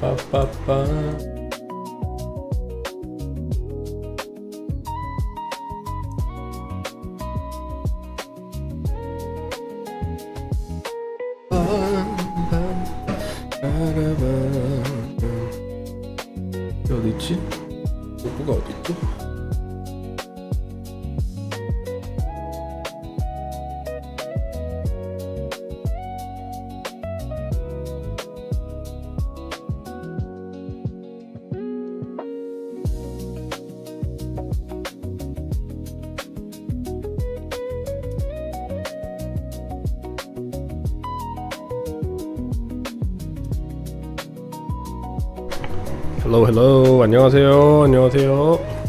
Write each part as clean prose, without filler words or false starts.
빠빠빠. 어디 있지? 오브가 어디 있지? 헬로 안녕하세요. 안녕하세요.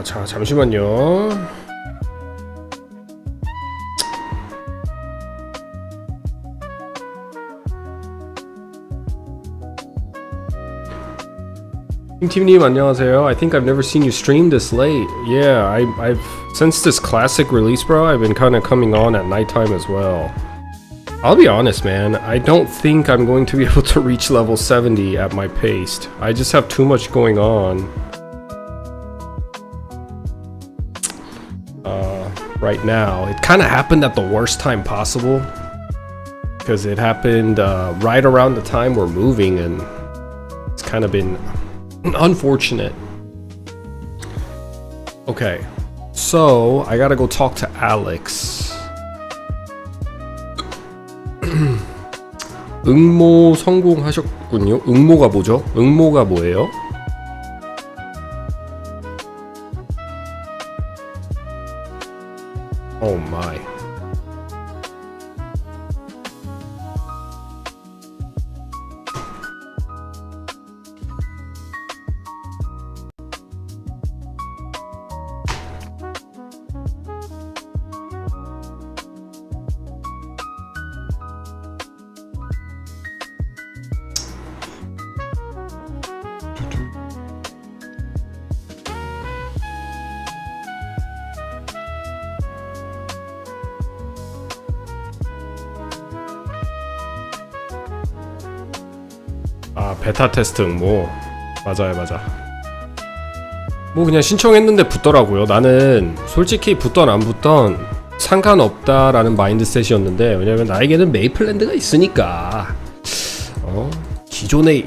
자, 잠시만요. 팀님 안녕하세요. I think I've never seen you stream this late. Yeah, I've since this classic release, bro, I've been kind of coming on at nighttime as well. I'll be honest, man, I don't think I'm going to be able to reach level 70 at my pace. I just have too much going on. Right now, it kind of happened at the worst time possible because it happened right around the time we're moving, and it's kind of been unfortunate. Okay, so I gotta go talk to Alex. 응모 성공하셨군요. 응모가 뭐죠? 응모가 뭐예요? Oh my. 아, 베타 테스트 응모. 맞아. 뭐 그냥 신청했는데 붙더라고요. 나는 솔직히 붙던 안 붙던 상관없다라는 마인드셋이었는데, 왜냐면 나에게는 메이플랜드가 있으니까. 기존에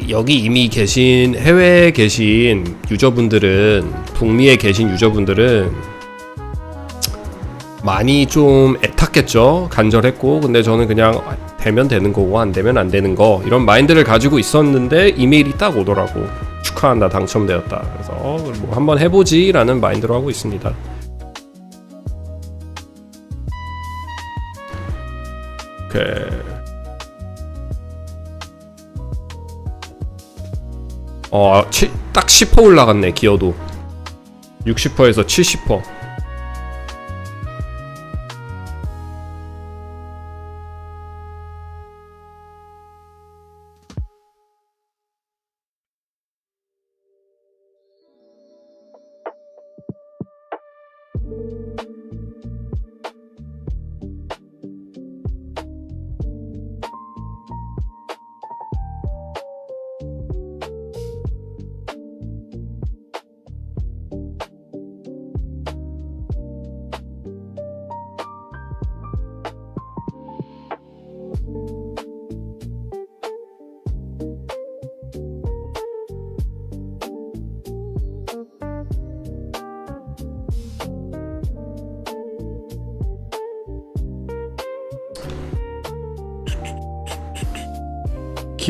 여기 이미 계신 해외에 계신 유저분들은, 북미에 계신 유저분들은 많이 좀 애탔겠죠. 간절했고. 근데 저는 그냥 되면 되는 거고 안 되면 안 되는 거, 이런 마인드를 가지고 있었는데 이메일이 딱 오더라고. 축하한다, 당첨되었다. 그래서 뭐 한번 해보지 라는 마인드로 하고 있습니다. 오케이. 딱 10% 올라갔네. 기여도 60%에서 70%.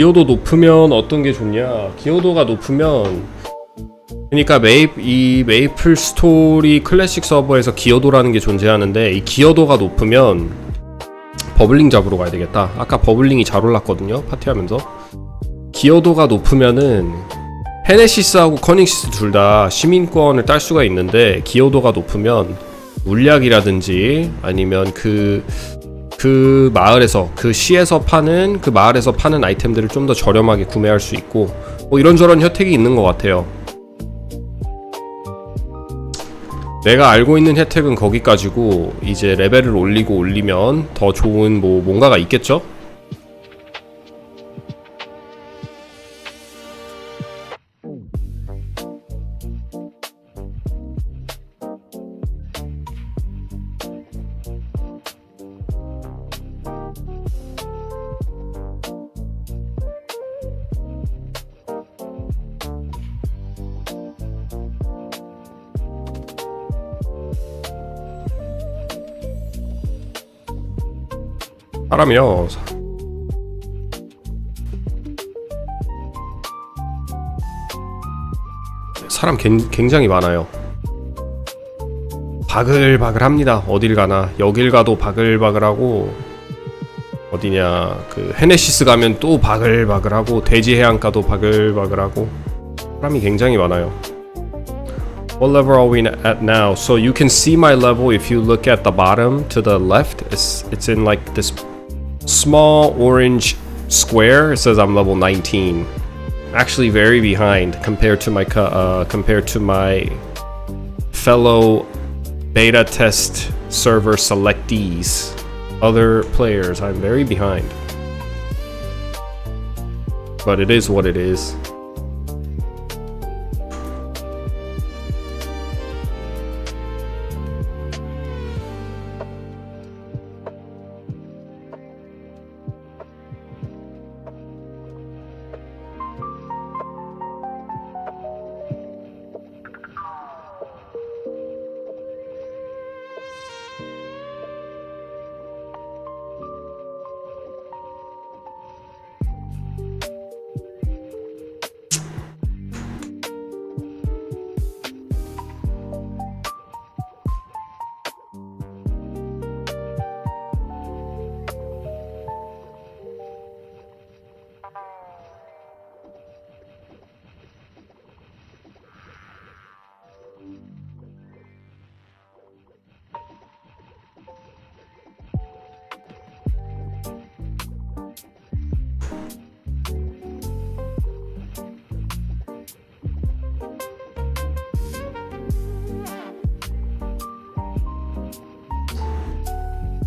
기여도 높으면 어떤 게 좋냐? 기여도가 높으면 그러니까 이 메이플스토리 클래식 서버에서 기여도라는 게 존재하는데 이 기여도가 높으면 버블링 잡으러 가야 되겠다. 아까 버블링이 잘 올랐거든요. 파티하면서. 기여도가 높으면은 헤네시스하고 커닝시스 둘 다 시민권을 딸 수가 있는데 기여도가 높으면 물약이라든지 아니면 그 마을에서 그 시에서 파는 그 마을에서 파는 아이템들을 좀 더 저렴하게 구매할 수 있고 뭐 이런저런 혜택이 있는 것 같아요. 내가 알고 있는 혜택은 거기까지고 이제 레벨을 올리면 더 좋은 뭐 뭔가가 있겠죠? 사람이요. 사람 굉장히 많아요. 바글바글합니다. 어딜 가나. 여길 가도 바글바글하고 어디냐 그 헤네시스 가면 또 바글바글하고 돼지 해안가도 바글바글하고 사람이 굉장히 많아요. What level are we at now? So you can see my level if you look at the bottom to the left. It's in like this small orange square. It says I'm level 19. Actually very behind compared to my fellow beta test server selectees. Other players, I'm very behind. But it is what it is.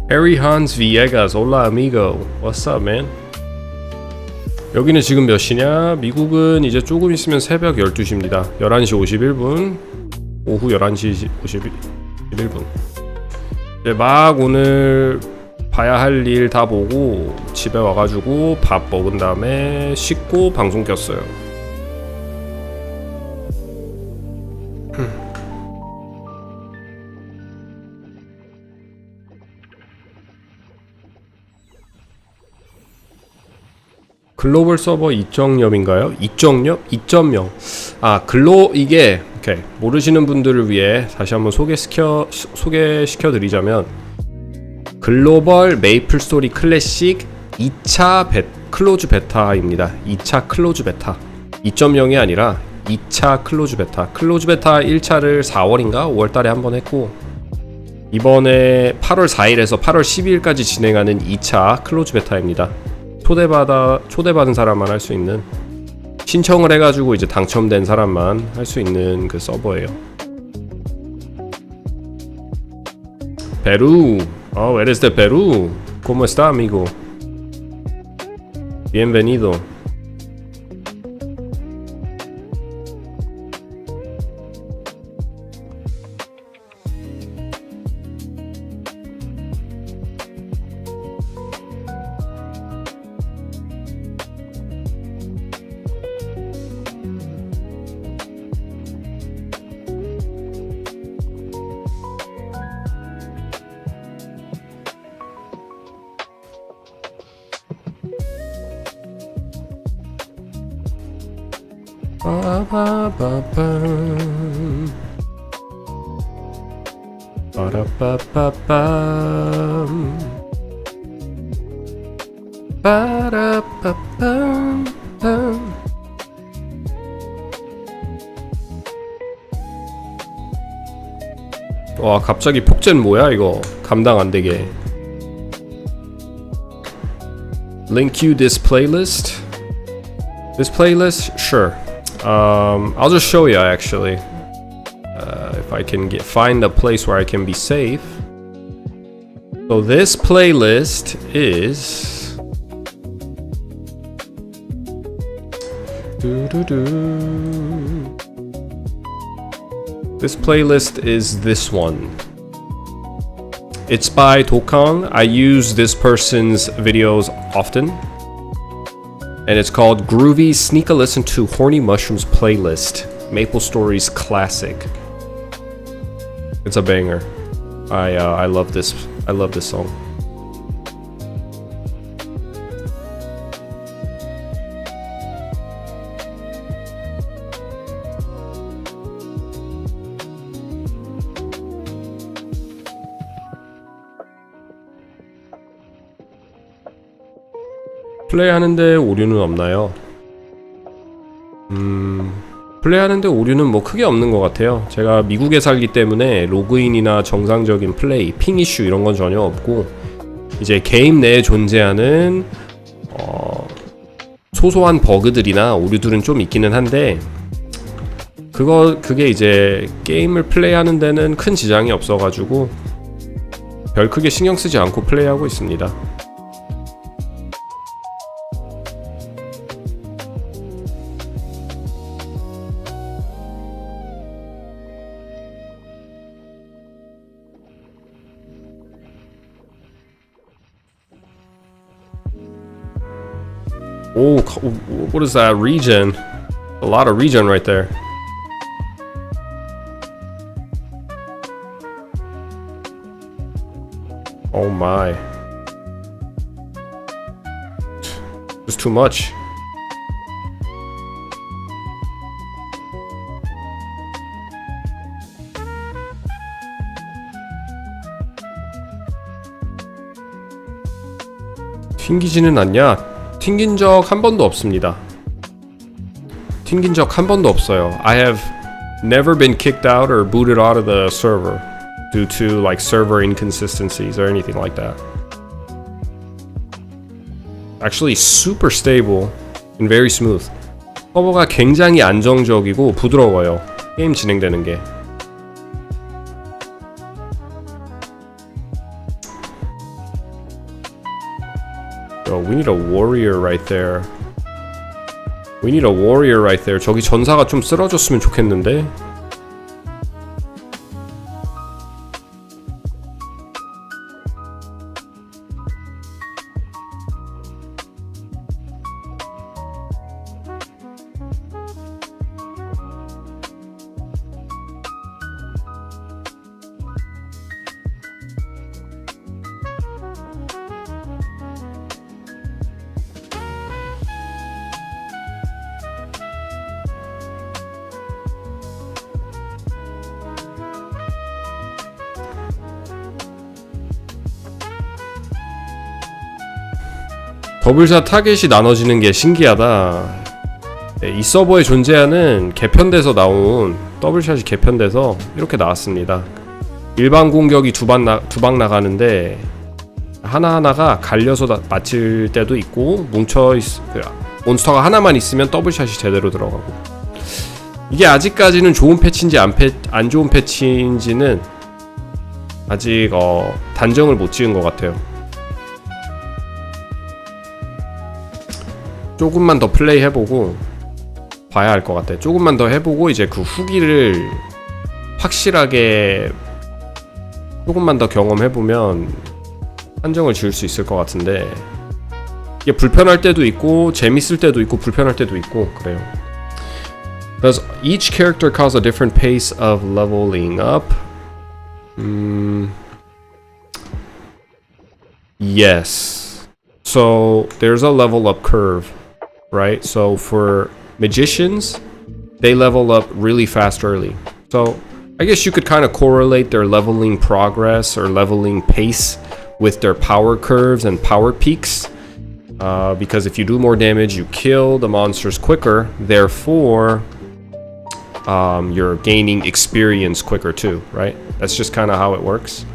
Harry Hans Villegas, hola amigo. What's up, man? 여기는 지금 몇 시냐? 미국은 이제 조금 있으면 새벽 12시입니다. 11시 51분. 오후 11시 51분. 이제 막 오늘 봐야 할 일 다 보고 집에 와가지고 밥 먹은 다음에 씻고 방송 켰어요. 글로벌 서버 2.0인가요? 2.0? 아, 이게 오케이. 모르시는 분들을 위해 다시 한번 소개시켜 드리자면 글로벌 메이플스토리 클래식 2차 클로즈 베타입니다. 2차 클로즈 베타. 2.0이 아니라 2차 클로즈 베타. 클로즈 베타 1차를 4월인가 5월 달에 한번 했고 이번에 8월 4일에서 8월 12일까지 진행하는 2차 클로즈 베타입니다. 초대받은 사람만 할 수 있는 신청을 해가지고 이제 당첨된 사람만 할 수 있는 그 서버예요. Perú. Oh, eres de Perú. ¿Cómo está, amigo? Bienvenido. 빠바바밤 빠라빠빠밤 빠라빠빰 와 갑자기 폭젠 뭐야 이거 감당 안 되게. Link you this playlist. This playlist, sure. I'll just show you actually. If I can find a place where I can be safe. So this playlist is. This playlist is this one. It's by Dokang. I use this person's videos often. And it's called Groovy Sneak a Listen to Horny Mushrooms Playlist. MapleStory's classic. It's a banger. I love this. I love this song. 플레이하는데 오류는 없나요? 플레이하는데 오류는 뭐 크게 없는 것 같아요. 제가 미국에 살기 때문에 로그인이나 정상적인 플레이, 핑 이슈 이런 건 전혀 없고 이제 게임 내에 존재하는 소소한 버그들이나 오류들은 좀 있기는 한데 그게 이제 게임을 플레이하는 데는 큰 지장이 없어가지고 별 크게 신경 쓰지 않고 플레이하고 있습니다. Oh, what is that regen? A lot of regen right there. Oh my. Just too much. 튕기지는 않냐? 튕긴 적 한 번도 없습니다. 튕긴 적 한 번도 없어요. I have never been kicked out or booted out of the server due to like server inconsistencies or anything like that. Actually super stable and very smooth. 서버가 굉장히 안정적이고 부드러워요. 게임 진행되는 게. Bro, we need a warrior right there. We need a warrior right there. 저기 전사가 좀 쓰러졌으면 좋겠는데. 더블샷 타겟이 나눠지는 게 신기하다. 네, 이 서버에 존재하는 개편돼서 나온 더블샷이 개편돼서 이렇게 나왔습니다. 일반 공격이 두 방 나가는데 하나하나가 갈려서 맞힐 때도 있고 몬스터가 하나만 있으면 더블샷이 제대로 들어가고. 이게 아직까지는 좋은 패치인지 안 좋은 패치인지는 아직 단정을 못 지은 것 같아요. 조금만 더 플레이 해보고 봐야 할 것 같아. 조금만 더 해보고 이제 그 후기를 확실하게 조금만 더 경험해보면 한정을 지을 수 있을 것 같은데 이게 불편할 때도 있고 재밌을 때도 있고 불편할 때도 있고 그래요. Does each character cause a different pace of leveling up? Yes. So there's a level up curve. Right? So for magicians, they level up really fast early. So I guess you could kind of correlate their leveling progress or leveling pace with their power curves and power peaks. Because if you do more damage, you kill the monsters quicker. Therefore, you're gaining experience quicker too, right? That's just kind of how it works.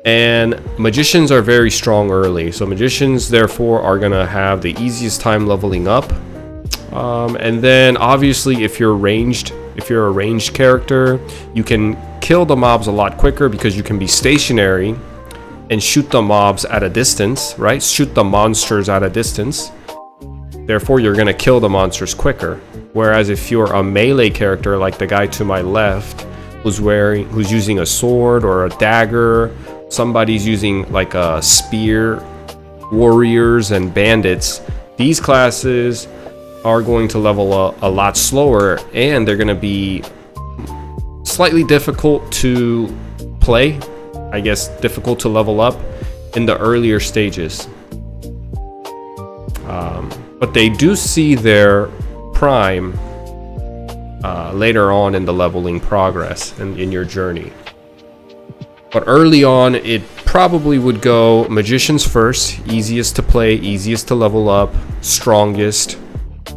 And magicians are very strong early. So magicians, therefore, are going to have the easiest time leveling up. And then obviously if you're a ranged character, you can kill the mobs a lot quicker because you can be stationary and shoot the mobs at a distance, right? Shoot the monsters at a distance. Therefore, you're gonna kill the monsters quicker. Whereas if you're a melee character like the guy to my left, who's using a sword or a dagger, somebody's using like a spear, warriors and bandits, these classes are going to level a lot slower, and they're going to be slightly difficult to play, I guess difficult to level up in the earlier stages. But they do see their prime later on in the leveling progress and in your journey. But early on, it probably would go magicians first, easiest to play, easiest to level up, strongest.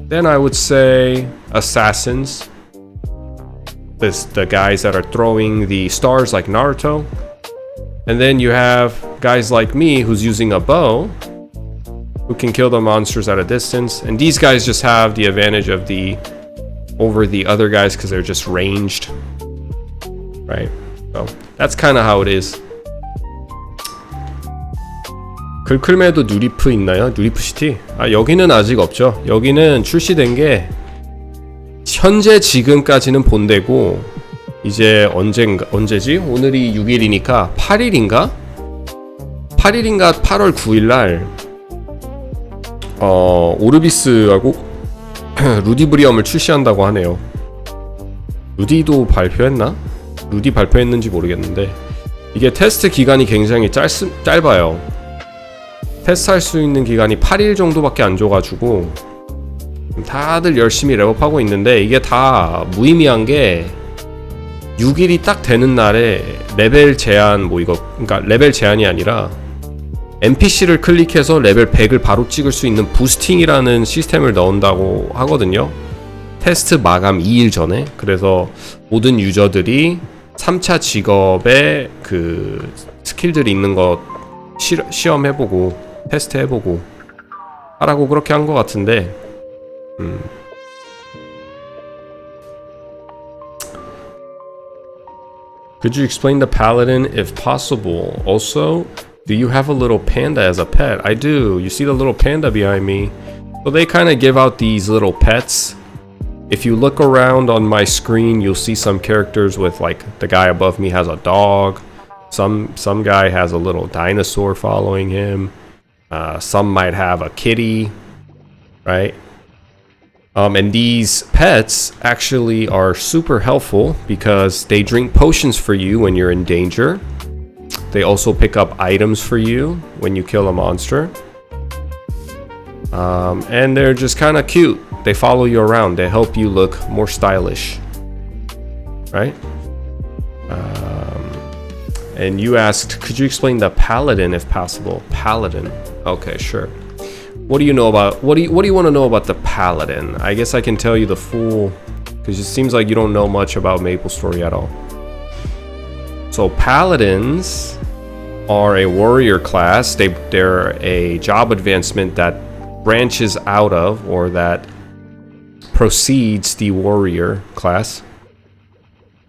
Then I would say assassins, the guys that are throwing the stars like Naruto. And then you have guys like me who's using a bow, who can kill the monsters at a distance. And these guys just have the advantage of over the other guys because they're just ranged, right? So that's kind of how it is. 글클메도 누리프 있나요? 누리프 시티? 여기는 아직 없죠. 여기는 출시된 게 현재 지금까지는 본대고, 이제 언제지? 오늘이 6일이니까 8일인가 8월 9일날 오르비스하고 루디브리엄을 출시한다고 하네요. 루디도 발표했나? 루디 발표했는지 모르겠는데, 이게 테스트 기간이 굉장히 짧아요. 테스트할 수 있는 기간이 8일 정도밖에 안 줘가지고 다들 열심히 랩업하고 있는데, 이게 다 무의미한 게 6일이 딱 되는 날에 레벨 제한 그러니까 레벨 제한이 아니라 NPC를 클릭해서 레벨 100을 바로 찍을 수 있는 부스팅이라는 시스템을 넣은다고 하거든요. 테스트 마감 2일 전에. 그래서 모든 유저들이 3차 직업에 그 스킬들이 있는 거 시험해보고 테스트해보고 하라고 그렇게 한 것 같은데, Could you explain the paladin if possible? Also, do you have a little panda as a pet? I do. You see the little panda behind me? So they kind of give out these little pets. If you look around on my screen, you'll see some characters with, like, the guy above me has a dog. Some guy has a little dinosaur following him. Some might have a kitty, right? And these pets actually are super helpful because they drink potions for you when you're in danger. They also pick up items for you when you kill a monster. And they're just kind of cute. They follow you around. They help you look more stylish, right? And you asked, could you explain the paladin if possible? Paladin. Okay, sure. What do you know about? What do you want to know about the paladin? I guess I can tell you the full, because it seems like you don't know much about MapleStory at all. So paladins are a warrior class. They're a job advancement that branches out of, or that precedes the warrior class,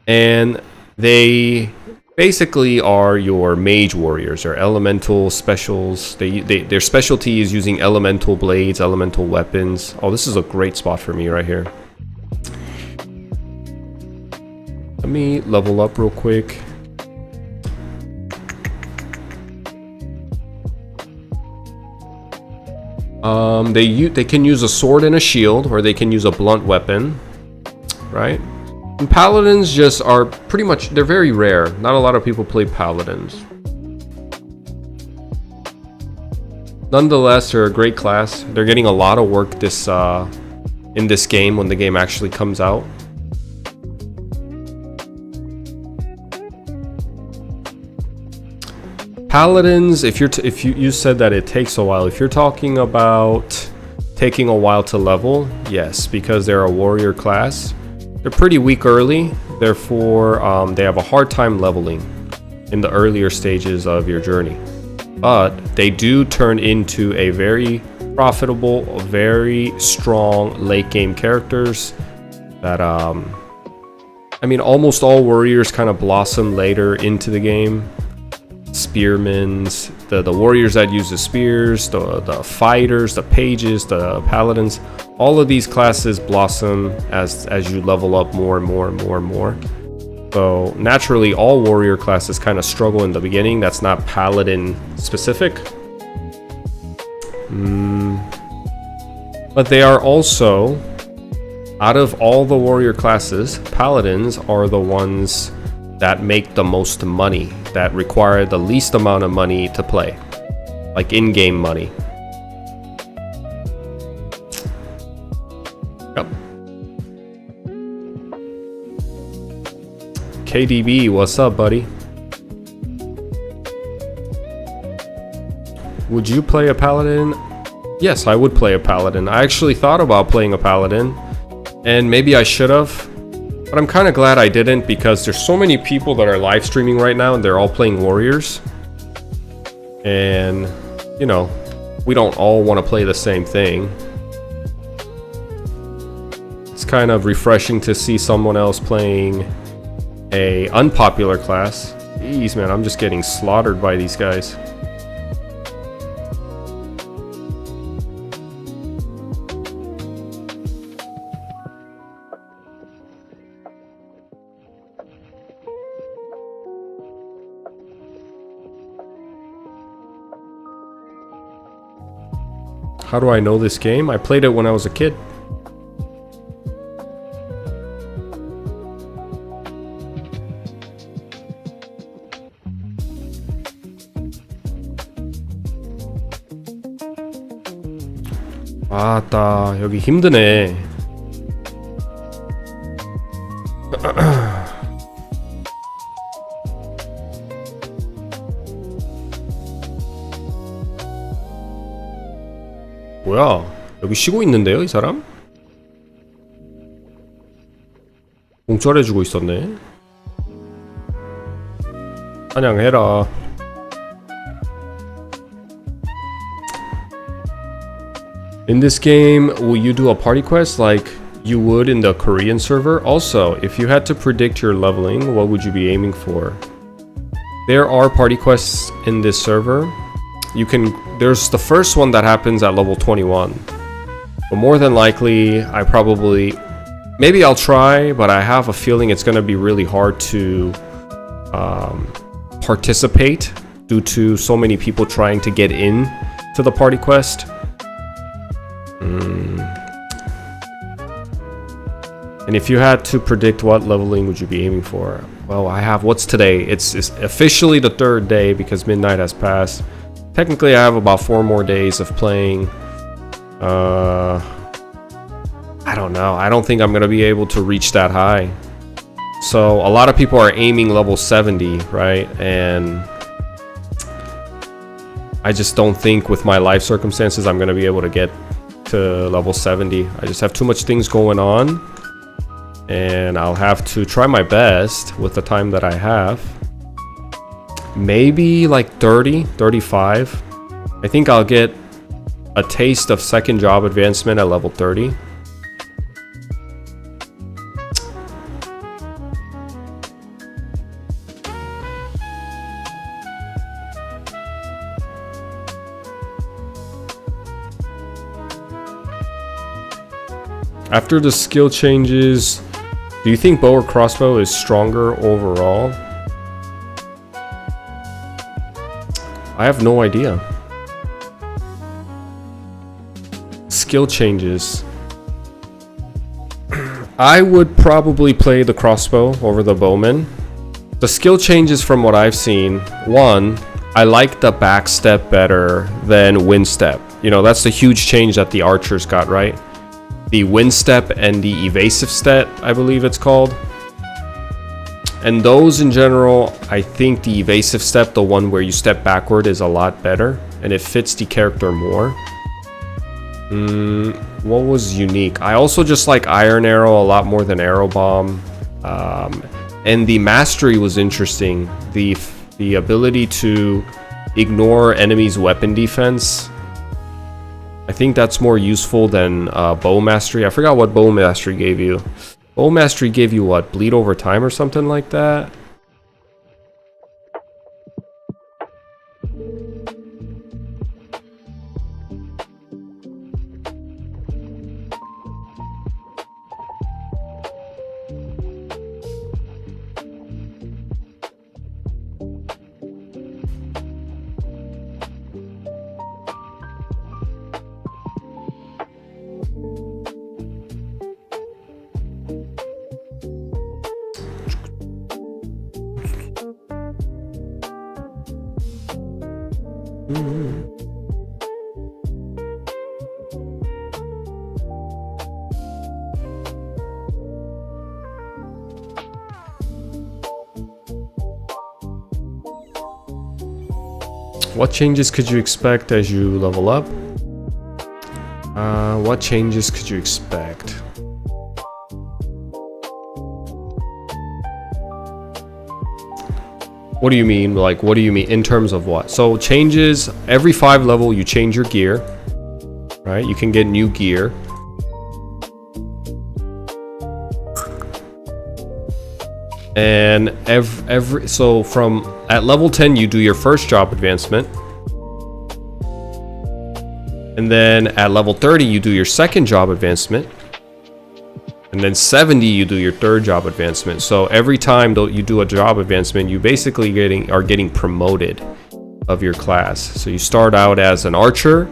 and they basically are your mage warriors or elemental specials. Their specialty is using elemental blades, elemental weapons. Oh, this is a great spot for me right here. Let me level up real quick. They can use a sword and a shield, or they can use a blunt weapon, right? And paladins just are pretty much, they're very rare. Not a lot of people play paladins. Nonetheless, they're a great class. They're getting a lot of work this in this game when the game actually comes out. Paladins, if you said that it takes a while, if you're talking about taking a while to level, yes, because they're a warrior class. They're pretty weak early, therefore they have a hard time leveling in the earlier stages of your journey. But they do turn into a very profitable, very strong late game characters that I mean, almost all warriors kind of blossom later into the game. Spearmans, the warriors that use the spears, the fighters, the pages, the paladins, all of these classes blossom as you level up more and more and more and more. So naturally all warrior classes kind of struggle in the beginning. That's not paladin specific. But they are also, out of all the warrior classes, paladins are the ones that make the most money, that require the least amount of money to play, like in-game money. Yep. KDB, what's up, buddy? Would you play a paladin? Yes, I would play a paladin. I actually thought about playing a paladin, and maybe I should have. But I'm kind of glad I didn't, because there's so many people that are live streaming right now and they're all playing warriors. And, you know, we don't all want to play the same thing. It's kind of refreshing to see someone else playing a unpopular class. Jeez, man, I'm just getting slaughtered by these guys. How do I know this game? I played it when I was a kid. 아따, 여기 힘드네. 뭐야? 여기 쉬고 있는데요, 이 사람? 공짜해주고 있었네. 사냥해라. In this game, will you do a party quest like you would in the Korean server? Also, if you had to predict your leveling, what would you be aiming for? There are party quests in this server. There's the first one that happens at level 21. But more than likely, maybe I'll try, but I have a feeling it's gonna be really hard to participate due to so many people trying to get in to the party quest. And if you had to predict what leveling would you be aiming for? Well, what's today? It's officially the third day because midnight has passed. Technically, I have about 4 more days of playing. I don't know. I don't think I'm going to be able to reach that high. So a lot of people are aiming level 70, right? And I just don't think with my life circumstances I'm going to be able to get to level 70. I just have too much things going on. And I'll have to try my best with the time that I have. Maybe like 30, 35. I think I'll get a taste of second job advancement at level 30. After the skill changes, do you think bow or crossbow is stronger overall? I have no idea. Skill changes. I would probably play the crossbow over the bowman. The skill changes from what I've seen. One, I like the back step better than wind step. You know, that's the huge change that the archers got, right? the wind step and the evasive step, I believe it's called. And those in general, I think the evasive step, the one where you step backward, is a lot better and it fits the character more. What was unique? I also just like Iron Arrow a lot more than Arrow Bomb. And the mastery was interesting. The ability to ignore enemies' weapon defense. I think that's more useful than bow mastery. I forgot what bow mastery gave you. Bow mastery gave you what? Bleed over time or something like that? What changes could you expect as you level up? What changes could you expect? What do you mean? Like, what do you mean in terms of what? So changes, every 5 level you change your gear, right? You can get new gear. And so from at level 10 you do your first job advancement. And then at level 30 you do your second job advancement. And then 70 you do your third job advancement. So every time though you do a job advancement, you basically are getting promoted of your class. So you start out as an archer,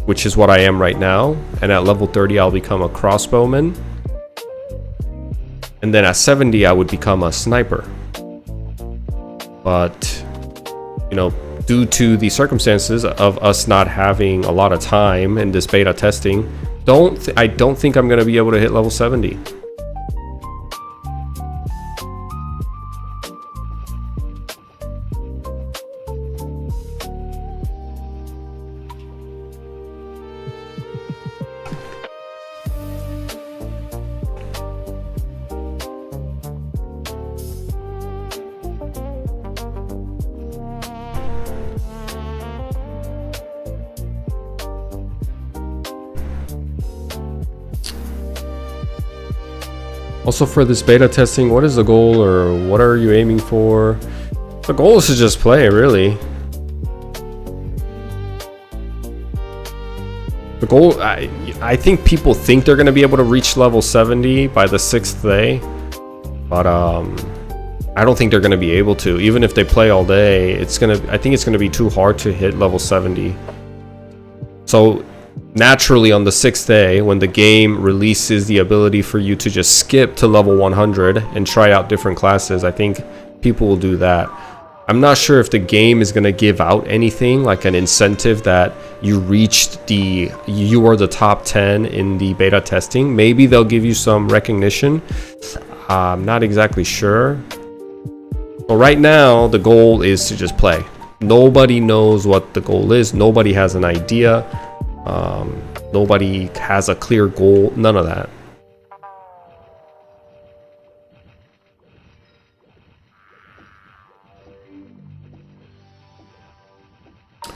which is what I am right now, and at level 30 I'll become a crossbowman. And then at 70 I would become a sniper. But you know, due to the circumstances of us not having a lot of time in this beta testing, I don't think I'm going to be able to hit level 70. Also for this beta testing, what is the goal or what are you aiming for? The goal is to just play, really. The goal, I think people think they're going to be able to reach level 70 by the 6th day. But I don't think they're going to be able to. Even if they play all day, I think it's going to be too hard to hit level 70. So naturally on the 6th day, when the game releases the ability for you to just skip to level 100 and try out different classes, I think people will do that. I'm not sure if the game is going to give out anything like an incentive that you are the top 10 in the beta testing. Maybe they'll give you some recognition. I'm not exactly sure. But right now the goal is to just play. Nobody knows what the goal is. Nobody has an idea. Nobody has a clear goal. None of that.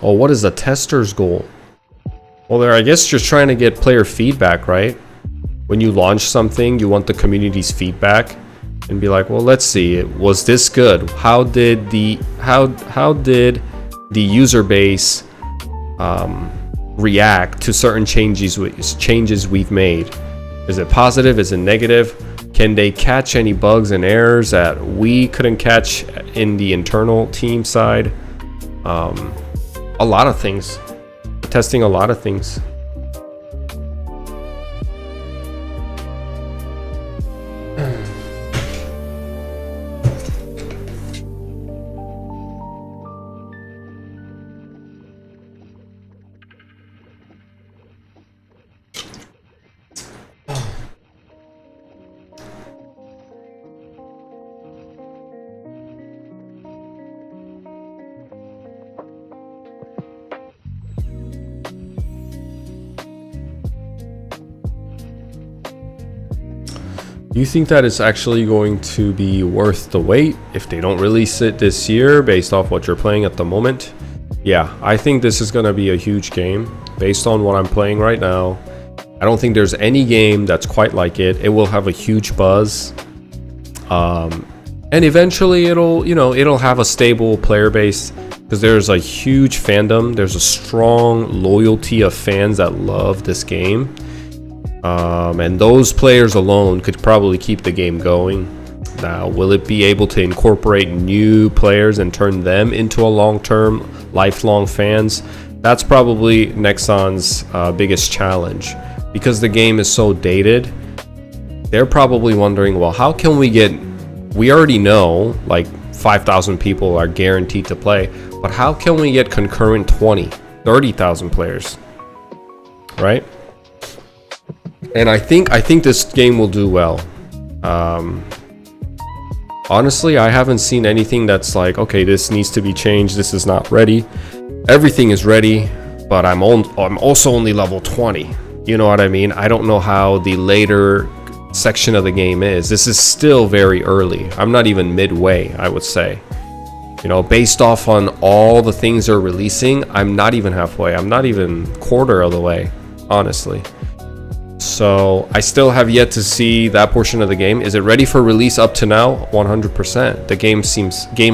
Oh, what is the tester's goal? Well, I guess you're trying to get player feedback, right? When you launch something, you want the community's feedback and be like, well, let's see, was this good? How did the user base react to certain changes we've made? Is it positive? Is it negative? Can they catch any bugs and errors that we couldn't catch in the internal team side? A lot of things. Testing a lot of things. Do you think that it's actually going to be worth the wait if they don't release it this year based off what you're playing at the moment? Yeah, I think this is going to be a huge game based on what I'm playing right now. I don't think there's any game that's quite like it. It will have a huge buzz. And eventually it'll have a stable player base because there's a huge fandom. There's a strong loyalty of fans that love this game. And those players alone could probably keep the game going. Now, will it be able to incorporate new players and turn them into a long-term, lifelong fans? That's probably Nexon's biggest challenge. Because the game is so dated, they're probably wondering, well, how can we already know like 5,000 people are guaranteed to play, but how can we get concurrent 30,000 players, right? And I think this game will do well. Honestly, I haven't seen anything that's like, okay, this needs to be changed, this is not ready. Everything is ready, but I'm also only level 20. You know what I mean? I don't know how the later section of the game is. This is still very early. I'm not even midway, I would say. You know, based off on all the things they're releasing, I'm not even halfway. I'm not even quarter of the way, honestly. So I still have yet to see that portion of the game. Is it ready for release up to now? 100%. The game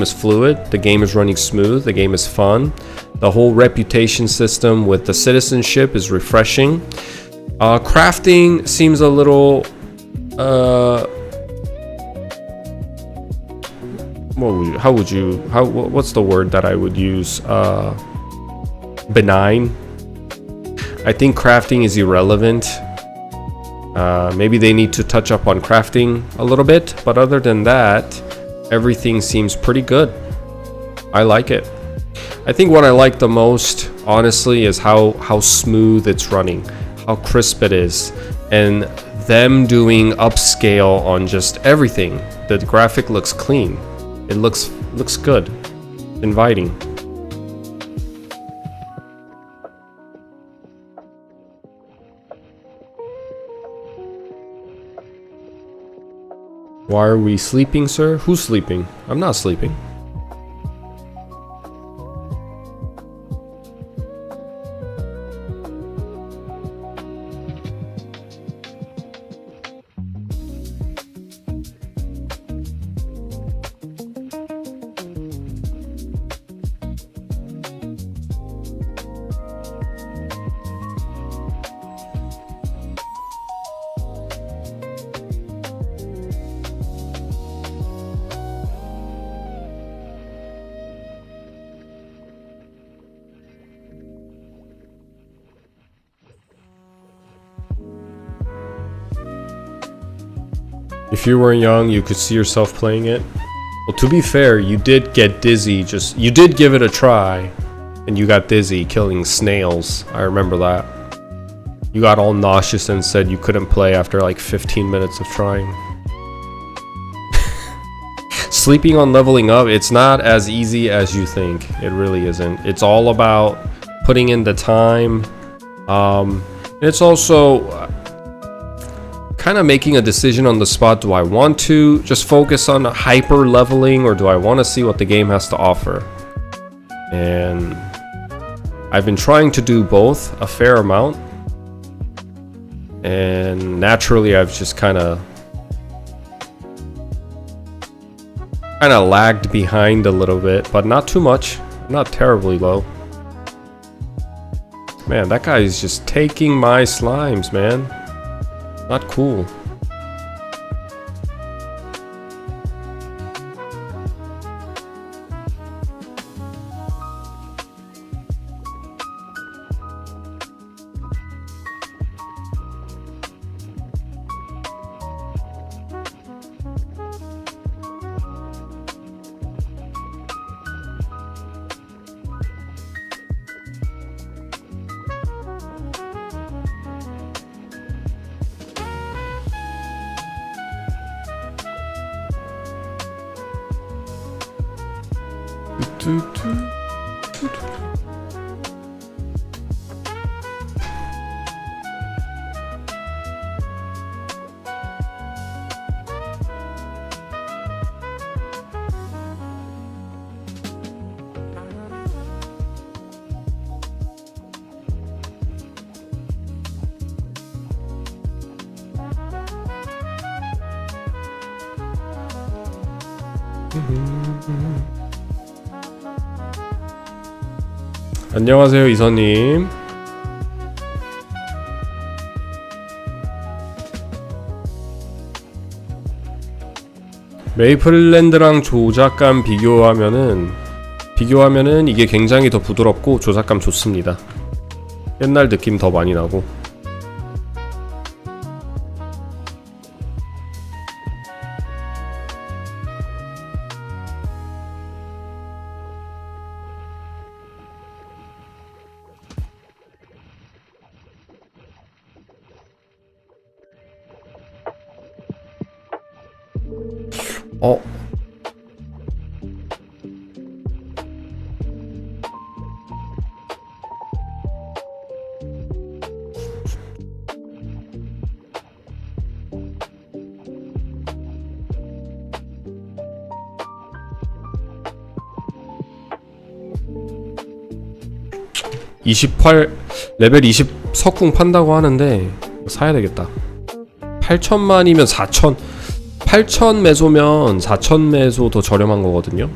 is fluid. The game is running smooth. The game is fun. The whole reputation system with the citizenship is refreshing. Crafting seems a little what's the word that I would use? Benign. I think crafting is irrelevant. Maybe they need to touch up on crafting a little bit, but other than that, everything seems pretty good. I like it. I think what I like the most, honestly, is how smooth it's running, how crisp it is, and them doing upscale on just everything. The graphic looks clean. It looks good, inviting. Why are we sleeping, sir? Who's sleeping? I'm not sleeping. If you were young, you could see yourself playing it. Well, to be fair, you did get dizzy. You did give it a try, and you got dizzy killing snails. I remember that. You got all nauseous and said you couldn't play after like 15 minutes of trying. Sleeping on leveling up, it's not as easy as you think. It really isn't. It's all about putting in the time. It's also kind of making a decision on the spot. Do I want to just focus on hyper leveling, or do I want to see what the game has to offer? And I've been trying to do both a fair amount, and naturally I've just kind of lagged behind a little bit, but not too much, not terribly low. Man, that guy is just taking my slimes, man. Not cool. 안녕하세요 이선님. 메이플랜드랑 조작감 비교하면은 이게 굉장히 더 부드럽고 조작감 좋습니다. 옛날 느낌 더 많이 나고. 어? 28 레벨 20 석궁 판다고 하는데 사야 되겠다. 8천만이면 4천 8천 메소면 4천 메소 더 저렴한 거거든요.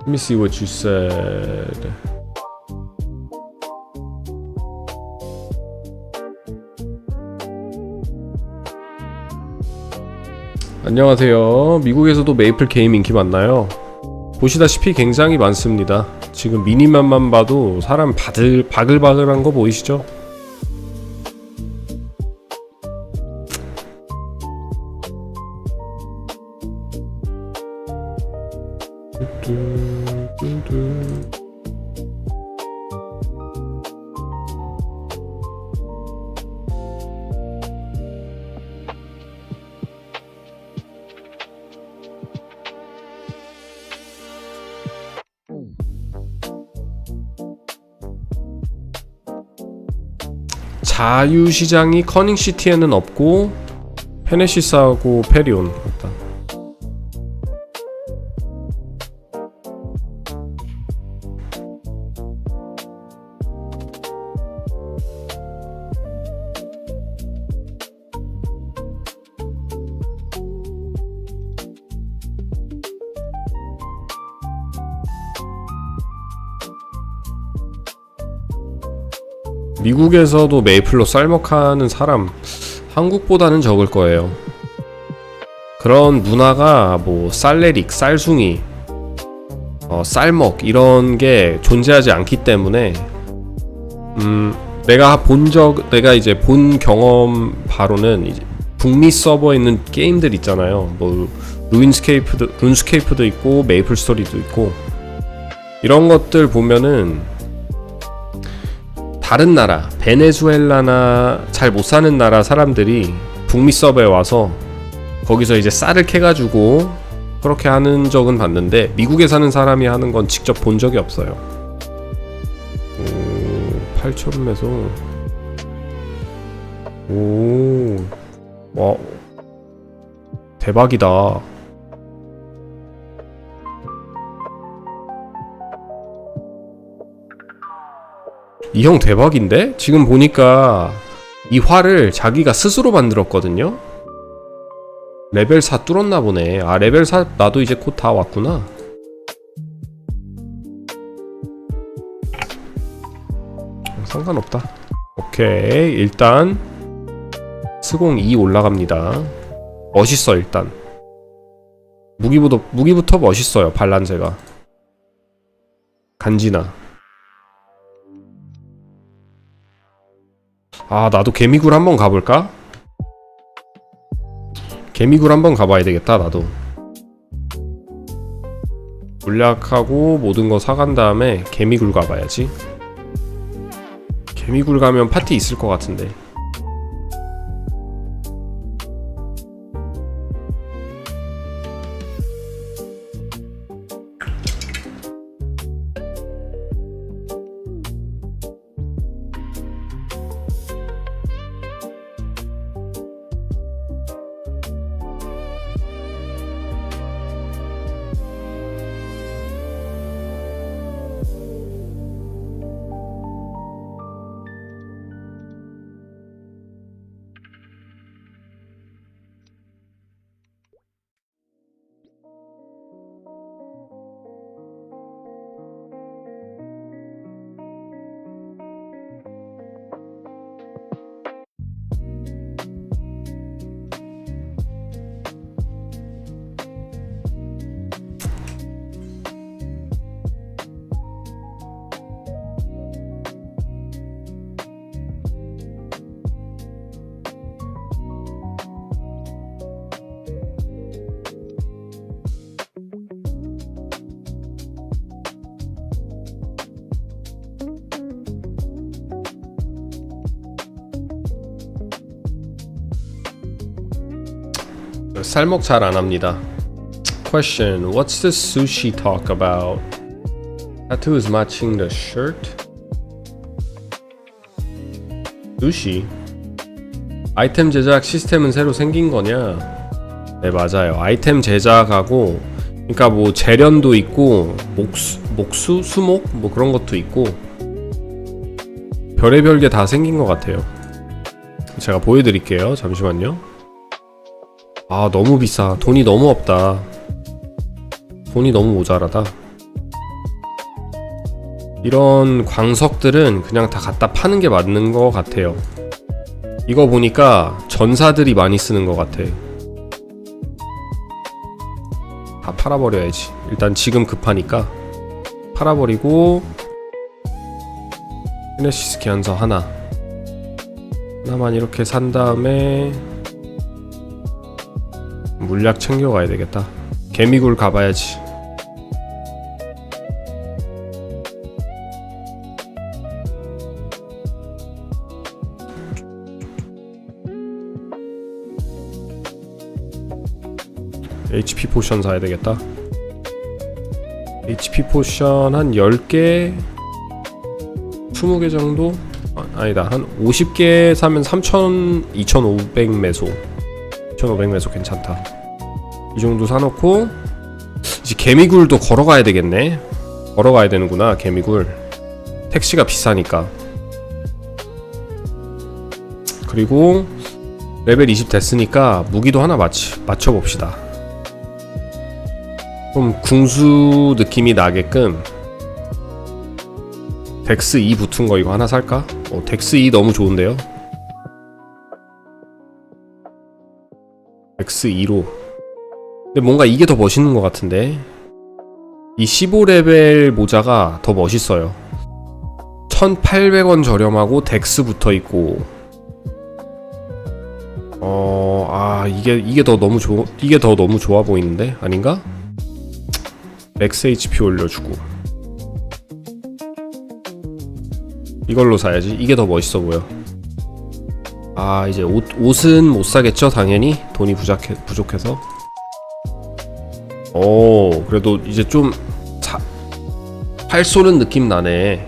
Let me see what you said. 안녕하세요. 미국에서도 메이플 게임 인기 많나요? 보시다시피 굉장히 많습니다. 지금 미니맵만 봐도 사람 바글바글한 거 보이시죠? 자유시장이 커닝시티에는 없고 페네시스하고 페리온 맞다. 미국에서도 메이플로 쌀먹하는 사람 한국보다는 적을 거예요. 그런 문화가 뭐 쌀내릭, 쌀숭이, 쌀먹 이런 게 존재하지 않기 때문에 내가 이제 본 경험 바로는 이제 북미 서버에 있는 게임들 있잖아요. 뭐 룬스케이프도 있고 메이플스토리도 있고 이런 것들 보면은 다른 나라, 베네수엘라나 잘 못 사는 나라 사람들이 북미 서버에 와서 거기서 이제 쌀을 캐가지고 그렇게 하는 적은 봤는데 미국에 사는 사람이 하는 건 직접 본 적이 없어요. 8,000메소. 오, 와, 대박이다. 이 형 대박인데? 지금 보니까 이 활을 자기가 스스로 만들었거든요? 레벨 4 뚫었나 보네. 아 레벨 4 나도 이제 곧 다 왔구나. 상관없다. 오케이 일단 스공 2 올라갑니다. 멋있어 일단. 무기부터 멋있어요. 반란제가 간지나. 아 나도 개미굴 한번 가볼까? 개미굴 한번 가봐야 되겠다. 나도 물약하고 모든 거 사간 다음에 개미굴 가봐야지. 개미굴 가면 파티 있을 것 같은데. 쌀먹 잘 안 합니다. Question: What's this sushi talk about? Tattoo is matching the shirt. sushi. 아이템 제작 시스템은 새로 생긴 거냐? 네, 맞아요. 아이템 제작하고, 그러니까 뭐 재련도 있고 목수, 수목 뭐 그런 것도 있고 별의별 게 다 생긴 것 같아요. 제가 보여드릴게요. 잠시만요. 아, 너무 비싸. 돈이 너무 없다. 돈이 너무 모자라다. 이런 광석들은 그냥 다 갖다 파는 게 맞는 것 같아요. 이거 보니까 전사들이 많이 쓰는 것 같아. 다 팔아버려야지. 일단 지금 급하니까 팔아버리고, 시네시스 기한서 하나만 이렇게 산 다음에 물약 챙겨가야 되겠다. 개미굴 가봐야지. HP 포션 사야 되겠다. HP 포션 한 10개 20개 정도? 아니다, 한 50개 사면 2,500 매소. 2,500 매소 괜찮다. 이 정도 사놓고 이제 개미굴도 걸어가야 되겠네. 걸어가야 되는구나. 개미굴 택시가 비싸니까. 그리고 레벨 20 됐으니까 무기도 하나 맞춰봅시다. 좀 궁수 느낌이 나게끔 덱스 2 붙은 거 이거 하나 살까? 덱스 2 너무 좋은데요? 덱스 2로. 근데 뭔가 이게 더 멋있는 것 같은데. 이 15레벨 모자가 더 멋있어요. 1,800원 저렴하고 덱스 붙어있고. 이게 더 너무 좋아 보이는데? 아닌가? 맥스 HP 올려주고 이걸로 사야지. 이게 더 멋있어 보여. 아, 이제 옷은 못 사겠죠? 당연히 돈이 부족해서. 그래도 이제 좀 팔 쏘는 느낌 나네.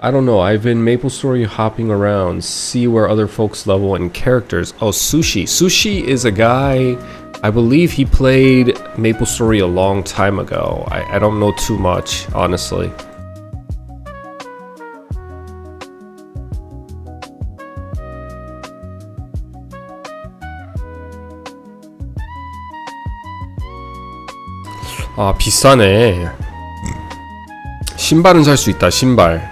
I don't know. I've been MapleStory hopping around, see where other folks level and characters. Oh, Sushi. Sushi is a guy, I believe he played MapleStory a long time ago. I don't know too much, honestly. 아, 비싸네. 신발은 살 수 있다. 신발.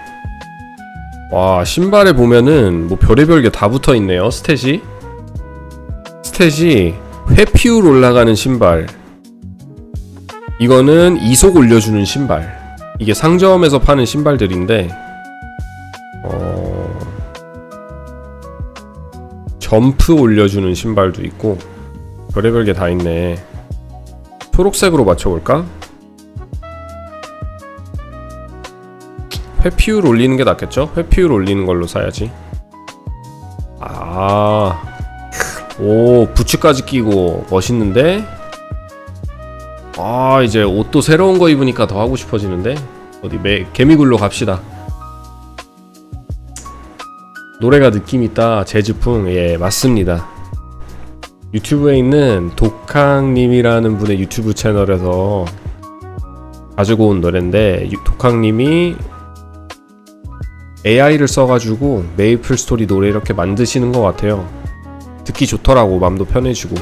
와, 신발에 보면은 뭐 별의별 게 다 붙어있네요. 스탯이 회피율 올라가는 신발. 이거는 이속 올려주는 신발. 이게 상점에서 파는 신발들인데 점프 올려주는 신발도 있고 별의별 게 다 있네. 초록색으로 맞춰볼까? 회피율 올리는 게 낫겠죠? 회피율 올리는 걸로 사야지. 오, 부츠까지 끼고 멋있는데? 이제 옷도 새로운 거 입으니까 더 하고 싶어지는데? 어디 개미굴로 갑시다. 노래가 느낌 있다. 재즈풍. 예, 맞습니다. 유튜브에 있는 독학님이라는 분의 유튜브 채널에서 가지고 온 노래인데, 독학님이 AI를 써가지고 메이플스토리 노래 이렇게 만드시는 것 같아요. 듣기 좋더라고. 맘도 편해지고.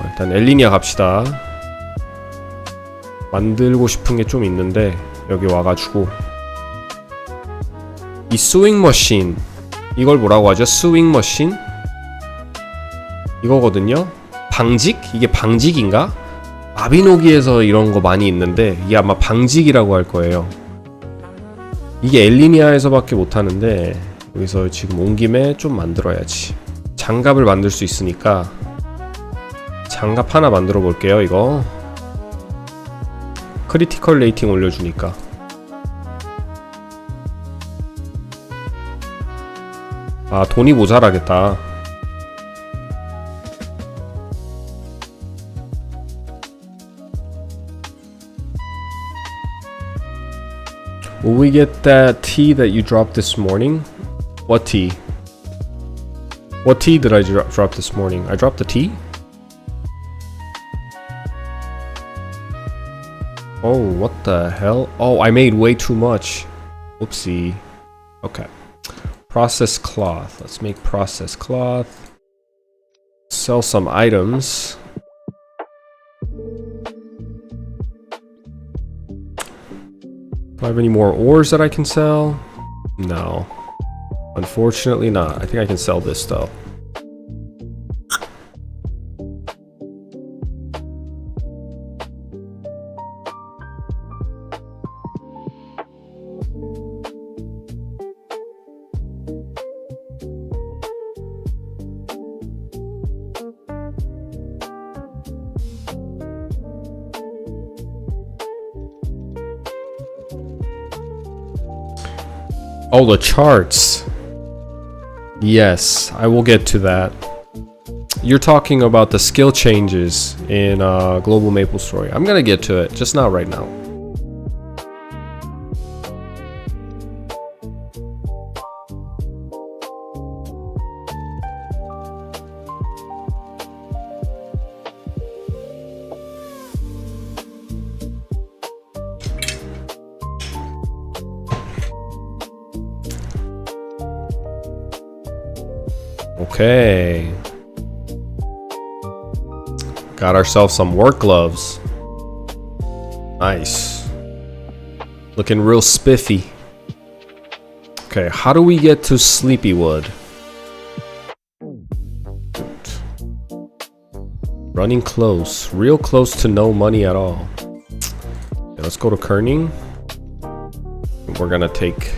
일단 엘리니아 갑시다. 만들고 싶은 게 좀 있는데 여기 와가지고 이 스윙 머신, 이걸 뭐라고 하죠? 스윙 머신? 이거거든요. 방직? 이게 방직인가? 아비노기에서 이런 거 많이 있는데 이게 아마 방직이라고 할 거예요. 이게 엘리니아에서밖에 못하는데 여기서 지금 온 김에 좀 만들어야지. 장갑을 만들 수 있으니까 장갑 하나 만들어 볼게요. 이거 크리티컬 레이팅 올려주니까. 돈이 모자라겠다. Will we get that tea that you dropped this morning? What tea? What tea did I drop this morning? I dropped the tea? Oh, what the hell? Oh, I made way too much. Whoopsie. Okay. Processed cloth. Let's make processed cloth. Sell some items. Do I have any more ores that I can sell? No. Unfortunately not. I think I can sell this though. Oh, the charts. Yes, I will get to that. You're talking about the skill changes in Global MapleStory. I'm gonna get to it, just not right now. Okay. Got ourselves some work gloves. Nice. Looking real spiffy. Okay, how do we get to Sleepywood? Running close. Real close to no money at all. Okay, let's go to Kerning. We're gonna take...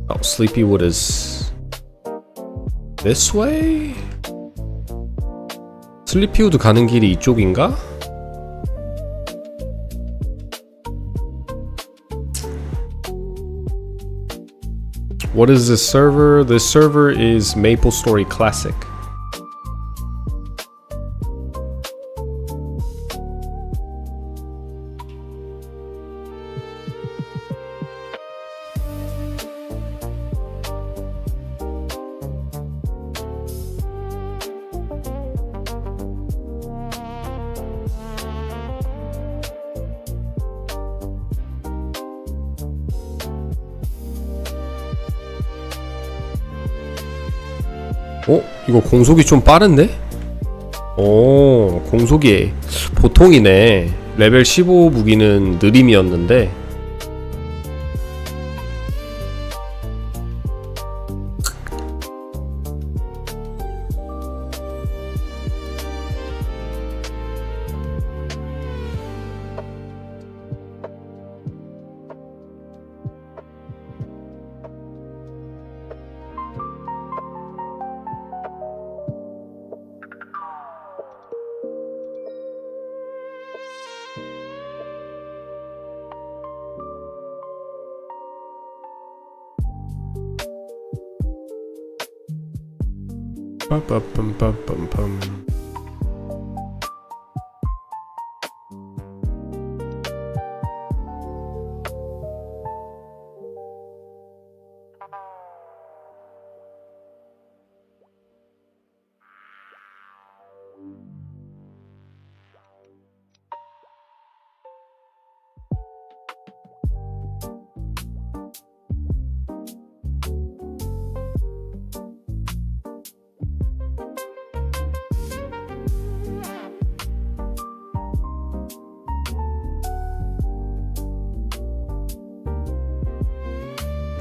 Oh, Sleepywood is... this way? 슬리피우드 가는 길이 이쪽인가? What is this server? This server is MapleStory Classic. 어? 이거 공속이 좀 빠른데? 오, 공속이 보통이네. 레벨 15 무기는 느림이었는데. 빰빰빰빰빰.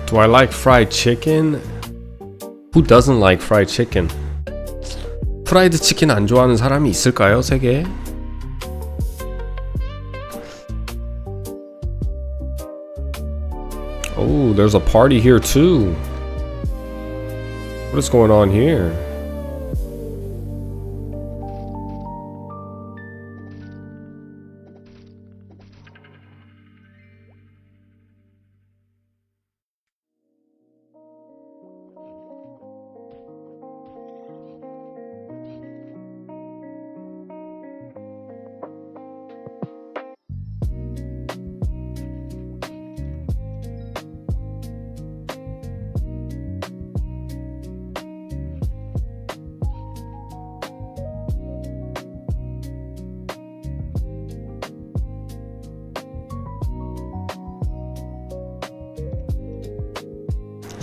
Do I like fried chicken? Who doesn't like fried chicken? 프라이드 치킨 안 좋아하는 사람이 있을까요, 세계에? Oh, there's a party here too. What is going on here?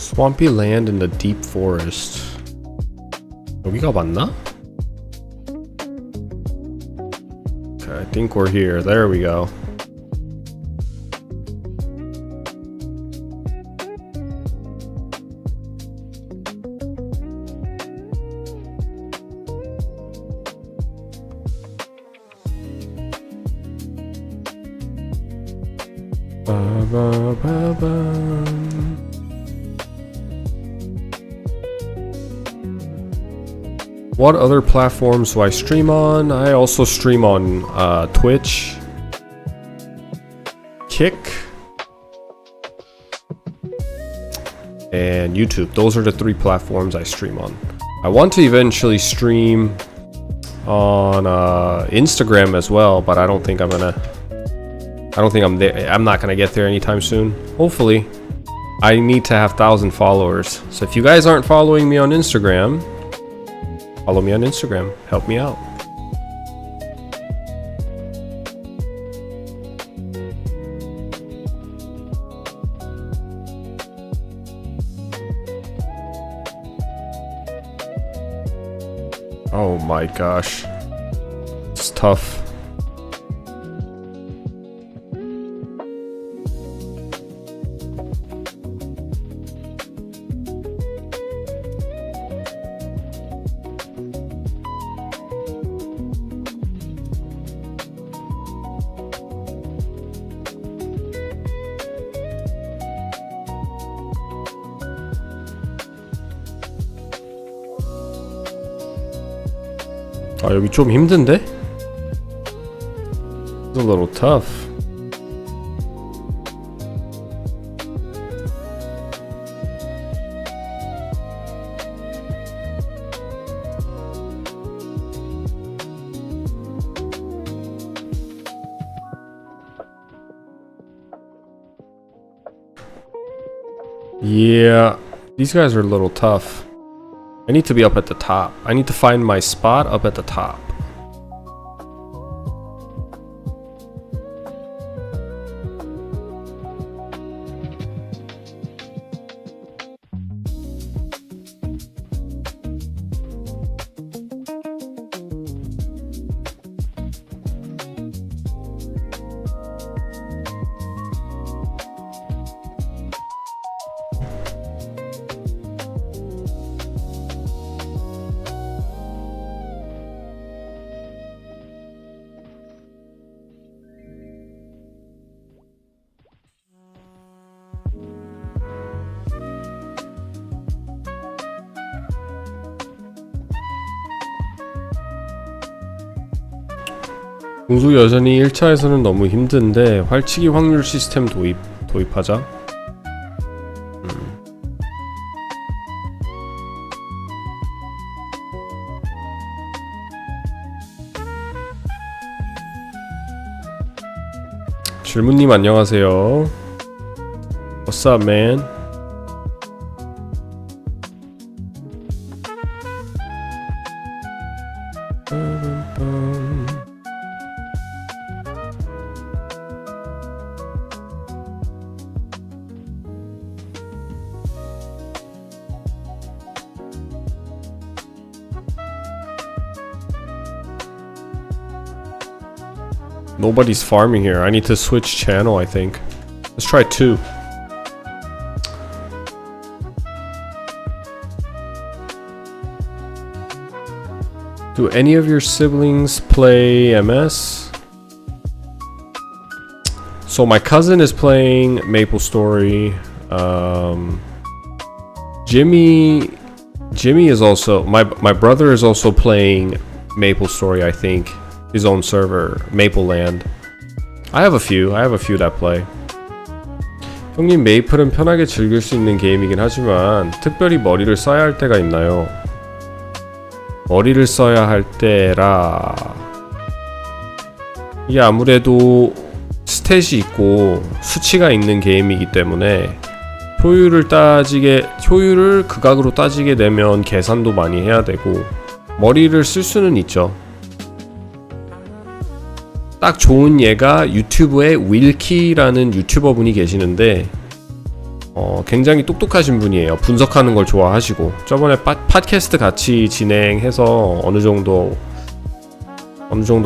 Swampy land in the deep forest. 여기가 맞나? Okay, I think we're here. There we go. What other platforms do I stream on? I also stream on Twitch, Kick, and YouTube. Those are the 3 platforms I stream on. I want to eventually stream on Instagram as well, but I don't think I'm there. I'm not gonna get there anytime soon. Hopefully. I need to have 1,000 followers. So if you guys aren't following me on Instagram, follow me on Instagram. Help me out. Oh my gosh. It's tough. 아, 여기 좀 힘든데? It's a little tough. Yeah, these guys are a little tough. I need to be up at the top. I need to find my spot up at the top. 공수 여전히 1차에서는 너무 힘든데 활치기 확률 시스템 도입하자. 질문님 안녕하세요. What's up, man? Nobody's farming here. I need to switch channel, I think. Let's try 2. Do any of your siblings play MS? So my cousin is playing MapleStory. Jimmy is also my brother is also playing MapleStory, I think. His own server, Mapleland. I have a few that play. 형님, 메이플은 편하게 즐길 수 있는 게임이긴 하지만 특별히 머리를 써야 할 때가 있나요? 머리를 써야 할 때라 이게 아무래도 스탯이 있고 수치가 있는 게임이기 때문에 효율을 극악으로 따지게 되면 계산도 많이 해야 되고 머리를 쓸 수는 있죠. 딱 좋은 예가 유튜브에 윌키라는 유튜버 분이 계시는데 굉장히 똑똑하신 분이에요. 분석하는 걸 좋아하시고 저번에 팟캐스트 같이 진행해서 어느 정도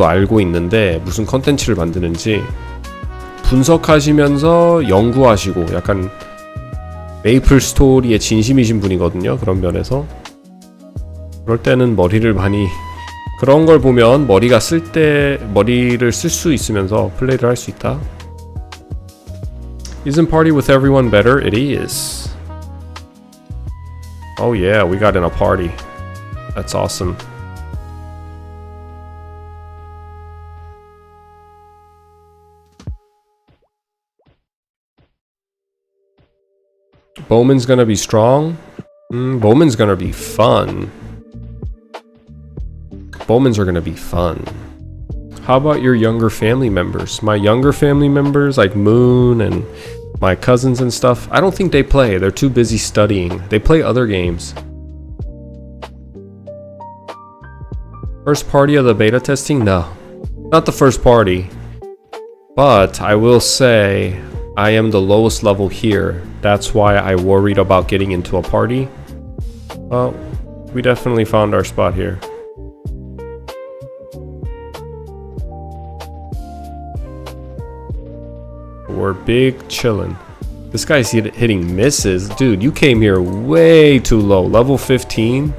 알고 있는데 무슨 컨텐츠를 만드는지 분석하시면서 연구하시고 약간 메이플스토리에 진심이신 분이거든요. 그런 면에서 그럴 때는 머리를 많이 그런 걸 보면 머리를 쓸 수 있으면서 플레이를 할 수 있다. Isn't party with everyone better? It is. Oh yeah, we got in a party. That's awesome. Bowman's gonna be strong. Bowman's gonna be fun. Bowmans are gonna be fun. How about your younger family members? My younger family members, like Moon and my cousins and stuff, I don't think they play. They're too busy studying. They play other games. First party of the beta testing? No. Not the first party. But I will say I am the lowest level here. That's why I worried about getting into a party. Well, we definitely found our spot here. We're big chillin'. This guy's hitting misses. Dude, you came here way too low. Level 15?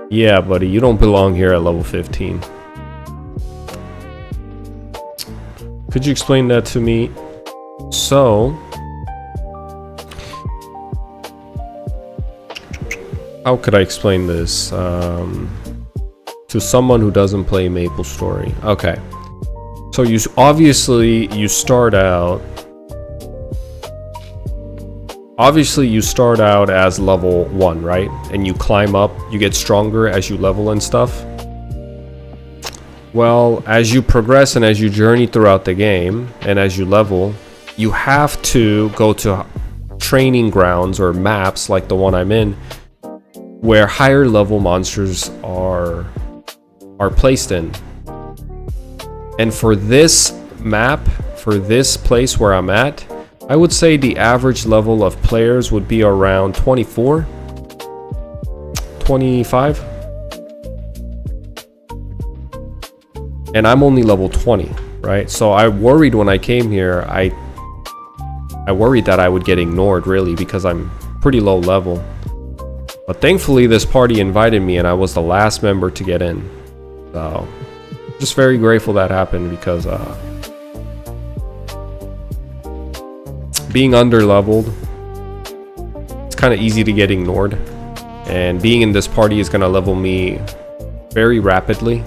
Yeah, buddy, you don't belong here at level 15. Could you explain that to me? So, how could I explain this to someone who doesn't play MapleStory? Okay, so you start out. Obviously, you start out as level 1, right? And you climb up, you get stronger as you level and stuff. Well, as you progress and as you journey throughout the game, and as you level, you have to go to training grounds or maps like the one I'm in, where higher level monsters are placed in. And for this map, for this place where I'm at, I would say the average level of players would be around 24, 25. And I'm only level 20, right? So I worried when I came here, I worried that I would get ignored really because I'm pretty low level. But thankfully this party invited me and I was the last member to get in. So just very grateful that happened because being under-leveled, it's kind of easy to get ignored. And being in this party is going to level me very rapidly.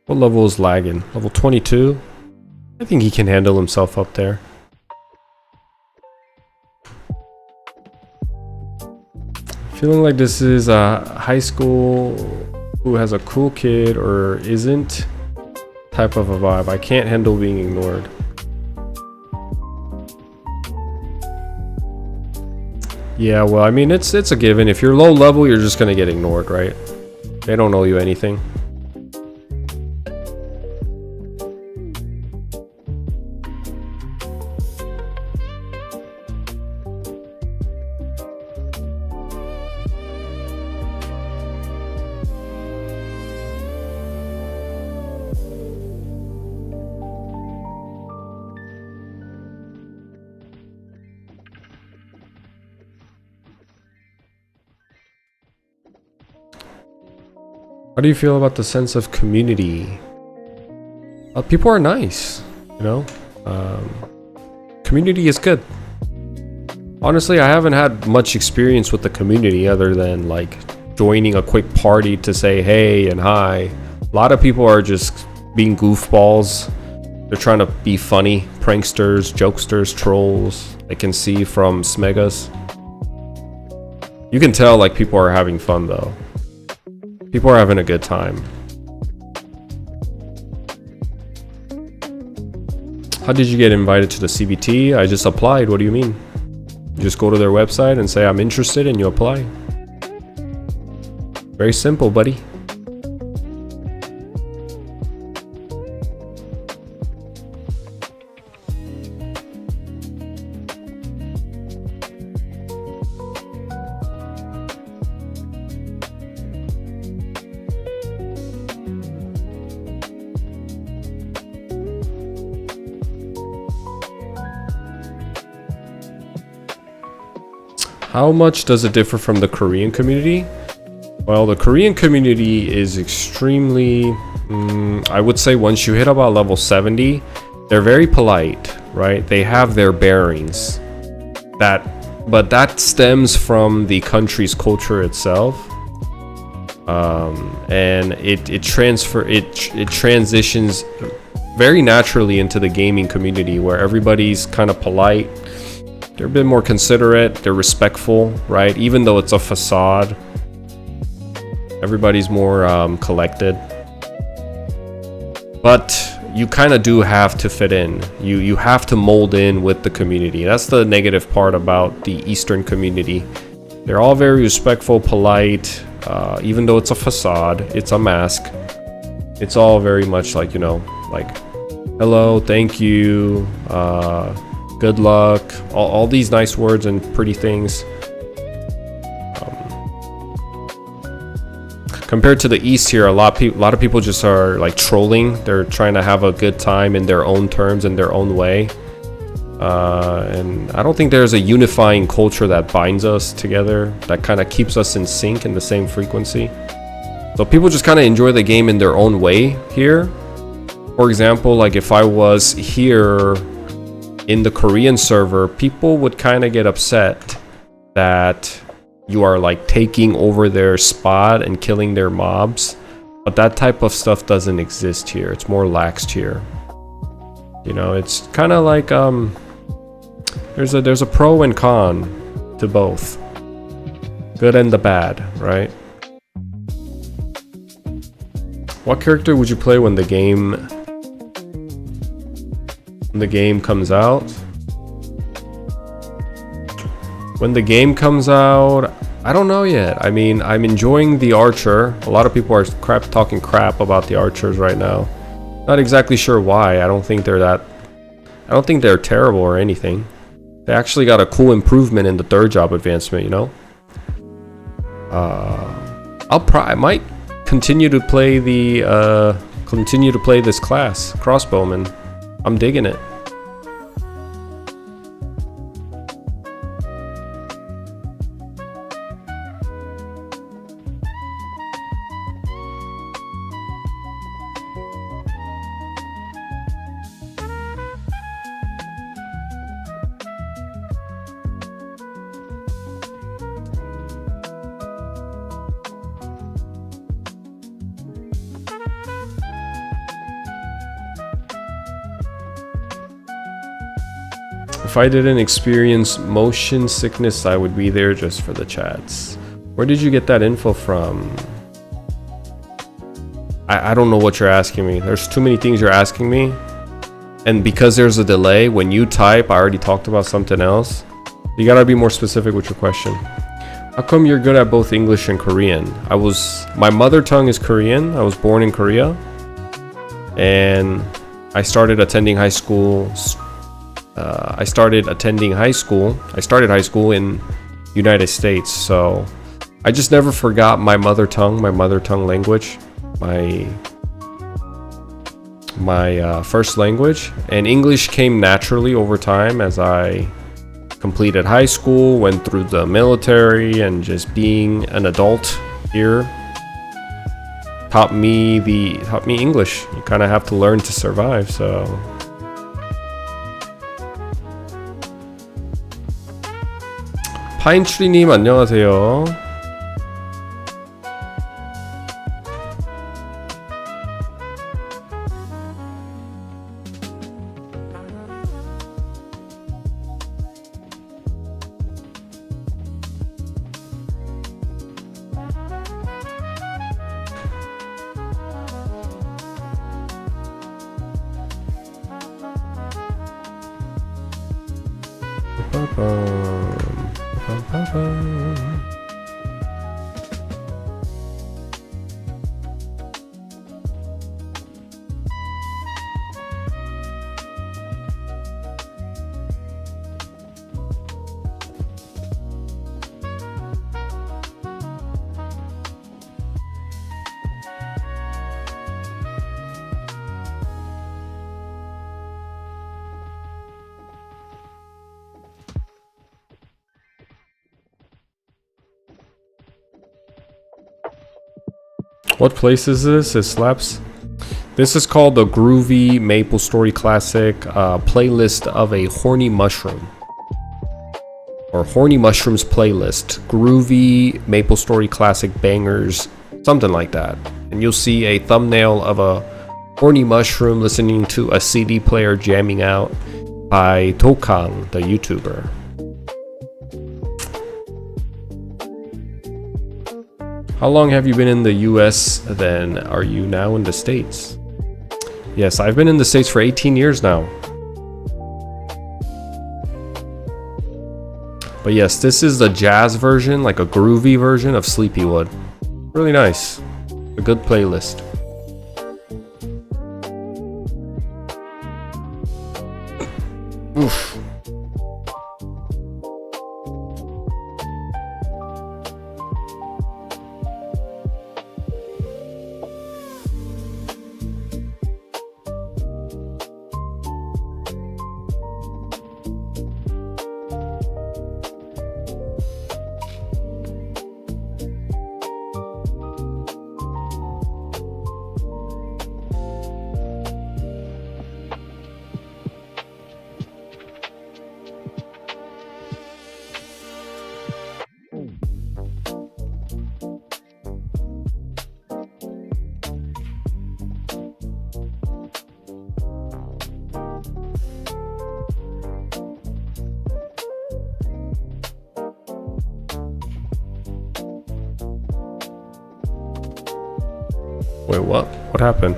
What level is lagging? Level 22? I think he can handle himself up there. Feeling like this is a high school who has a cool kid or isn't type of a vibe. I can't handle being ignored. Yeah, well, I mean, it's a given. If you're low level, you're just gonna get ignored, right? They don't owe you anything. How do you feel about the sense of community? People are nice, you know? Community is good. Honestly, I haven't had much experience with the community other than like joining a quick party to say hey and hi. A lot of people are just being goofballs. They're trying to be funny. Pranksters, jokesters, trolls. I can see from Smegas. You can tell like people are having fun though. People are having a good time. How did you get invited to the CBT? I just applied. What do you mean? You just go to their website and say I'm interested and you apply. Very simple, buddy. How much does it differ from the Korean community? Well, the Korean community is extremely, I would say once you hit about level 70, they're very polite, right? They have their bearings. But that stems from the country's culture itself. And it transitions very naturally into the gaming community where everybody's kind of polite. They're a bit more considerate, they're respectful, right? Even though it's a facade, everybody's more collected. But you kind of do have to fit in. You have to mold in with the community. That's the negative part about the Eastern community. They're all very respectful, polite, even though it's a facade, it's a mask. It's all very much like, you know, like, hello, thank you, good luck, all these nice words and pretty things. Compared to the East here, a lot of people just are like trolling. They're trying to have a good time in their own terms, in their own way. And I don't think there's a unifying culture that binds us together, that kind of keeps us in sync in the same frequency. So people just kind of enjoy the game in their own way here. For example, like if I was here in the Korean server, people would kind of get upset that you are like taking over their spot and killing their mobs, but that type of stuff doesn't exist here. It's more laxed here. You know, it's kind of like there's a pro and con to both, good and the bad, right? What character would you play when the game comes out? When the game comes out, I don't know yet. I mean, I'm enjoying the archer. A lot of people are talking crap about the archers right now. Not exactly sure why. I don't think they're terrible or anything. They actually got a cool improvement in the third job advancement, you know? I might continue to play this class, crossbowman. I'm digging it. If I didn't experience motion sickness, I would be there just for the chats. Where did you get that info from? I don't know what you're asking me. There's too many things you're asking me. And because there's a delay, when you type, I already talked about something else. You gotta be more specific with your question. How come you're good at both English and Korean? My mother tongue is Korean. I was born in Korea. And I started attending high school. I started high school in United States, so I just never forgot my mother tongue language, my first language, and English came naturally over time as I completed high school, went through the military, and just being an adult here. taught me English. You kind of have to learn to survive. So 파인트리님 안녕하세요. What place is this? It slaps. This is called the Groovy MapleStory Classic playlist of a horny mushroom. Or horny mushrooms playlist. Groovy MapleStory Classic bangers. Something like that. And you'll see a thumbnail of a horny mushroom listening to a CD player jamming out by Tokang, the YouTuber. How long have you been in the US then? Are you now in the States? Yes, I've been in the States for 18 years now. But yes, this is the jazz version, like a groovy version of Sleepywood. Really nice. A good playlist. Oof. Wait, what? What happened?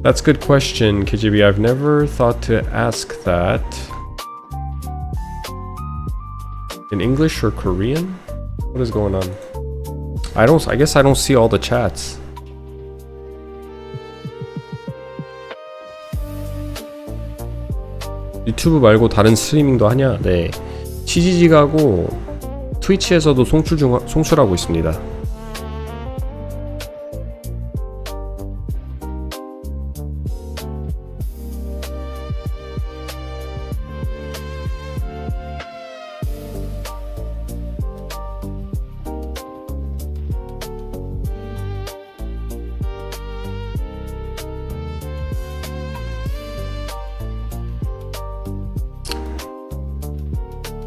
That's a good question, KGB. I've never thought to ask that. In English or Korean? What is going on? I guess I don't see all the chats. 유튜브 말고 다른 스트리밍도 하냐? 네. 치지직하고 트위치에서도 송출하고 있습니다.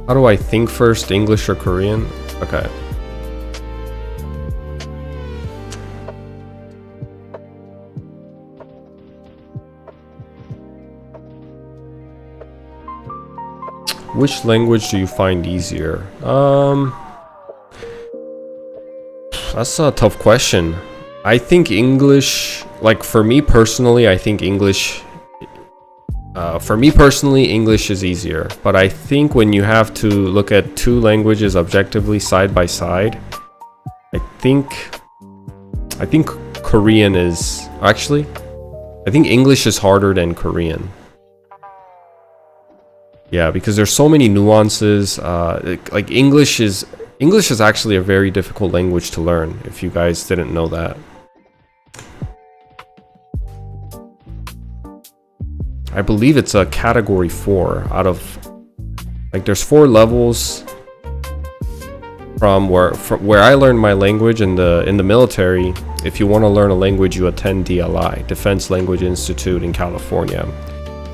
How do I think first, English or Korean? Okay. Which language do you find easier? That's a tough question. I think English, like for me personally, I think English English is easier. But I think when you have to look at two languages objectively side by side, I think Korean is actually. I think English is harder than Korean. Yeah, because there's so many nuances. Like English is actually a very difficult language to learn. If you guys didn't know that. I believe it's a category 4 out of, like, there's 4 levels from where I learned my language in the military. If you want to learn a language, you attend DLI, Defense Language Institute in California.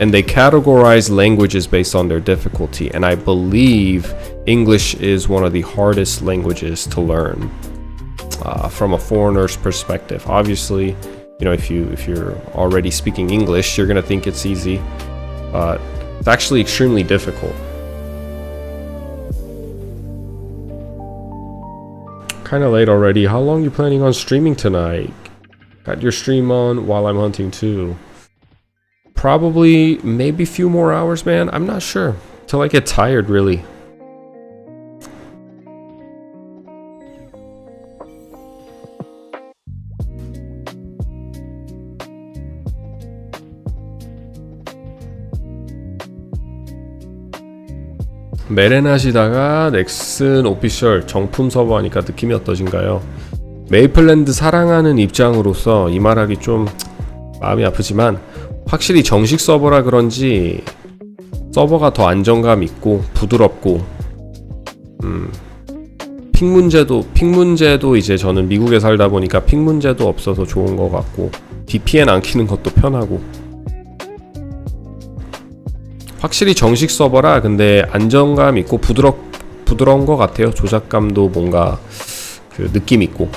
And they categorize languages based on their difficulty, and I believe English is one of the hardest languages to learn from a foreigner's perspective. Obviously, you know, if you're already speaking English, you're gonna think it's easy, but it's actually extremely difficult. Kinda late already. How long you planning on streaming tonight? Got your stream on while I'm hunting too. Probably maybe a few more hours, man. I'm not sure. Till I get tired, really. 메렌 하시다가 넥슨 오피셜 정품 서버 하니까 느낌이 어떠신가요? 메이플랜드 사랑하는 입장으로서 이 말하기 좀 마음이 아프지만 확실히 정식 서버라 그런지 서버가 더 안정감 있고 부드럽고 픽 문제도 이제 저는 미국에 살다 보니까 픽 문제도 없어서 좋은 것 같고 VPN 안 키는 것도 편하고 확실히 정식 서버라 근데 안정감 있고 부드러운 것 같아요. 조작감도 뭔가 그 느낌 있고.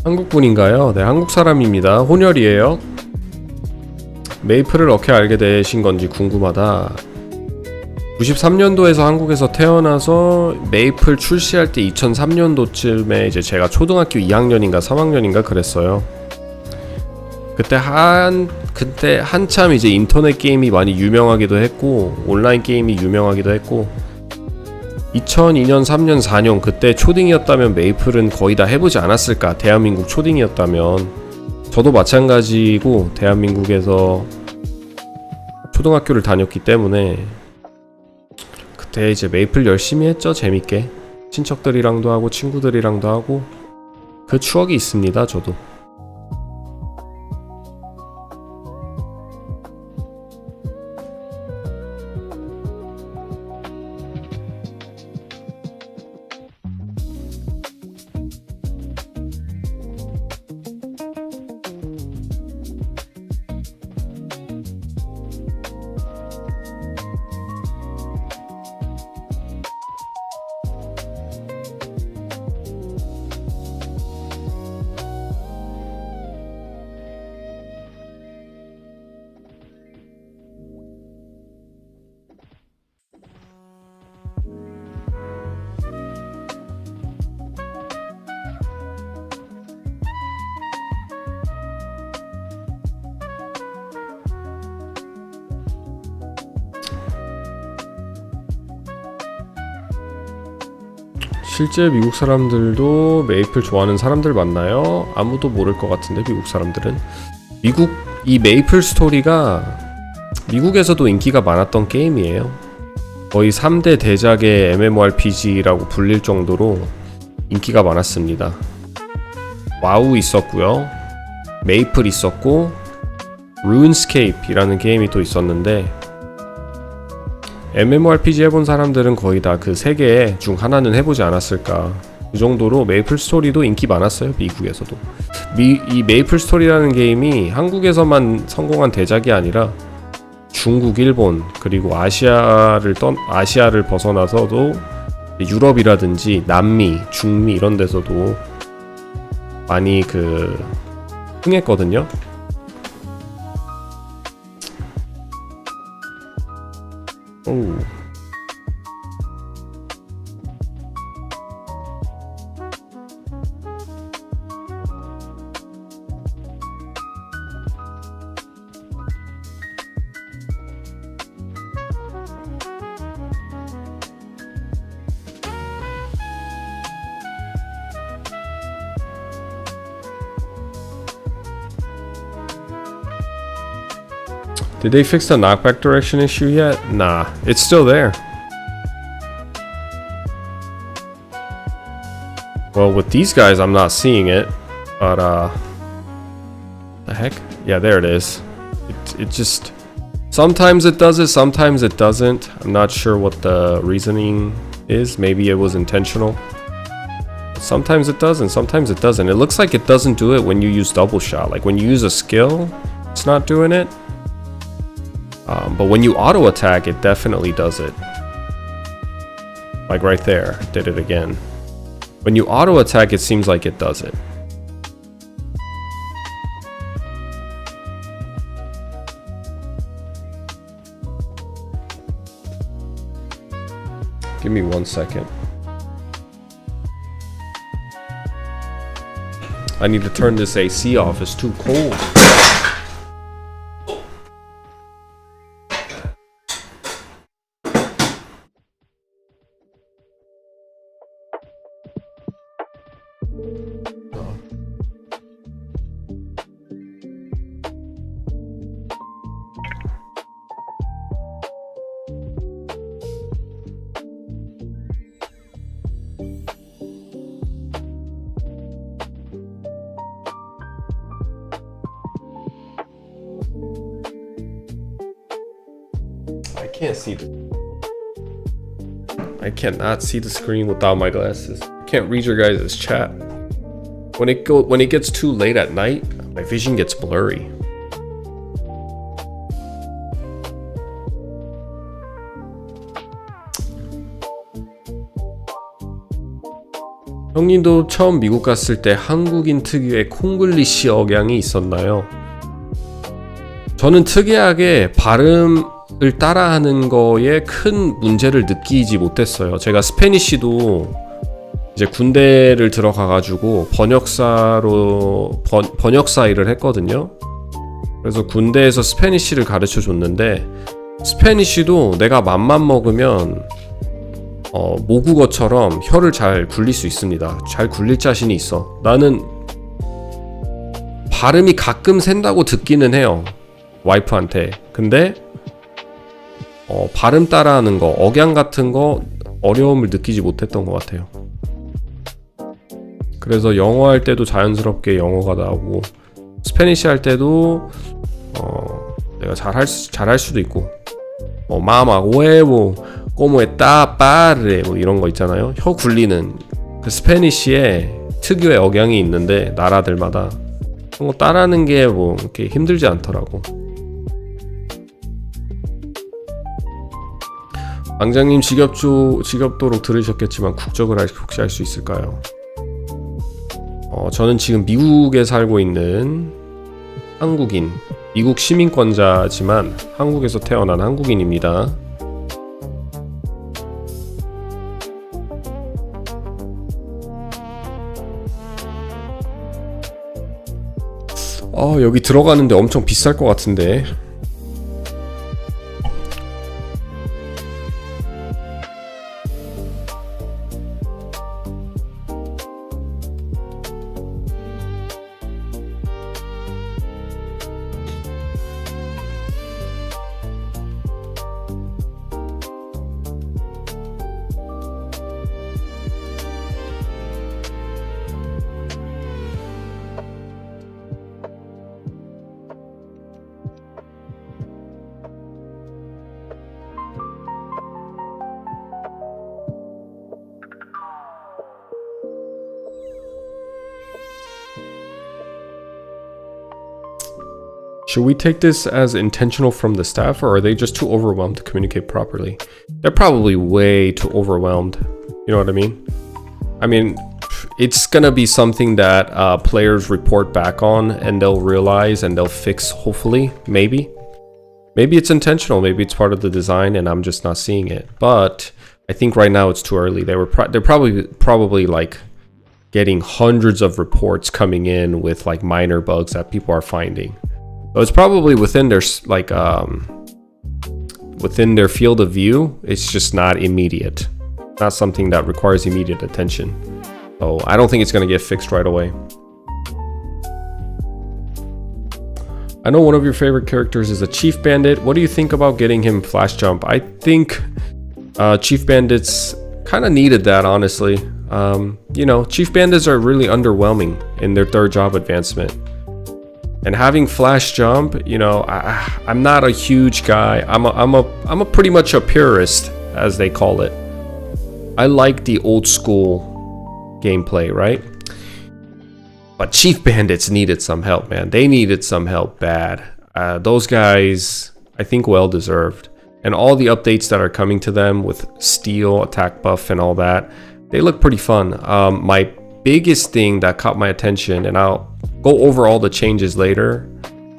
한국분인가요? 네, 한국 사람입니다. 혼혈이에요. 메이플을 어떻게 알게 되신 건지 궁금하다. 93년도에서 한국에서 태어나서 메이플 출시할 때 2003년도쯤에 이제 제가 초등학교 2학년인가 3학년인가 그랬어요. 그때 한참 이제 인터넷 게임이 많이 유명하기도 했고 온라인 게임이 유명하기도 했고 2002년, 3년, 4년 그때 초딩이었다면 메이플은 거의 다 해보지 않았을까. 대한민국 초딩이었다면. 저도 마찬가지고 대한민국에서 초등학교를 다녔기 때문에 그때 이제 메이플 열심히 했죠. 재밌게 친척들이랑도 하고 친구들이랑도 하고 그 추억이 있습니다. 저도. 실제 미국 사람들도 메이플 좋아하는 사람들 많나요? 아무도 모를 것 같은데 미국 사람들은. 이 메이플 스토리가 미국에서도 인기가 많았던 게임이에요. 거의 3대 대작의 MMORPG라고 불릴 정도로 인기가 많았습니다. 와우 있었고요, 메이플 있었고 룬스케이프이라는 게임이 또 있었는데 MMORPG 해본 사람들은 거의 다 그 세 개 중 하나는 해보지 않았을까. 그 정도로 메이플 스토리도 인기 많았어요. 미국에서도. 이 메이플스토리라는 게임이 한국에서만 성공한 대작이 아니라 중국, 일본 그리고 아시아를 벗어나서도 유럽이라든지 남미, 중미 이런 데서도 많이 흥했거든요. 오. Did they fix the knockback direction issue yet? Nah, it's still there. Well, with these guys, I'm not seeing it, but the heck? Yeah, there it is. It just sometimes it does it, sometimes it doesn't. I'm not sure what the reasoning is. Maybe it was intentional. Sometimes it does and sometimes it doesn't. It looks like it doesn't do it when you use double shot. Like when you use a skill, it's not doing it. But when you auto attack, it definitely does it. Like right there, did it again. When you auto attack, it seems like it does it. Give me 1 second. I need to turn this AC off, it's too cold. I cannot see the screen without my glasses. I can't read your guys' chat. When it gets too late at night, my vision gets blurry. 형님도 처음 미국 갔을 때 한국인 특유의 콩글리시 억양이 있었나요? 저는 특이하게 발음을 따라하는 거에 큰 문제를 느끼지 못했어요. 제가 스페니쉬도 이제 군대를 들어가가지고 번역사 일을 했거든요. 그래서 군대에서 스페니쉬를 가르쳐 줬는데 스페니쉬도 내가 맘만 먹으면 모국어처럼 혀를 잘 굴릴 수 있습니다. 잘 굴릴 자신이 있어. 나는 발음이 가끔 샌다고 듣기는 해요. 와이프한테. 근데 발음 따라하는 거, 억양 같은 거 어려움을 느끼지 못했던 것 같아요. 그래서 영어 할 때도 자연스럽게 영어가 나오고 스페니쉬 할 때도 내가 잘할 수도 있고 마마 huevo como está padre 뭐 이런 거 있잖아요. 혀 굴리는 그 스페니쉬에 특유의 억양이 있는데 나라들마다 그런 거 따라하는 게 뭐 이렇게 힘들지 않더라고. 왕장님 직업도록 들으셨겠지만 국적을 혹시 알 수 있을까요? 저는 지금 미국에 살고 있는 한국인, 미국 시민권자지만 한국에서 태어난 한국인입니다. 여기 들어가는데 엄청 비쌀 것 같은데. Should we take this as intentional from the staff, or are they just too overwhelmed to communicate properly? They're probably way too overwhelmed. You know what I mean? I mean, it's gonna be something that players report back on and they'll realize and they'll fix, hopefully, maybe. Maybe it's intentional, maybe it's part of the design and I'm just not seeing it. But I think right now it's too early. They're probably like getting hundreds of reports coming in with like minor bugs that people are finding. So it's probably within their within their field of view. It's just not immediate. Not something that requires immediate attention. So I don't think it's going to get fixed right away. I know one of your favorite characters is a Chief Bandit. What do you think about getting him flash jump? I think Chief Bandits kind of needed that, honestly. You know, Chief Bandits are really underwhelming in their third job advancement. And having flash jump, you know, I'm not a huge guy. I'm a pretty much a purist, as they call it. I like the old school gameplay, right? But Chief Bandits needed some help, man. They needed some help bad. Those guys, I think, well deserved. And all the updates that are coming to them with steel, attack buff, and all that, they look pretty fun. My biggest thing that caught my attention, and I'll go over all the changes later.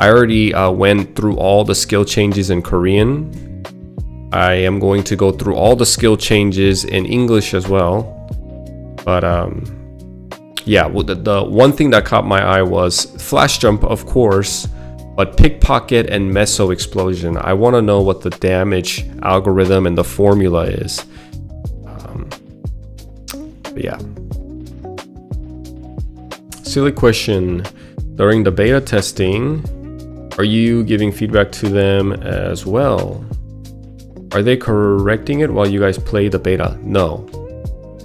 I already went through all the skill changes in Korean. I am going to go through all the skill changes in English as well. But yeah, the one thing that caught my eye was flash jump, of course, but pickpocket and meso explosion. I want to know what the damage algorithm and the formula is. But yeah. Silly question. During the beta testing, are you giving feedback to them as well? Are they correcting it while you guys play the beta? No.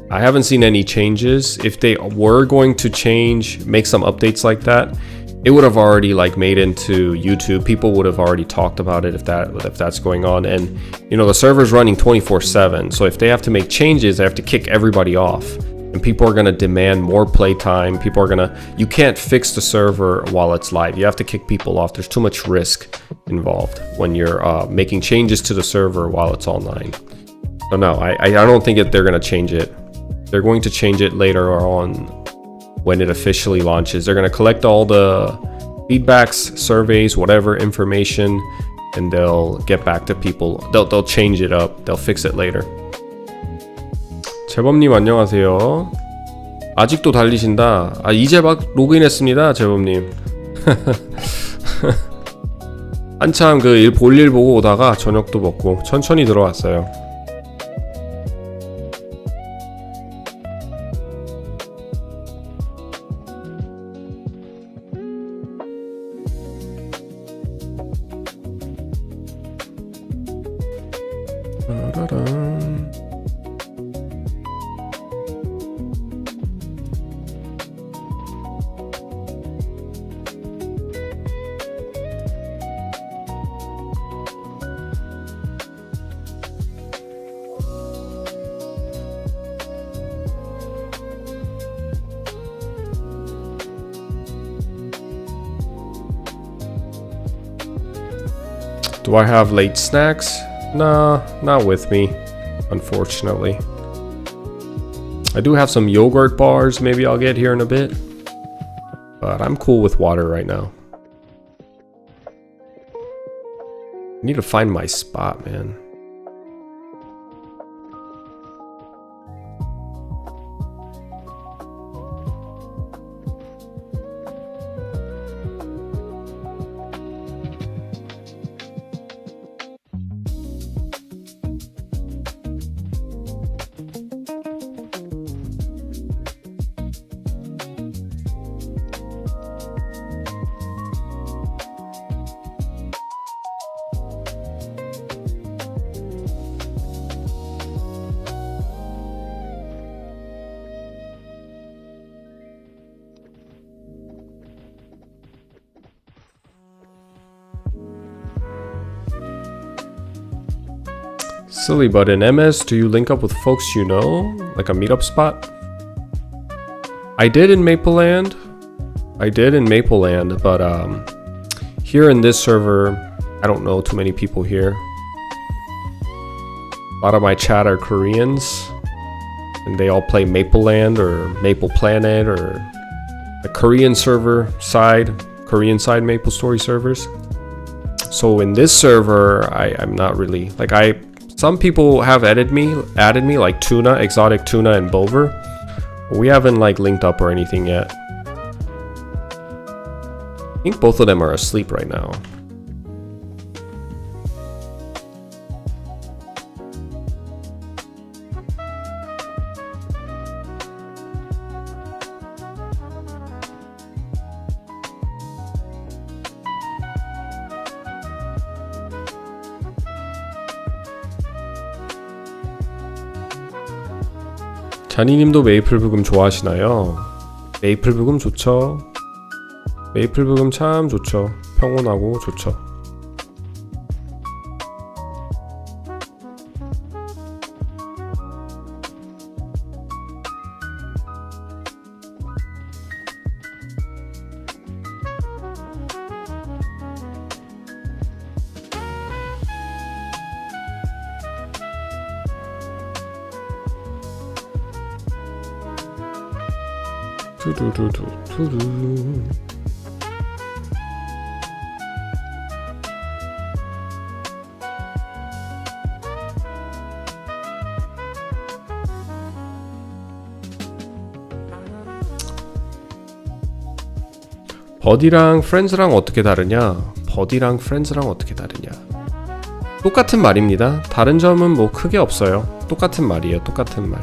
I haven't seen any changes. If they were going to change, make some updates like that, it would have already like made into YouTube. People would have already talked about it if that's going on. And you know, the server's running 24/7. So if they have to make changes, they have to kick everybody off. And people are going to demand more playtime. People are going to, you can't fix the server while it's live. You have to kick people off. There's too much risk involved when you're making changes to the server while it's online. So no, I don't think they're going to change it. They're going to change it later on when it officially launches. They're going to collect all the feedbacks, surveys, whatever information, and they'll get back to people. They'll change it up. They'll fix it later. 재범님 안녕하세요. 아직도 달리신다. 이제 막 로그인했습니다, 재범님. 한참 그 볼일 보고 오다가 저녁도 먹고 천천히 들어왔어요. Do I have late snacks? Nah, not with me, unfortunately. I do have some yogurt bars, maybe I'll get here in a bit. But I'm cool with water right now. I need to find my spot, man. Silly, but in MS, do you link up with folks you know? Like a meetup spot? I did in Mapleland, but Here in this server, I don't know too many people here. A lot of my chat are Koreans, and they all play Maple Land or Maple Planet or the Korean server side, Korean side MapleStory servers. So in this server, I'm not really like some people have added me like Tuna, Exotic Tuna, and Bover. But we haven't like linked up or anything yet. I think both of them are asleep right now. 자니님도 메이플 부금 좋아하시나요? 메이플 부금 좋죠. 메이플 부금 참 좋죠. 평온하고 좋죠. 투두두두두두. 버디랑 프렌즈랑 어떻게 다르냐? 버디랑 프렌즈랑 어떻게 다르냐? 똑같은 말입니다. 다른 점은 뭐 크게 없어요. 똑같은 말이에요. 똑같은 말.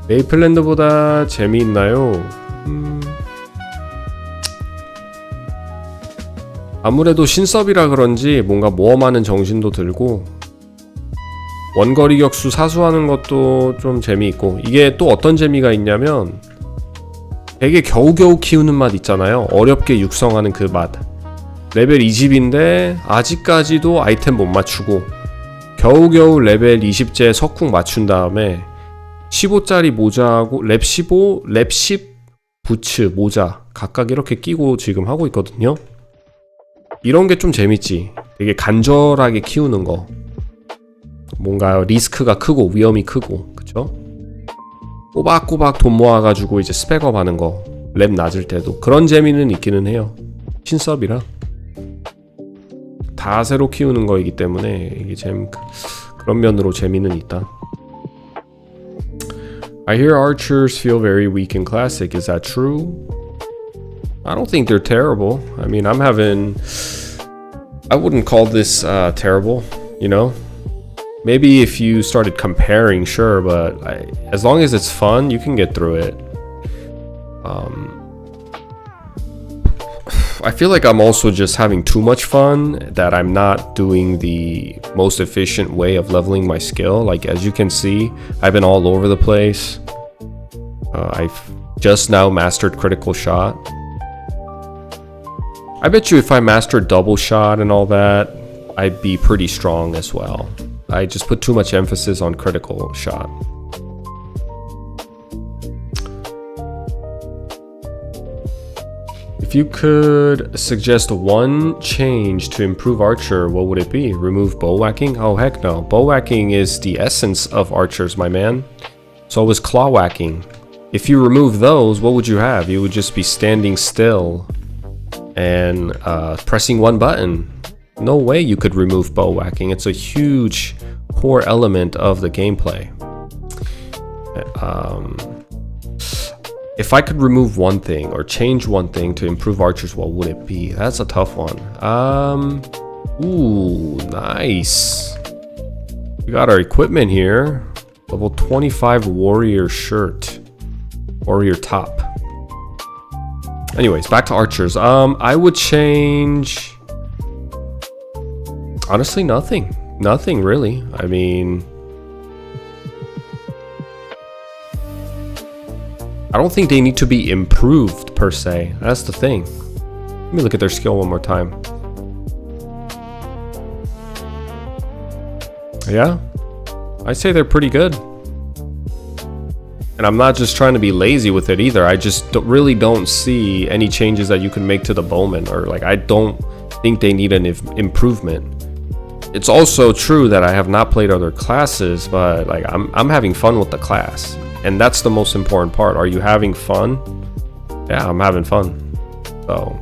메이플랜드보다 재미있나요? 아무래도 신섭이라 그런지 뭔가 모험하는 정신도 들고 원거리 격수 사수하는 것도 좀 재미있고, 이게 또 어떤 재미가 있냐면 되게 겨우겨우 키우는 맛 있잖아요. 어렵게 육성하는 그 맛. 레벨 20인데 아직까지도 아이템 못 맞추고 겨우겨우 레벨 20째 석궁 맞춘 다음에 15짜리 모자하고 랩 15, 랩 10 부츠 모자 각각 이렇게 끼고 지금 하고 있거든요. 이런 게 좀 재밌지. 되게 간절하게 키우는 거. 뭔가 리스크가 크고 위험이 크고, 그쵸? 꼬박꼬박 돈 모아가지고 이제 스펙업 하는 거. 랩 낮을 때도 그런 재미는 있기는 해요. 신섭이라 다 새로 키우는 거이기 때문에 이게 그런 면으로 재미는 있다. I hear archers feel very weak in classic. Is that true? I don't think they're terrible. I mean, I wouldn't call this terrible, you know? Maybe if you started comparing, sure, but as long as it's fun, you can get through it. I feel like I'm also just having too much fun, that I'm not doing the most efficient way of leveling my skill. Like, as you can see, I've been all over the place. I've just now mastered critical shot. I bet you if I mastered double shot and all that, I'd be pretty strong as well. I just put too much emphasis on critical shot. If you could suggest one change to improve Archer, what would it be? Remove bow whacking? Oh heck no. Bow whacking is the essence of archers, my man. So is claw whacking. If you remove those, what would you have? You would just be standing still and pressing one button. No way you could remove bow whacking. It's a huge core element of the gameplay. If I could remove one thing or change one thing to improve archers, what would it be? That's a tough one. Ooh, nice. We got our equipment here. Level 25 warrior shirt. Warrior top. Anyways, back to archers. I would change... Honestly, nothing. Nothing really. I mean... I don't think they need to be improved per se. That's the thing. Let me look at their skill one more time. Yeah, I'd say they're pretty good. And I'm not just trying to be lazy with it either. I just really don't see any changes that you can make to the bowman, or like I don't think they need an improvement. It's also true that I have not played other classes, but like I'm having fun with the class, and that's the most important part. Are you having fun? Yeah, I'm having fun. So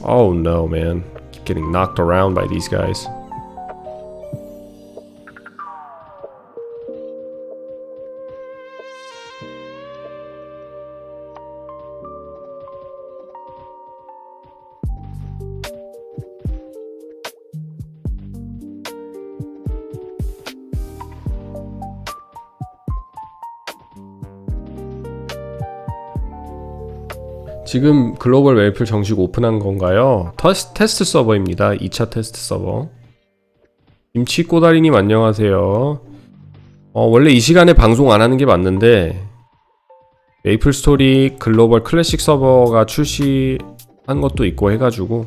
oh no, man. Keep getting knocked around by these guys. 지금 글로벌 메이플 정식 오픈한 건가요? 테스트 서버입니다. 2차 테스트 서버. 김치꼬다리님 안녕하세요. 원래 이 시간에 방송 안 하는 게 맞는데 메이플스토리 글로벌 클래식 서버가 출시한 것도 있고 해가지고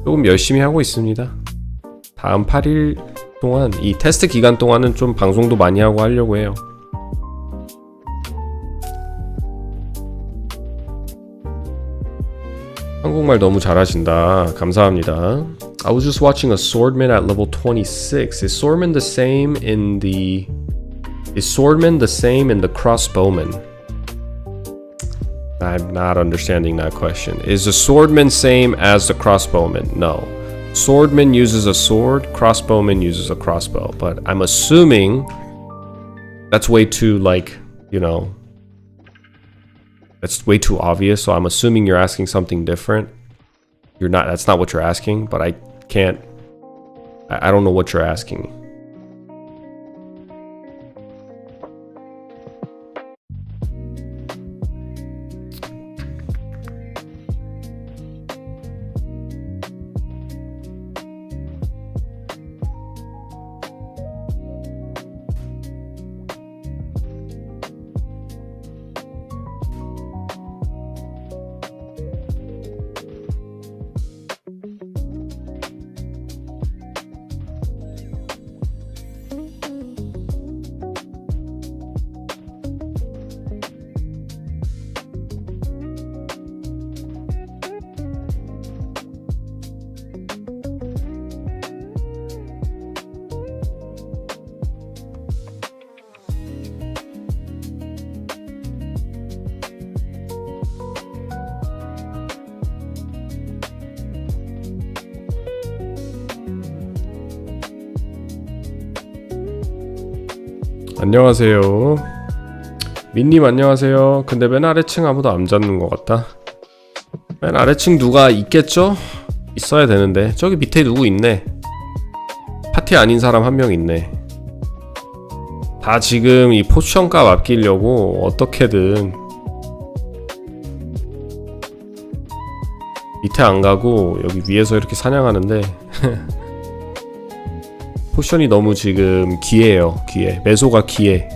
조금 열심히 하고 있습니다. 다음 8일 동안 이 테스트 기간 동안은 좀 방송도 많이 하고 하려고 해요. 한국말 너무 잘하신다. 감사합니다. I was just watching a swordman at level 26. Is swordman the same in the crossbowman? I'm not understanding that question. Is the swordman same as the crossbowman? No. Swordman uses a sword, crossbowman uses a crossbow. But I'm assuming that's way too, like, you know, that's way too obvious, so I'm assuming you're asking something different. You're not, that's not what you're asking, but I don't know what you're asking. 안녕하세요. 민님 안녕하세요. 근데 맨 아래층 아무도 안 잡는 것 같다. 맨 아래층 누가 있겠죠? 있어야 되는데. 저기 밑에 누구 있네. 파티 아닌 사람 한 명 있네. 다 지금 이 포션값 아끼려고 어떻게든 밑에 안 가고 여기 위에서 이렇게 사냥하는데 포션이 너무 지금 귀해요. 귀해. 매소가 귀해.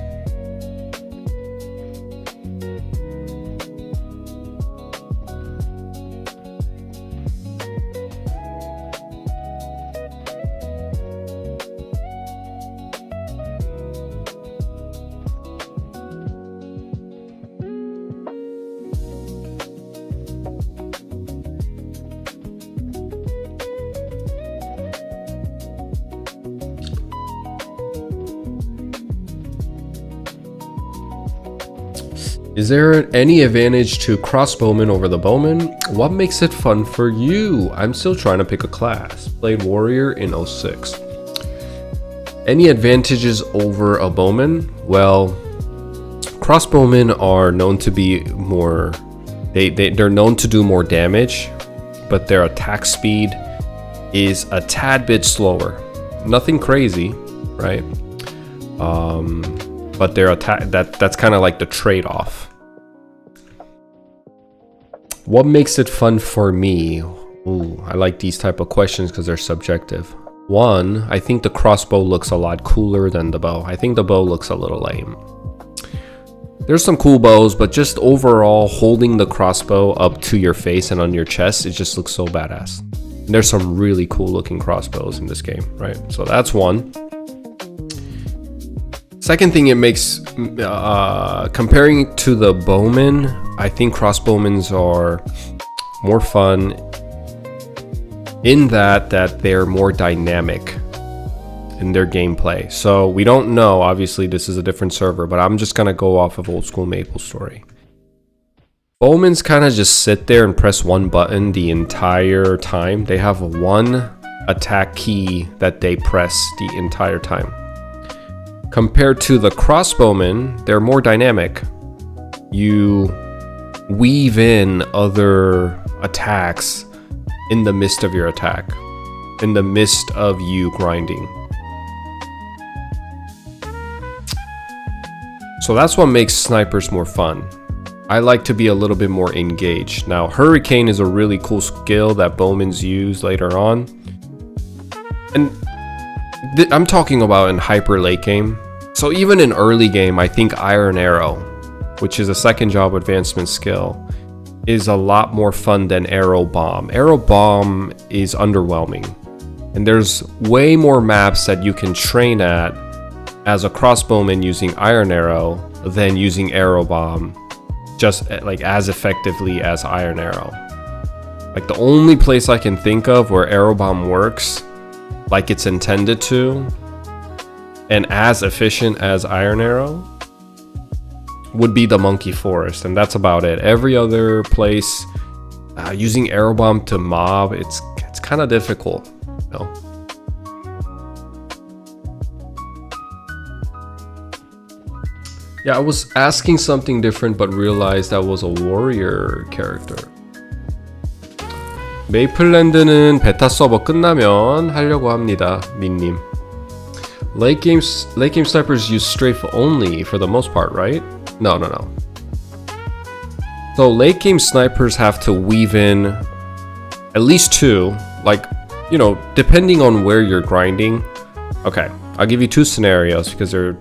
Is there any advantage to crossbowman over the bowman? What makes it fun for you? I'm still trying to pick a class. Played warrior in 06. Any advantages over a bowman? Well, crossbowmen are known to be more... They're known to do more damage, but their attack speed is a tad bit slower. Nothing crazy, right? But their attack, that's kind of like the trade-off. What makes it fun for me? Ooh, I like these type of questions because they're subjective. One, I think the crossbow looks a lot cooler than the bow. I think the bow looks a little lame. There's some cool bows, but just overall holding the crossbow up to your face and on your chest, it just looks so badass. And there's some really cool looking crossbows in this game, right? So that's one. Second thing it makes, comparing to the bowmen, I think crossbowmens are more fun in that they're more dynamic in their gameplay. So we don't know, obviously this is a different server, but I'm just gonna go off of old school MapleStory. Bowmans kind of just sit there and press one button the entire time. They have one attack key that they press the entire time. Compared to the crossbowmen, they're more dynamic. You weave in other attacks in the midst of your attack, in the midst of you grinding. So that's what makes snipers more fun. I like to be a little bit more engaged. Now, Hurricane is a really cool skill that bowmans use later on. And I'm talking about in hyper late game. So even in early game, I think Iron Arrow, which is a second job advancement skill, is a lot more fun than Arrow Bomb. Arrow Bomb is underwhelming. And there's way more maps that you can train at as a crossbowman using Iron Arrow than using Arrow Bomb, just like as effectively as Iron Arrow. Like the only place I can think of where Arrow Bomb works like it's intended to and as efficient as Iron Arrow would be the Monkey Forest, and that's about it. Every other place using Arrow Bomb to mob, it's kind of difficult, you know? Yeah, I was asking something different but realized that was a warrior character. 메이플랜드는 베타 서버 끝나면 하려고 합니다. 민님. Late game snipers use strafe only for the most part, right? No. So late game snipers have to weave in at least two, like, you know, depending on where you're grinding. Okay, I'll give you two scenarios because they're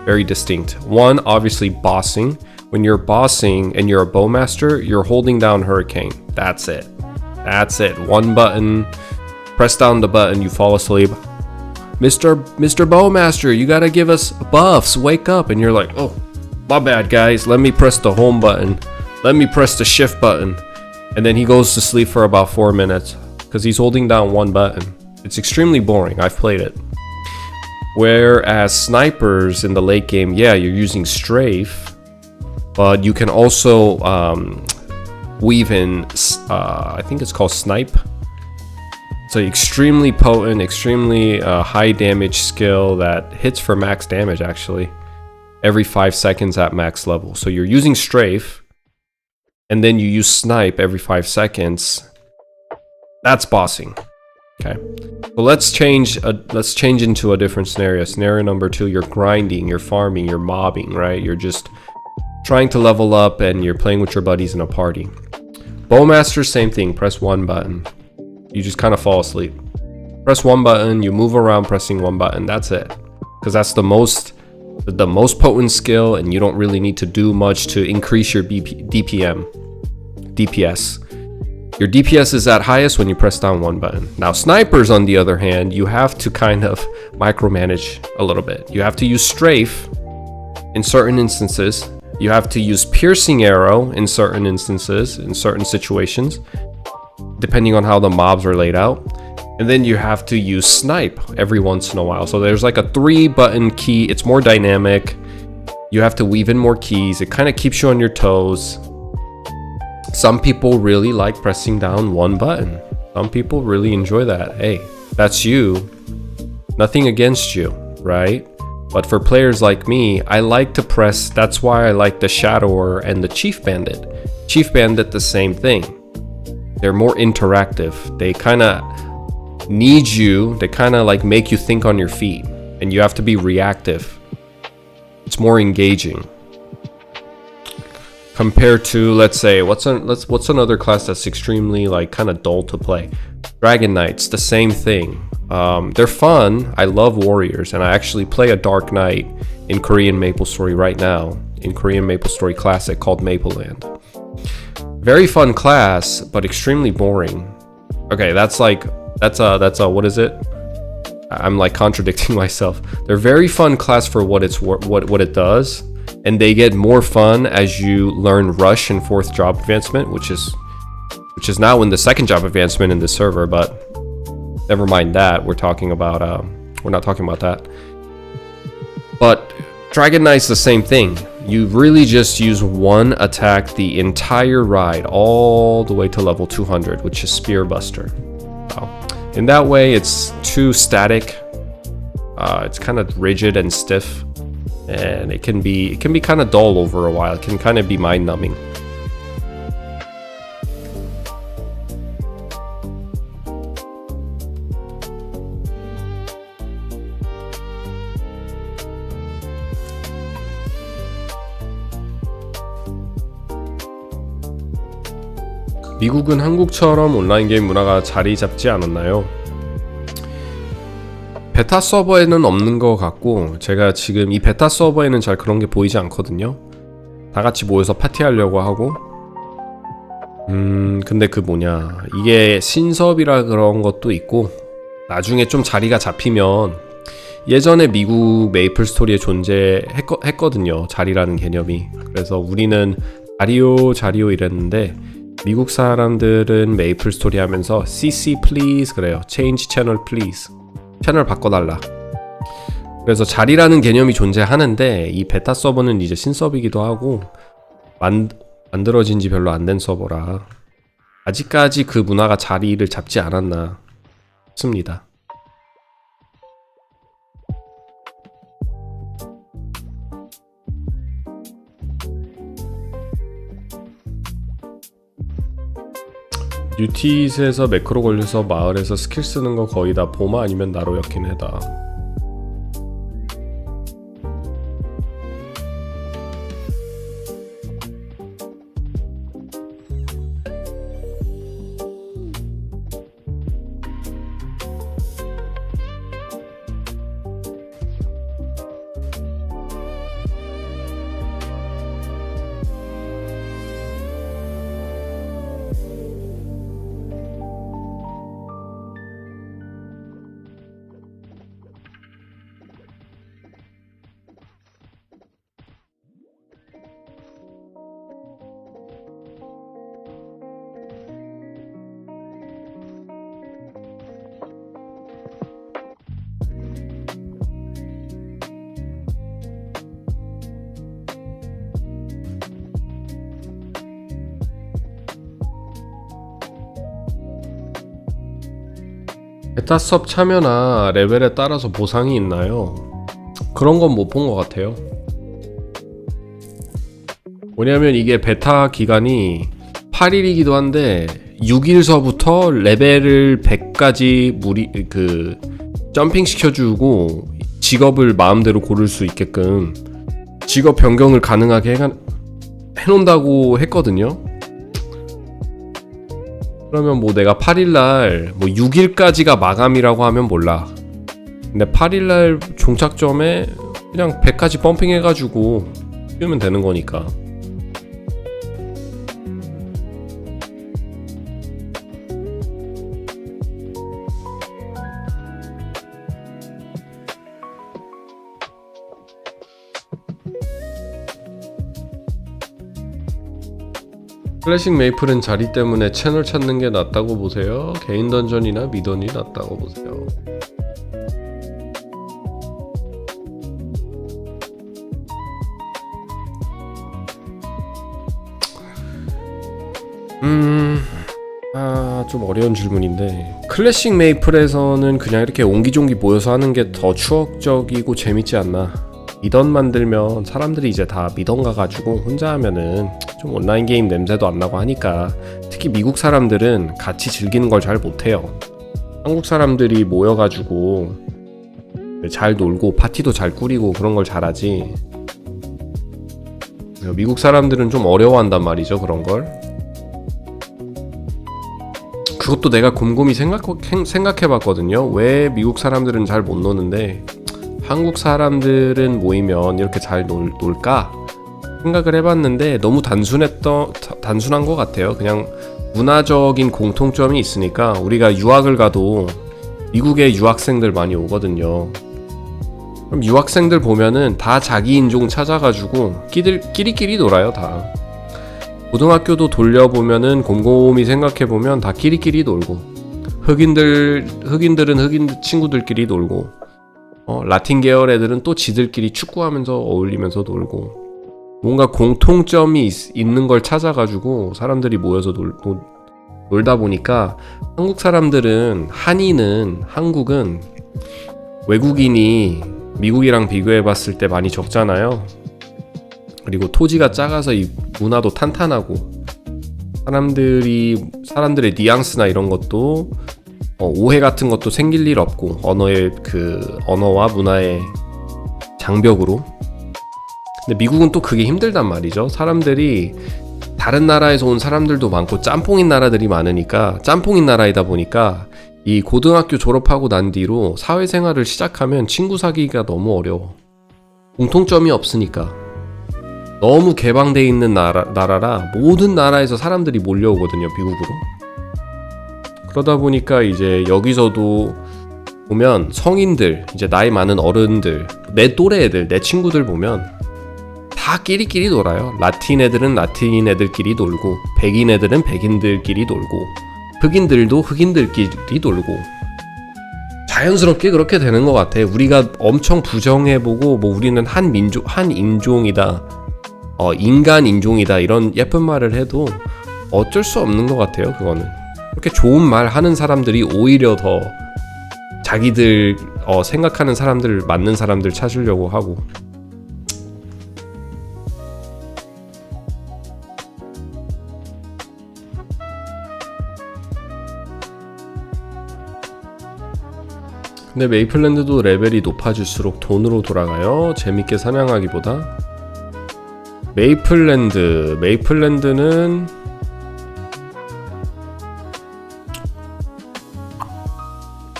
very distinct. One, obviously bossing. When you're bossing and you're a bowmaster, you're holding down Hurricane. That's it. One button, press down the button, you fall asleep. Mr. Bowmaster, you gotta give us buffs, wake up. And you're like, oh, my bad guys, let me press the home button. Let me press the shift button. And then he goes to sleep for about 4 minutes because he's holding down one button. It's extremely boring, I've played it. Whereas snipers in the late game, yeah, you're using strafe, but you can also weave in, I think it's called snipe. It's an extremely potent, extremely high damage skill that hits for max damage actually every 5 seconds at max level. So you're using strafe, and then you use snipe every 5 seconds. That's bossing. Okay, so let's change into a different scenario. Scenario number 2, you're grinding, you're farming, you're mobbing, right? You're just trying to level up and you're playing with your buddies in a party. Bowmaster, same thing, press one button. You just kind of fall asleep. Press one button, you move around pressing one button, that's it. Because that's the most potent skill, and you don't really need to do much to increase your DPS. Your DPS is at highest when you press down one button. Now snipers, on the other hand, you have to kind of micromanage a little bit. You have to use strafe in certain instances. You have to use piercing arrow in certain instances, in certain situations, depending on how the mobs are laid out. And then you have to use snipe every once in a while. So there's like a 3-button key. It's more dynamic. You have to weave in more keys. It kind of keeps you on your toes. Some people really like pressing down one button. Some people really enjoy that. Hey, that's you. Nothing against you, right? But for players like me, I like to press. That's why I like the Shadower and the Chief Bandit. Chief Bandit, the same thing. They're more interactive. They kind of need you. They kind of like make you think on your feet, and you have to be reactive. It's more engaging. Compared to, let's say, what's another class that's extremely like kind of dull to play? Dragon Knights, the same thing. They're fun. I love warriors, and I actually play a Dark Knight in Korean MapleStory right now in Korean MapleStory Classic called Mapleland. Very fun class, but extremely boring. Okay, that's a what is it? I'm like contradicting myself. They're very fun class for what it does, and they get more fun as you learn Rush and 4th job advancement, which is now in the 2nd job advancement in this server, but never mind that. We're not talking about that. But Dragon Knight's the same thing. You really just use one attack the entire ride all the way to level 200, which is Spear Buster. In that way, it's too static. It's kind of rigid and stiff, and it can be kind of dull over a while. It can kind of be mind-numbing. 미국은 한국처럼 온라인 게임 문화가 자리 잡지 않았나요? 베타 서버에는 없는 것 같고, 제가 지금 이 베타 서버에는 잘 그런 게 보이지 않거든요. 다 같이 모여서 파티하려고 하고, 근데 이게 신섭이라 그런 것도 있고, 나중에 좀 자리가 잡히면, 예전에 미국 메이플스토리에 존재했거든요. 자리라는 개념이. 그래서 우리는 자리요 이랬는데, 미국 사람들은 메이플스토리 하면서 CC please 그래요. Change channel please. 채널 바꿔달라. 그래서 자리라는 개념이 존재하는데, 이 베타 서버는 이제 신서버이기도 하고 만들어진 지 별로 안 된 서버라 아직까지 그 문화가 자리를 잡지 않았나 싶습니다. 뉴티스에서 매크로 걸려서 마을에서 스킬 쓰는 거 거의 다 보마 아니면 나로였긴 해다. 베타 수업 참여나 레벨에 따라서 보상이 있나요? 그런 건 못 본 것 같아요. 뭐냐면 이게 베타 기간이 8일이기도 한데 6일서부터 레벨을 100까지 점핑 시켜주고 직업을 마음대로 고를 수 있게끔 직업 변경을 가능하게 해놓는다고 했거든요. 그러면 뭐 내가 8일날 뭐 6일까지가 마감이라고 하면 몰라. 근데 8일날 종착점에 그냥 100까지 펌핑 해가지고 뛰면 되는 거니까. 클래식 메이플은 자리 때문에 채널 찾는 게 낫다고 보세요? 개인 던전이나 미던이 낫다고 보세요? 좀 어려운 질문인데, 클래식 메이플에서는 그냥 이렇게 옹기종기 모여서 하는 게 더 추억적이고 재밌지 않나. 미던 만들면 사람들이 이제 다 미던 가가지고 혼자 하면은 좀 온라인 게임 냄새도 안 나고 하니까, 특히 미국 사람들은 같이 즐기는 걸 잘 못해요. 한국 사람들이 모여가지고 잘 놀고 파티도 잘 꾸리고 그런 걸 잘하지, 미국 사람들은 좀 어려워한단 말이죠, 그런 걸. 그것도 내가 곰곰이 생각해봤거든요. 왜 미국 사람들은 잘 못 노는데 한국 사람들은 모이면 이렇게 잘 놀까? 생각을 해봤는데 너무 단순한 것 같아요. 그냥 문화적인 공통점이 있으니까 우리가 유학을 가도 미국에 유학생들 많이 오거든요. 그럼 유학생들 보면은 다 자기 인종 찾아가지고 끼리끼리 놀아요. 다 고등학교도 돌려보면은 곰곰이 생각해보면 다 끼리끼리 놀고, 흑인들은 흑인 친구들끼리 놀고, 라틴 계열 애들은 또 지들끼리 축구하면서 어울리면서 놀고, 뭔가 공통점이 있는 걸 찾아가지고 사람들이 모여서 놀다 보니까, 한국 사람들은 한국은 외국인이 미국이랑 비교해봤을 때 많이 적잖아요. 그리고 토지가 작아서 이 문화도 탄탄하고, 사람들의 뉘앙스나 이런 것도 오해 같은 것도 생길 일 없고, 언어와 문화의 장벽으로. 근데 미국은 또 그게 힘들단 말이죠. 사람들이 다른 나라에서 온 사람들도 많고 짬뽕인 나라들이 많으니까, 짬뽕인 나라이다 보니까 이 고등학교 졸업하고 난 뒤로 사회생활을 시작하면 친구 사귀기가 너무 어려워. 공통점이 없으니까. 너무 개방되어 있는 나라라 모든 나라에서 사람들이 몰려오거든요, 미국으로. 그러다 보니까 이제 여기서도 보면 성인들, 이제 나이 많은 어른들, 내 또래 애들, 내 친구들 보면 다 끼리끼리 놀아요. 라틴 애들은 라틴 애들끼리 놀고, 백인 애들은 백인들끼리 놀고, 흑인들도 흑인들끼리 놀고, 자연스럽게 그렇게 되는 것 같아. 우리가 엄청 부정해보고 뭐 우리는 한 인종이다, 인간 인종이다, 이런 예쁜 말을 해도 어쩔 수 없는 것 같아요. 그거는 그렇게 좋은 말 하는 사람들이 오히려 더 자기들 생각하는 사람들, 맞는 사람들 찾으려고 하고. 근데 메이플랜드도 레벨이 높아질수록 돈으로 돌아가요. 재밌게 사냥하기보다. 메이플랜드는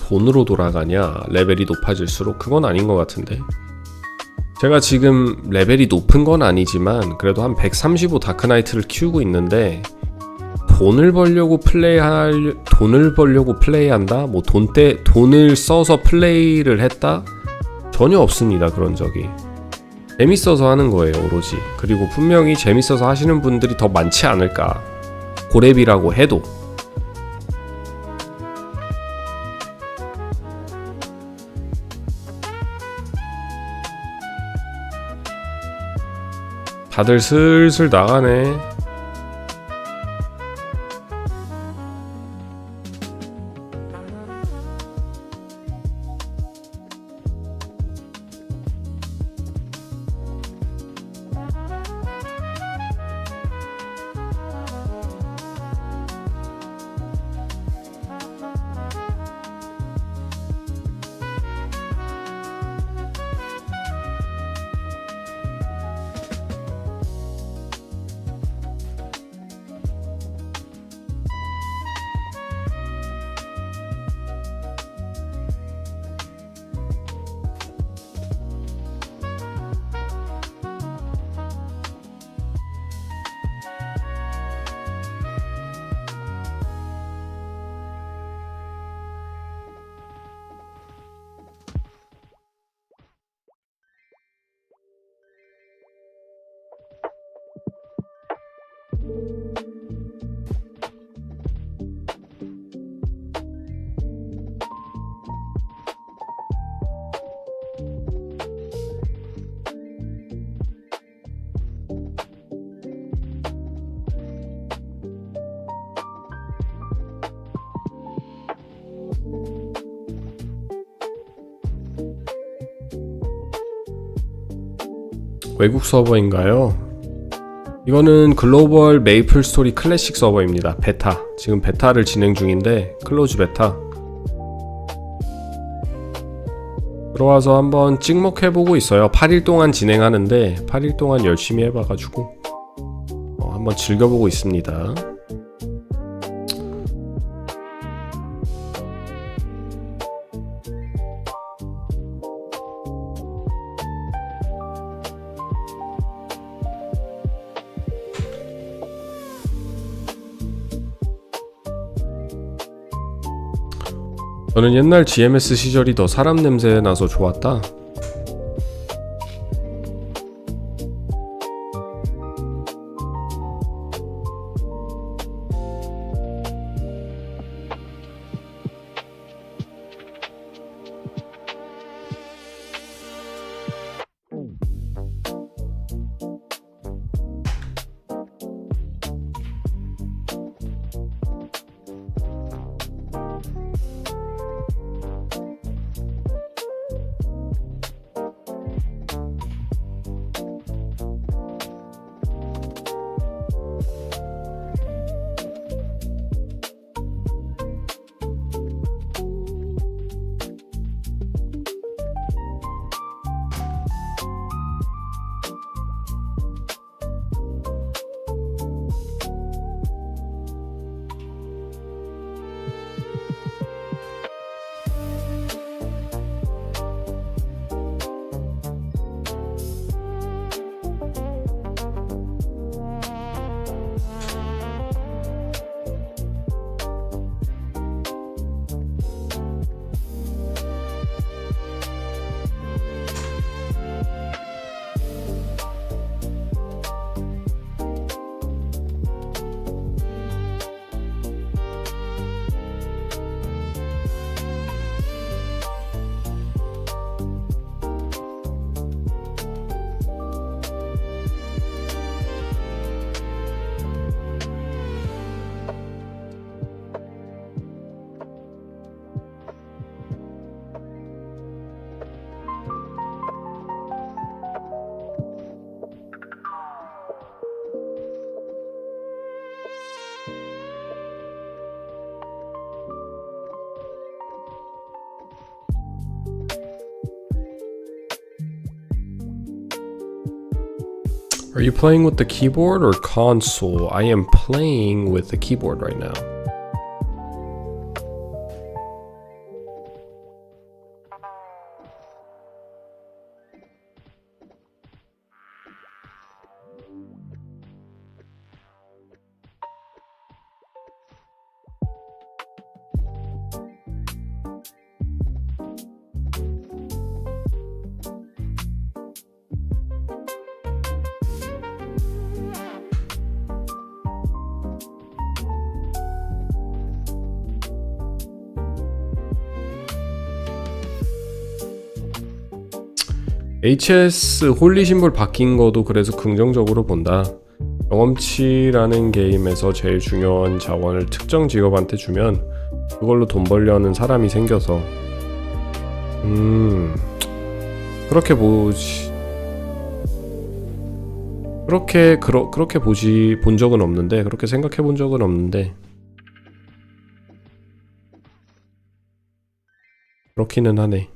돈으로 돌아가냐, 레벨이 높아질수록? 그건 아닌 것 같은데. 제가 지금 레벨이 높은 건 아니지만 그래도 한 135 다크나이트를 키우고 있는데, 돈을 벌려고 플레이한다? 뭐 돈을 써서 플레이를 했다? 전혀 없습니다. 그런 적이. 재밌어서 하는 거예요, 오로지. 그리고 분명히 재밌어서 하시는 분들이 더 많지 않을까, 고렙이라고 해도. 다들 슬슬 나가네. 외국 서버인가요? 이거는 글로벌 메이플스토리 클래식 서버입니다. 베타. 지금 베타를 진행 중인데, 클로즈 베타. 들어와서 한번 찍먹해보고 있어요. 8일 동안 진행하는데 8일 동안 열심히 해봐가지고 한번 즐겨보고 있습니다. 저는 옛날 GMS 시절이 더 사람 냄새 나서 좋았다. Are you playing with the keyboard or console? I am playing with the keyboard right now. HS 홀리 심볼 바뀐 거도 그래서 긍정적으로 본다. 경험치라는 게임에서 제일 중요한 자원을 특정 직업한테 주면 그걸로 돈 벌려는 사람이 생겨서 그렇게 보지 그렇게 본 적은 없는데, 그렇게 생각해 본 적은 없는데 그렇기는 하네.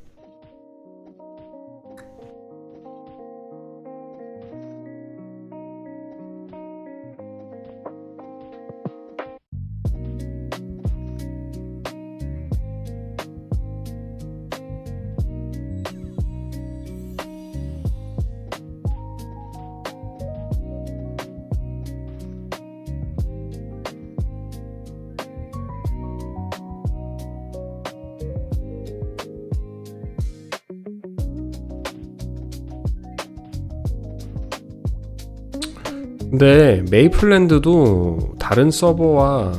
근데 메이플랜드도 다른 서버와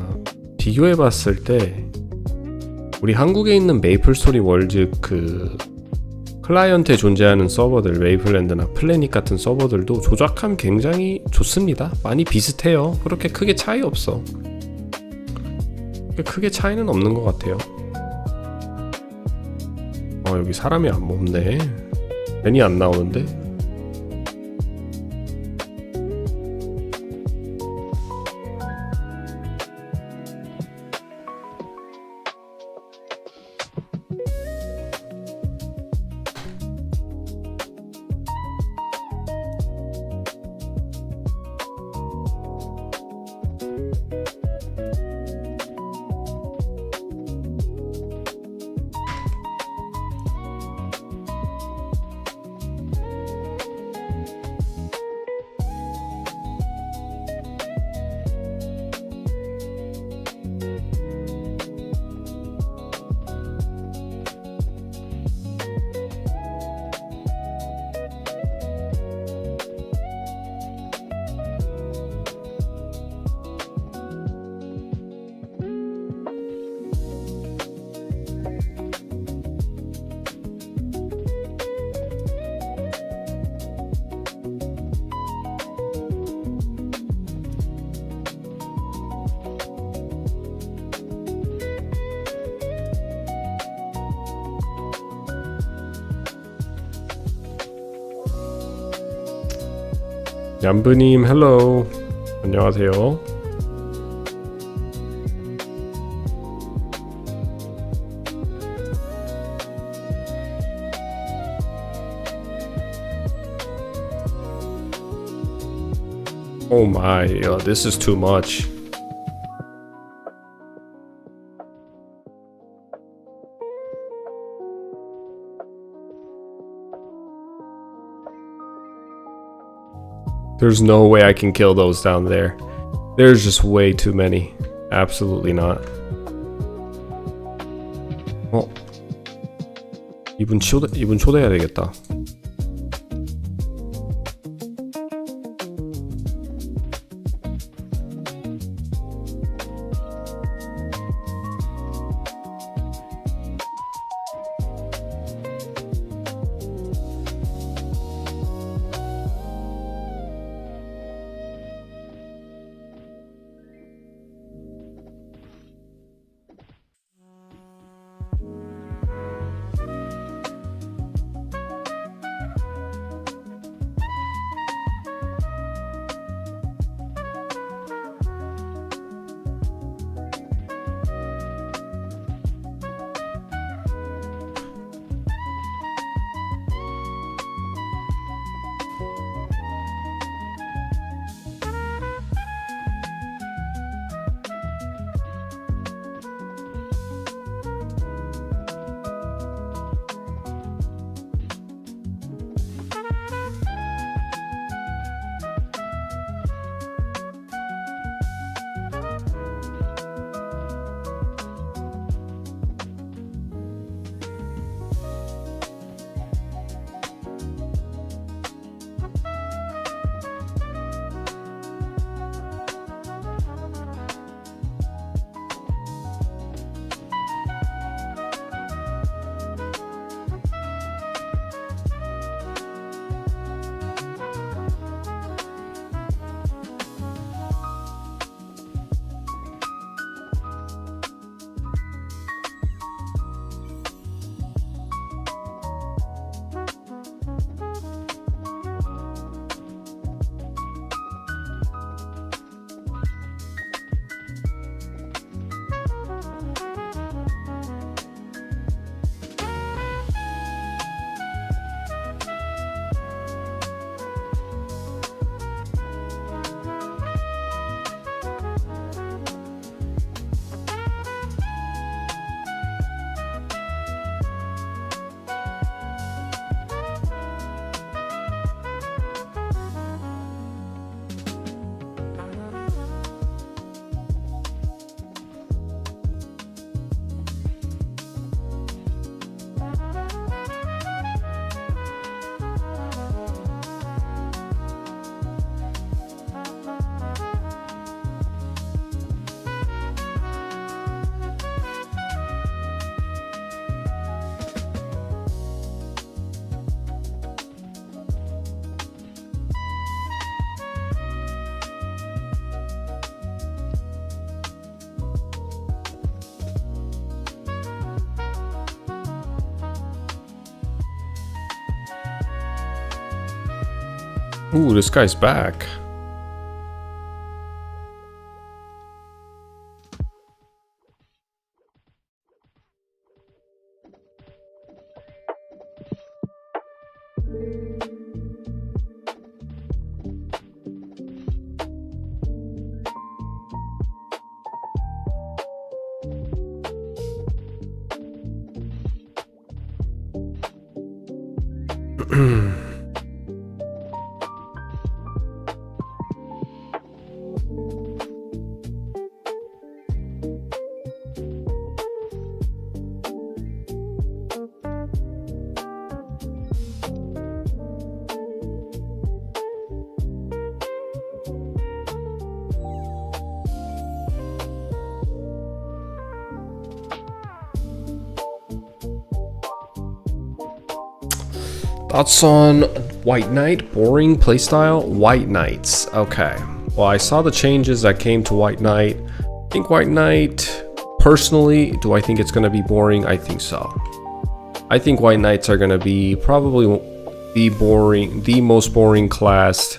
비교해봤을 때 우리 한국에 있는 메이플스토리 월드 그 클라이언트에 존재하는 서버들, 메이플랜드나 플래닛 같은 서버들도 조작감 굉장히 좋습니다. 많이 비슷해요. 그렇게 크게 차이 없어. 크게 차이는 없는 것 같아요. 여기 사람이 안 없네. 괜히 안 나오는데. 얌브님 hello. 안녕하세요. Oh my, this is too much. There's no way I can kill those down there. There's just way too many. Absolutely not. 이분 초대해야 되겠다. Ooh, this guy's back. Thoughts on White Knight? Boring playstyle? White Knights. Okay. Well, I saw the changes that came to White Knight. I think White Knight, personally, do I think it's going to be boring? I think so. I think White Knights are going to be probably the most boring class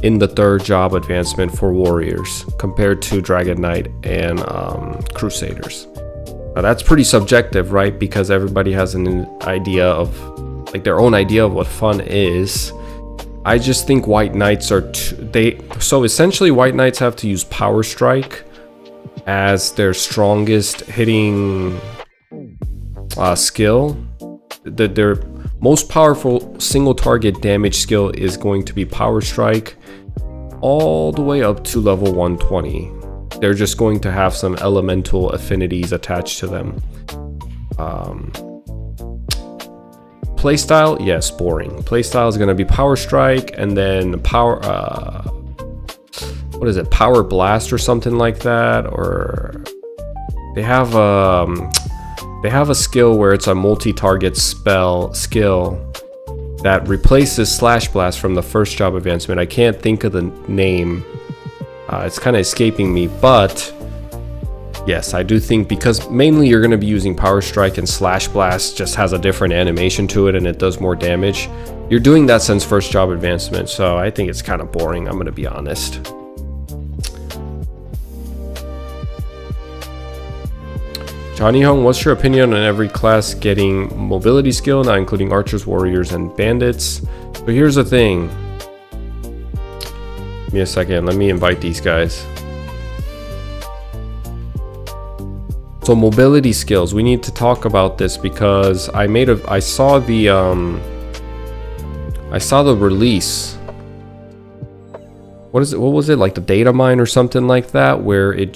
in the third job advancement for warriors compared to Dragon Knight and Crusaders. Now that's pretty subjective, right? Because everybody has an idea of, like, their own idea of what fun is. I just think White Knights are so essentially White Knights have to use Power Strike as their strongest hitting skill. Their most powerful single target damage skill is going to be Power Strike all the way up to level 120. They're just going to have some elemental affinities attached to them. Playstyle, yes, boring. Playstyle is going to be Power Strike and then Power Power Blast or something like that. Or they have a skill where it's a multi-target skill that replaces Slash Blast from the first job advancement. I can't think of the name. It's kind of escaping me, but yes, I do think, because mainly you're going to be using Power Strike and Slash Blast just has a different animation to it and it does more damage. You're doing that since first job advancement, so I think it's kind of boring, I'm going to be honest. Johnny Hung, what's your opinion on every class getting mobility skill, not including archers, warriors, and bandits? So here's the thing. Give me a second, let me invite these guys. So mobility skills, we need to talk about this because I saw the release. What was it, like the data mine or something like that, where it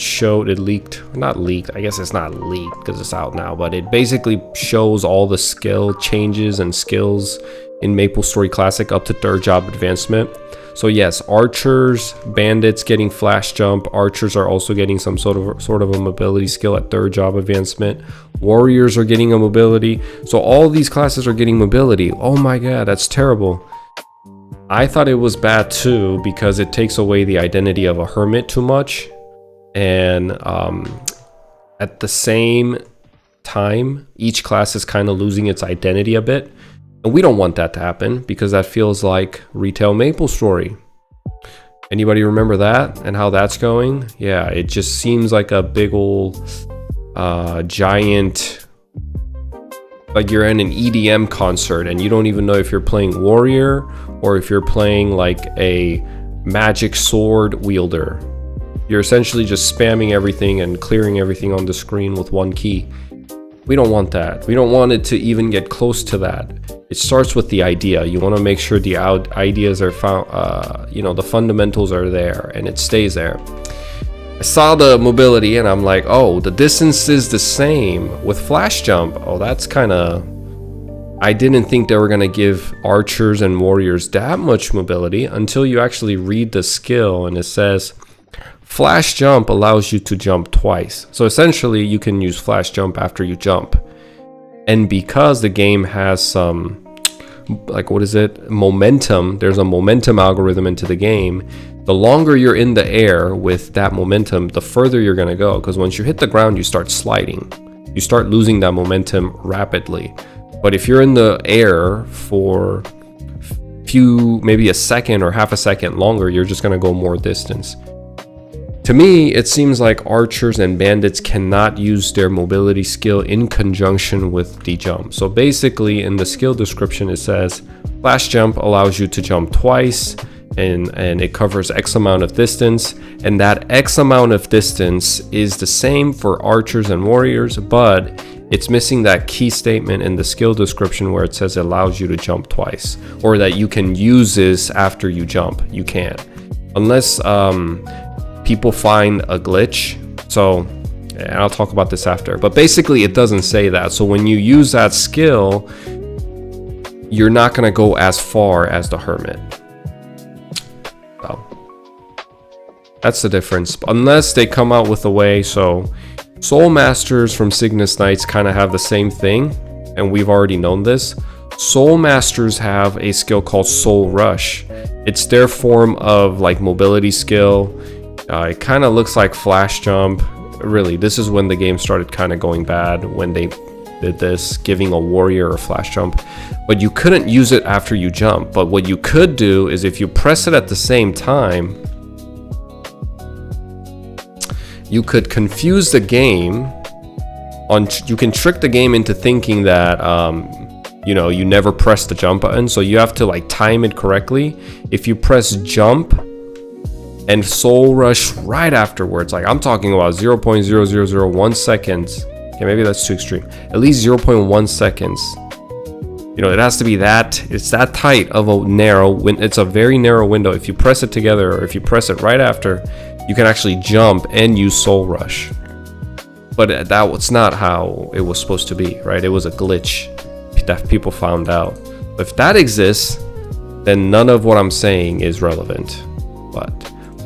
leaked, not leaked, I guess it's not leaked because it's out now, but it basically shows all the skill changes and skills in MapleStory Classic up to third job advancement. So yes, archers, bandits getting flash jump. Archers are also getting some sort of a mobility skill at third job advancement. Warriors are getting a mobility. So all these classes are getting mobility. Oh my god, that's terrible. I thought it was bad too because it takes away the identity of a hermit too much. And at the same time, each class is kind of losing its identity a bit. And we don't want that to happen because that feels like retail MapleStory. Anybody remember that and how that's going? Yeah, it just seems like a big old giant, like you're in an EDM concert and you don't even know if you're playing warrior or if you're playing like a magic sword wielder. You're essentially just spamming everything and clearing everything on the screen with one key. We don't want that. We don't want it to even get close to that. It starts with the idea. You want to make sure the ideas are found, the fundamentals are there and it stays there. I saw the mobility and I'm like, oh, the distance is the same with flash jump. Oh, that's kind of... I didn't think they were going to give archers and warriors that much mobility until you actually read the skill and it says flash jump allows you to jump twice. So essentially you can use flash jump after you jump. And because the game has some, momentum, there's a momentum algorithm into the game. The longer you're in the air with that momentum, the further you're going to go. Because once you hit the ground, you start sliding. You start losing that momentum rapidly. But if you're in the air for maybe a second or half a second longer, you're just going to go more distance. To me, it seems like archers and bandits cannot use their mobility skill in conjunction with the jump. So basically, in the skill description, it says flash jump allows you to jump twice and it covers X amount of distance. And that X amount of distance is the same for archers and warriors, but it's missing that key statement in the skill description where it says it allows you to jump twice, or that you can use this after you jump. You can't. Unless people find a glitch. So, and I'll talk about this after. But basically, it doesn't say that. So when you use that skill, you're not going to go as far as the hermit. So that's the difference. Unless they come out with a way. So Soul Masters from Cygnus Knights kind of have the same thing, and we've already known this. Soul Masters have a skill called Soul Rush. It's their form of like mobility skill. It kind of looks like flash jump. Really, this is when the game started kind of going bad, when they did this, giving a warrior a flash jump, but you couldn't use it after you jump. But what you could do is if you press it at the same time, you could confuse the game you can trick the game into thinking that you never press the jump button, so you have to like time it correctly. If you press jump and soul rush right afterwards, like I'm talking about 0.0001 seconds. Okay, maybe that's too extreme. At least 0.1 seconds. It has to be it's that tight of a it's a very narrow window. If you press it together or if you press it right after, you can actually jump and use soul rush. But that was not how it was supposed to be, right? It was a glitch that people found out. If that exists, then none of what I'm saying is relevant. But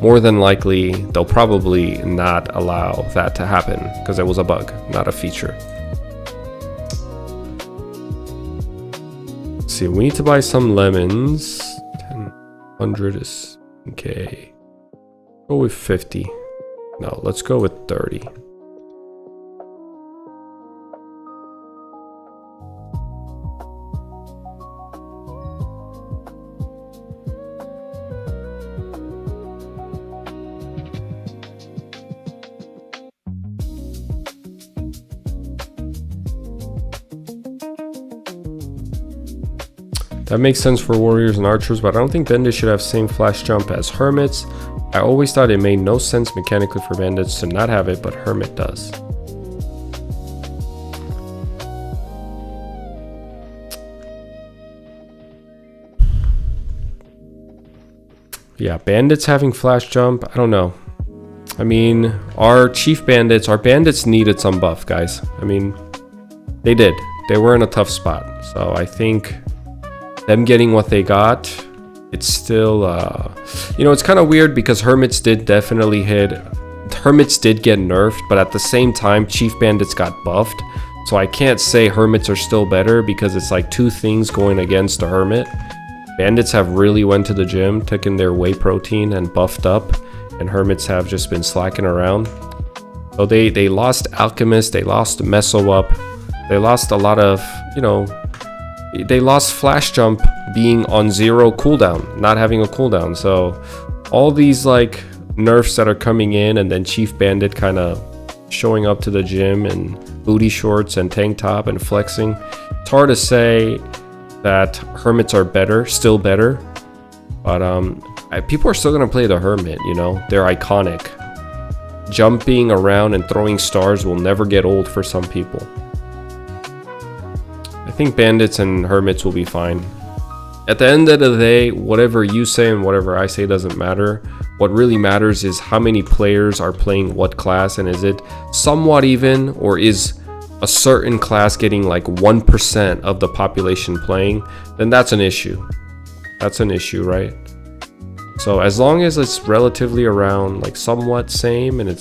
more than likely, they'll probably not allow that to happen because it was a bug, not a feature. Let's see, we need to buy some lemons. 100 is okay. Go with 50. No, let's go with 30. That makes sense for warriors and archers, but I don't think bandits should have same flash jump as hermits. I always thought it made no sense mechanically for bandits to not have it, but hermit does. Yeah, bandits having flash jump, I don't know. I mean, our bandits needed some buff, guys. I mean, they did. They were in a tough spot. So I think them getting what they got, it's still it's kind of weird because hermits did get nerfed, but at the same time chief bandits got buffed, so I can't say hermits are still better because it's like two things going against the hermit. Bandits have really went to the gym, taken their whey protein and buffed up, and hermits have just been slacking around. So they lost alchemist, they lost meso up, they lost a lot of they lost flash jump being on 0 cooldown, not having a cooldown. So all these like nerfs that are coming in, and then Chief Bandit kind of showing up to the gym in booty shorts and tank top and flexing. It's hard to say that hermits are still better, but people are still gonna play the hermit. They're iconic. Jumping around and throwing stars will never get old for some people. I think bandits and hermits will be fine. At the end of the day, whatever you say and whatever I say doesn't matter. What really matters is how many players are playing what class, and is it somewhat even, or is a certain class getting like 1% of the population playing? Then that's an issue. That's an issue, right? So as long as it's relatively around like somewhat same, and I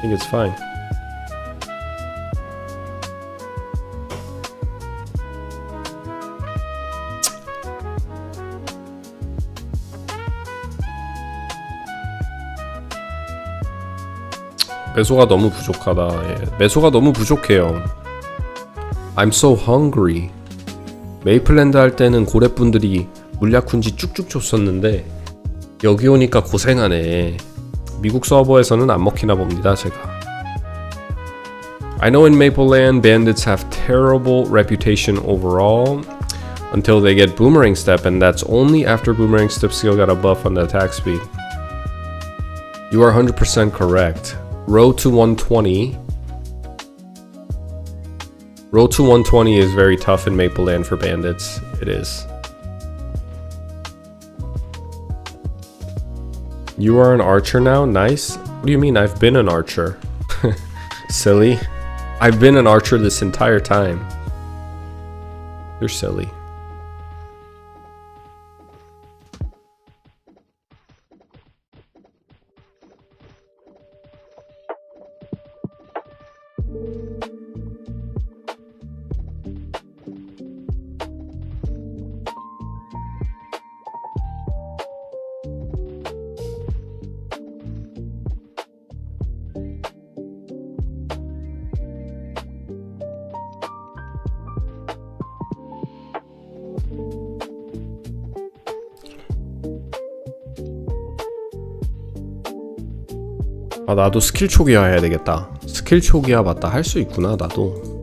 think it's fine. 매소가 너무 부족하다. 예, 매소가 너무 부족해요. I'm so hungry. 메이플랜드 할 때는 고래분들이 물약훈지 쭉쭉 줬었는데 여기 오니까 고생하네. 미국 서버에서는 안 먹히나 봅니다, 제가. I know in Mapleland bandits have terrible reputation overall until they get boomerang step, and that's only after boomerang step skill got a buff on the attack speed. You are 100% correct. Road to 120. Road to 120 is very tough in Mapleland for bandits. It is. You are an archer now? Nice. What do you mean I've been an archer? Silly. I've been an archer this entire time. You're silly. 아 나도 스킬 초기화 해야 되겠다. 스킬 초기화 맞다. 할 수 있구나 나도.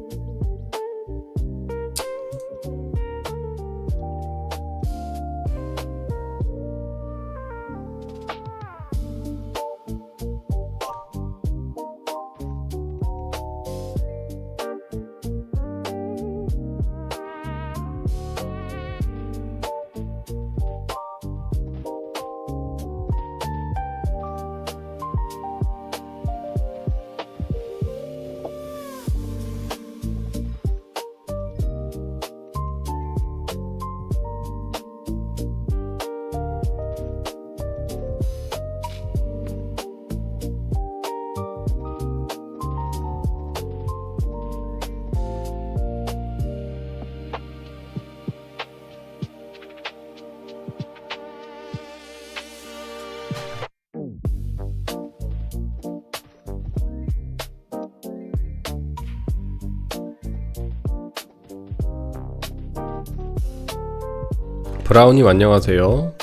브라우님 안녕하세요.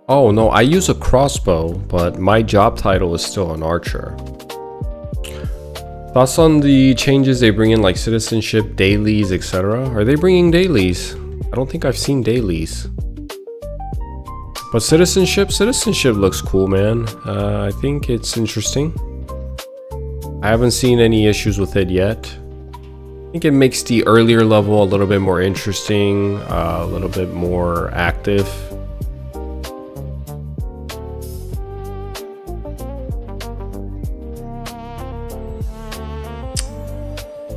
Oh no, I use a crossbow, but my job title is still an archer. Thoughts on the changes they bring in, like citizenship, dailies, etc. Are they bringing dailies? I don't think I've seen dailies. But citizenship looks cool, man. I think it's interesting. I haven't seen any issues with it yet. I think it makes the earlier level a little bit more interesting, a little bit more active.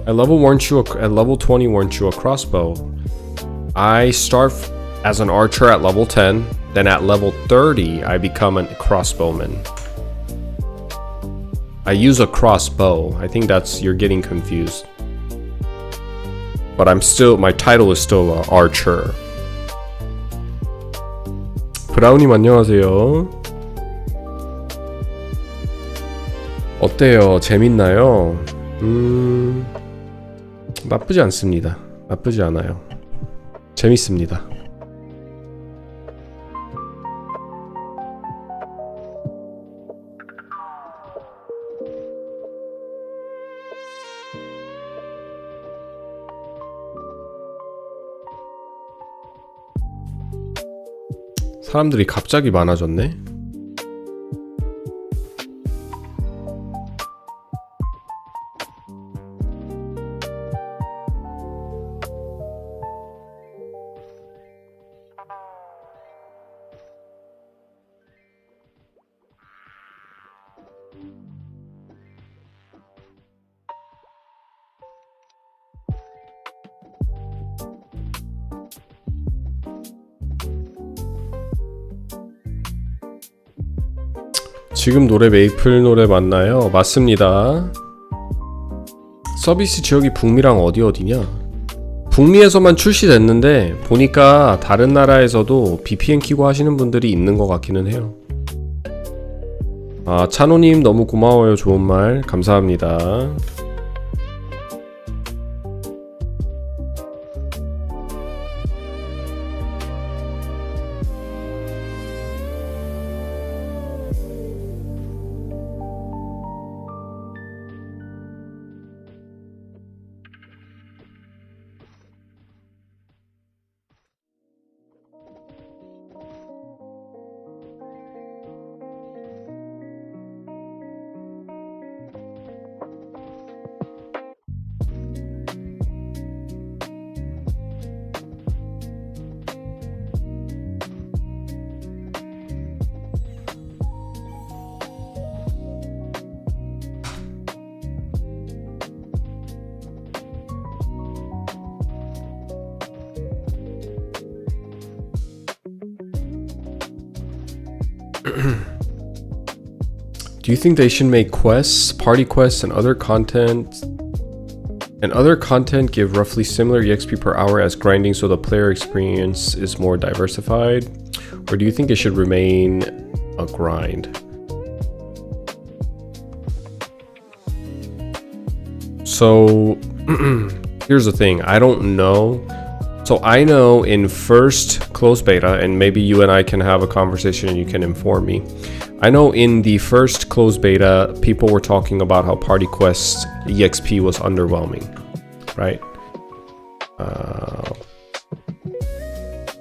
At level 20 weren't you a crossbow? I start as an archer at level 10, then at level 30 I become a crossbowman. I use a crossbow. I think you're getting confused. But my title is still an archer. 브라우님 안녕하세요. 어때요? 재밌나요? 나쁘지 않습니다. 나쁘지 않아요. 재밌습니다. 사람들이 갑자기 많아졌네. 지금 노래 메이플 노래 맞나요? 맞습니다. 서비스 지역이 북미랑 어디냐? 북미에서만 출시됐는데 보니까 다른 나라에서도 VPN 키고 하시는 분들이 있는 것 같기는 해요. 아, 찬호님 너무 고마워요. 좋은 말 감사합니다. Do you think they should make quests, party quests, and other content give roughly similar EXP per hour as grinding so the player experience is more diversified? Or do you think it should remain a grind? So here's the thing, I don't know. So I know in first closed beta, and maybe you and I can have a conversation and you can inform me. I know in the first closed beta, people were talking about how Party Quest's EXP was underwhelming, right?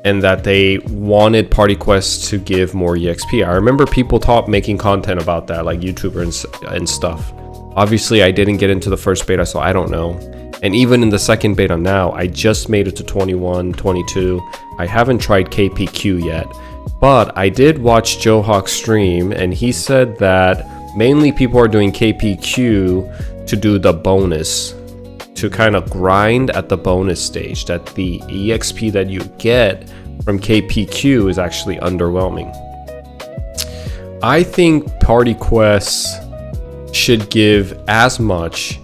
And that they wanted Party Quest to give more EXP. I remember people making content about that, like YouTubers and stuff. Obviously, I didn't get into the first beta, so I don't know. And even in the second beta now, I just made it to 21, 22. I haven't tried KPQ yet, but I did watch Joe Hawk stream, and he said that mainly people are doing KPQ to do the bonus, to kind of grind at the bonus stage, that the EXP that you get from KPQ is actually underwhelming. I think Party Quests should give as much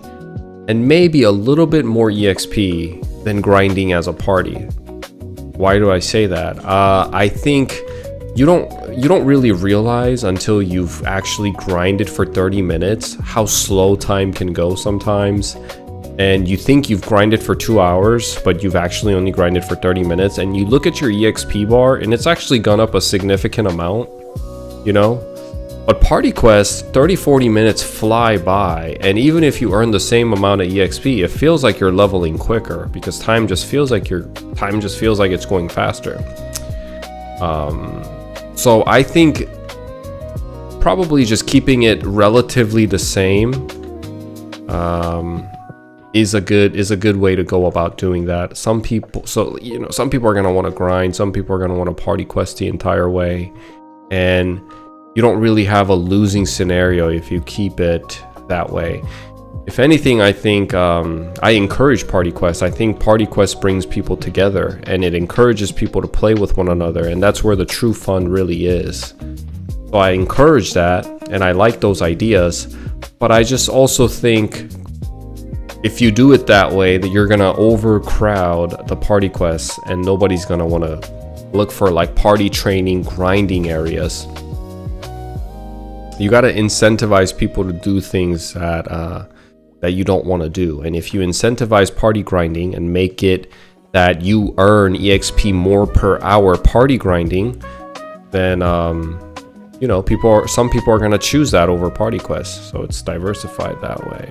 and maybe a little bit more EXP than grinding as a party. Why do I say that? I think you don't really realize until you've actually grinded for 30 minutes how slow time can go sometimes. And you think you've grinded for 2 hours, but you've actually only grinded for 30 minutes, and you look at your EXP bar and it's actually gone up a significant amount, you know? But Party Quest, 30-40 minutes fly by, and even if you earn the same amount of EXP, it feels like you're leveling quicker because time just feels like it's going faster. So I think probably just keeping it relatively the same is a good way to go about doing that. Some people are gonna want to grind, some people are gonna want to Party Quest the entire way, and you don't really have a losing scenario if you keep it that way. If anything, I think I encourage Party Quest. I think Party Quest brings people together and it encourages people to play with one another, and that's where the true fun really is. So I encourage that, and I like those ideas, but I just also think if you do it that way, that you're gonna overcrowd the Party Quests and nobody's gonna want to look for like party training grinding areas. You got to incentivize people to do things that you don't want to do. And if you incentivize party grinding and make it that you earn EXP more per hour party grinding, then some people are going to choose that over Party Quest. So it's diversified that way.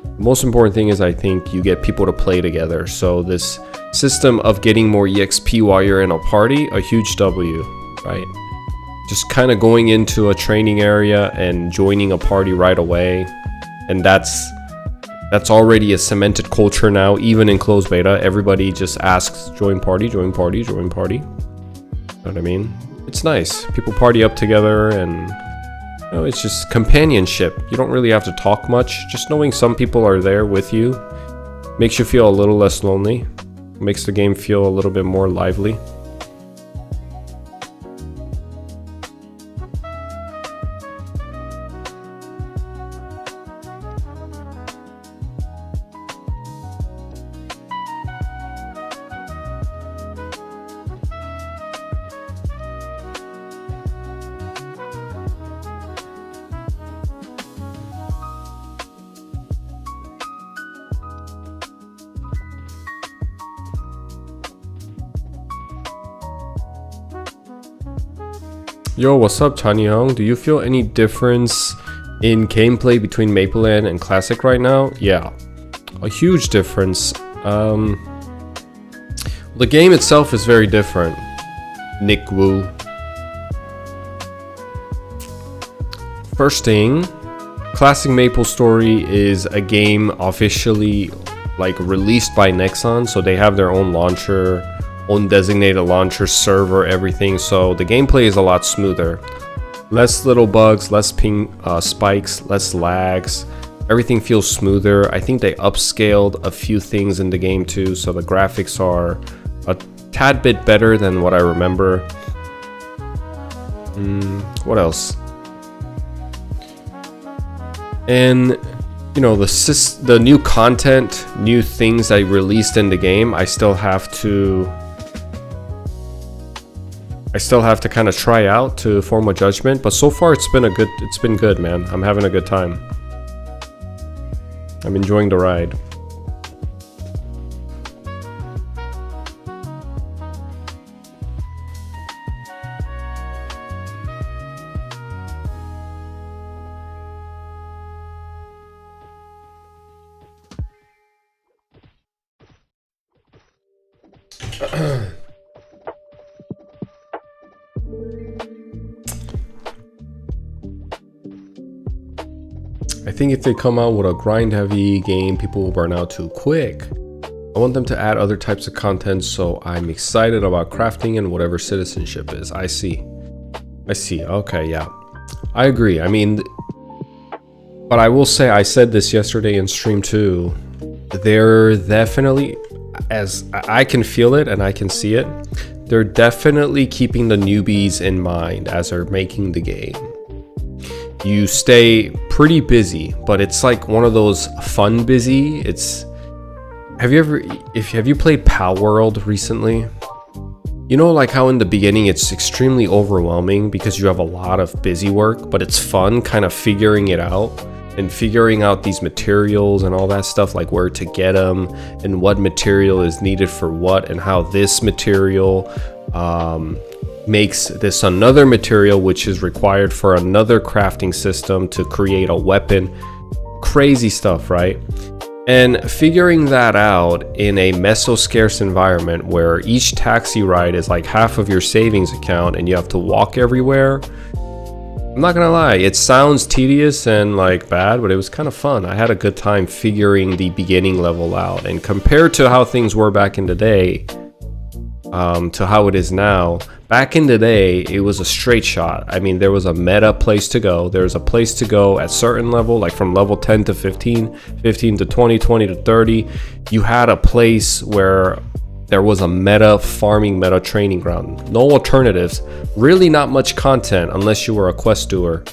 The most important thing is I think you get people to play together. So this system of getting more EXP while you're in a party, a huge W, right? Just kind of going into a training area and joining a party right away, and that's already a cemented culture now. Even in closed beta, everybody just asks join party, join party, join party. You know what I mean? It's nice. People party up together, and it's just companionship. You don't really have to talk much. Just knowing some people are there with you makes you feel a little less lonely. Makes the game feel a little bit more lively. Yo, what's up, Chani Hong? Do you feel any difference in gameplay between Maple and Classic right now? Yeah, a huge difference. The game itself is very different. Nick Wu. First thing, Classic MapleStory is a game officially released by Nexon, so they have their own launcher, own designated launcher, server, everything. So the gameplay is a lot smoother, less little bugs, less ping spikes, less lags. Everything feels smoother. I think they upscaled a few things in the game too, so the graphics are a tad bit better than what I remember. What else? And the new content, new things I released in the game, I still have to kind of try out to form a judgment, but so far it's been good, man. I'm having a good time. I'm enjoying the ride. I think if they come out with a grind heavy game, people will burn out too quick. I want them to add other types of content, so I'm excited about crafting and whatever citizenship is. I see. Okay, yeah. I agree. I mean, but I will say, I said this yesterday in stream too. They're definitely, as I can feel it and I can see it, they're definitely keeping the newbies in mind as they're making the game. You stay pretty busy, but it's like one of those fun busy. It's, have you played Pal World recently? You know, like how in the beginning it's extremely overwhelming because you have a lot of busy work, but it's fun kind of figuring it out and figuring out these materials and all that stuff, like where to get them and what material is needed for what, and how this material makes this another material which is required for another crafting system to create a weapon. Crazy stuff, right? And figuring that out in a meso-scarce environment where each taxi ride is like half of your savings account and you have to walk everywhere, I'm not gonna lie, it sounds tedious and like bad, but it was kind of fun. I had a good time figuring the beginning level out, and compared to how things were back in the day to how it is now, back in the day it was a straight shot. I mean, there was a meta place to go. There's a place to go at certain level, like from level 10 to 15, 15 to 20, 20 to 30. You had a place where there was a meta farming, meta training ground. No alternatives, really not much content unless you were a quest doer.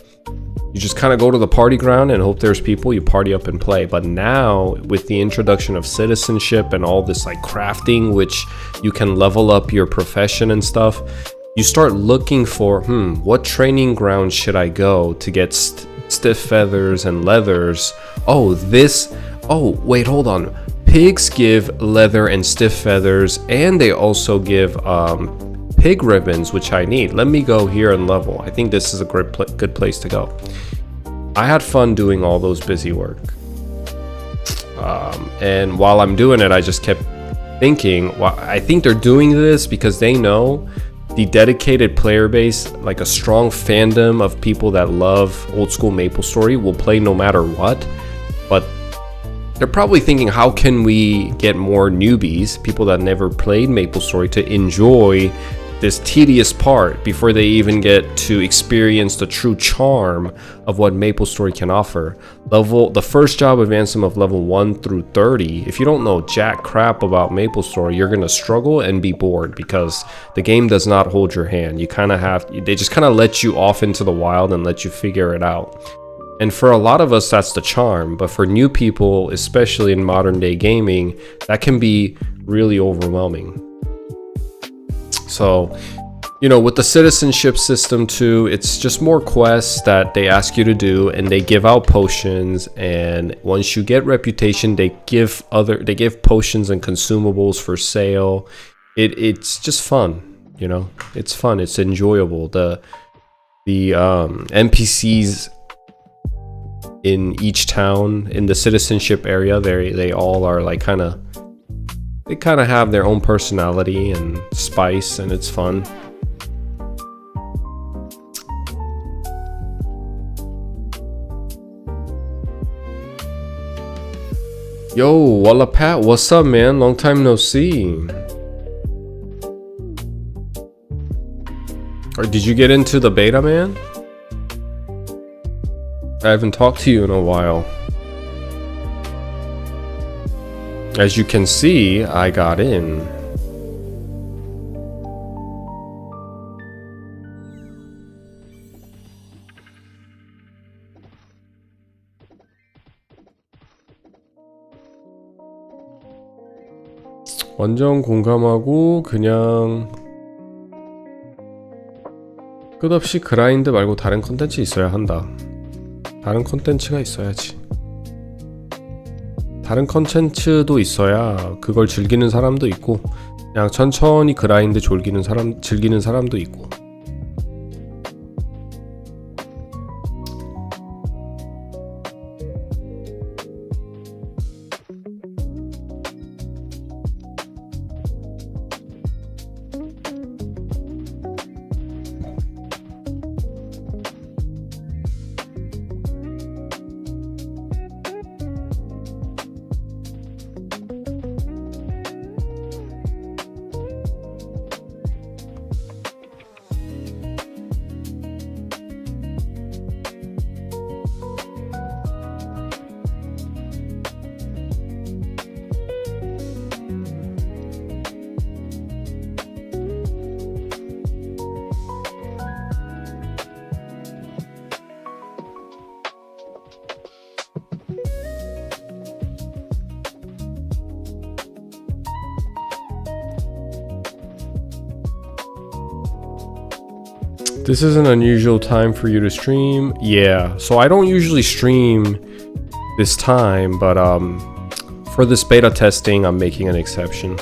You just kind of go to the party ground and hope there's people, you party up and play. But now with the introduction of citizenship and all this like crafting, which you can level up your profession and stuff, you start looking for, what training ground should I go to get stiff feathers and leathers? Oh, wait, hold on. Pigs give leather and stiff feathers, and they also give pig ribbons, which I need. Let me go here and level. I think this is a good place to go. I had fun doing all those busy work. And while I'm doing it, I just kept thinking, well, I think they're doing this because they know the dedicated player base, like a strong fandom of people that love old school MapleStory, will play no matter what. But they're probably thinking, how can we get more newbies, people that never played MapleStory, to enjoy this tedious part before they even get to experience the true charm of what MapleStory can offer. The first job advancement of level 1 through 30, if you don't know jack crap about MapleStory, you're gonna struggle and be bored because the game does not hold your hand. They just kind of let you off into the wild and let you figure it out. And for a lot of us, that's the charm. But for new people, especially in modern day gaming, that can be really overwhelming. So, you know, with the citizenship system too, it's just more quests that they ask you to do, and they give out potions. And once you get reputation, they give potions and consumables for sale. It's just fun, you know. It's fun. It's enjoyable. The NPCs in each town in the citizenship area, they all are like they kind of have their own personality and spice, and it's fun. Yo, Walla Pat, what's up, man? Long time no see. Or did you get into the beta, man? I haven't talked to you in a while. As you can see, I got in. 완전 공감하고, 그냥 끝없이 그라인드 말고 다른 컨텐츠 있어야 한다. 다른 컨텐츠가 있어야지. 다른 컨텐츠도 있어야 그걸 즐기는 사람도 있고, 그냥 천천히 그라인드 즐기는 사람도 있고. This is an unusual time for you to stream. Yeah, so I don't usually stream this time, but for this beta testing, I'm making an exception.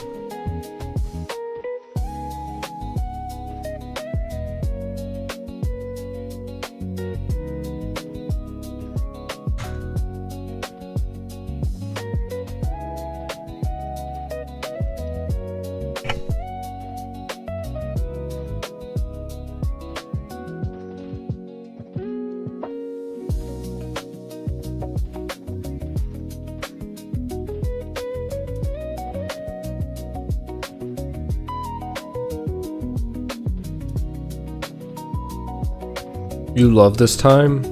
You love this time?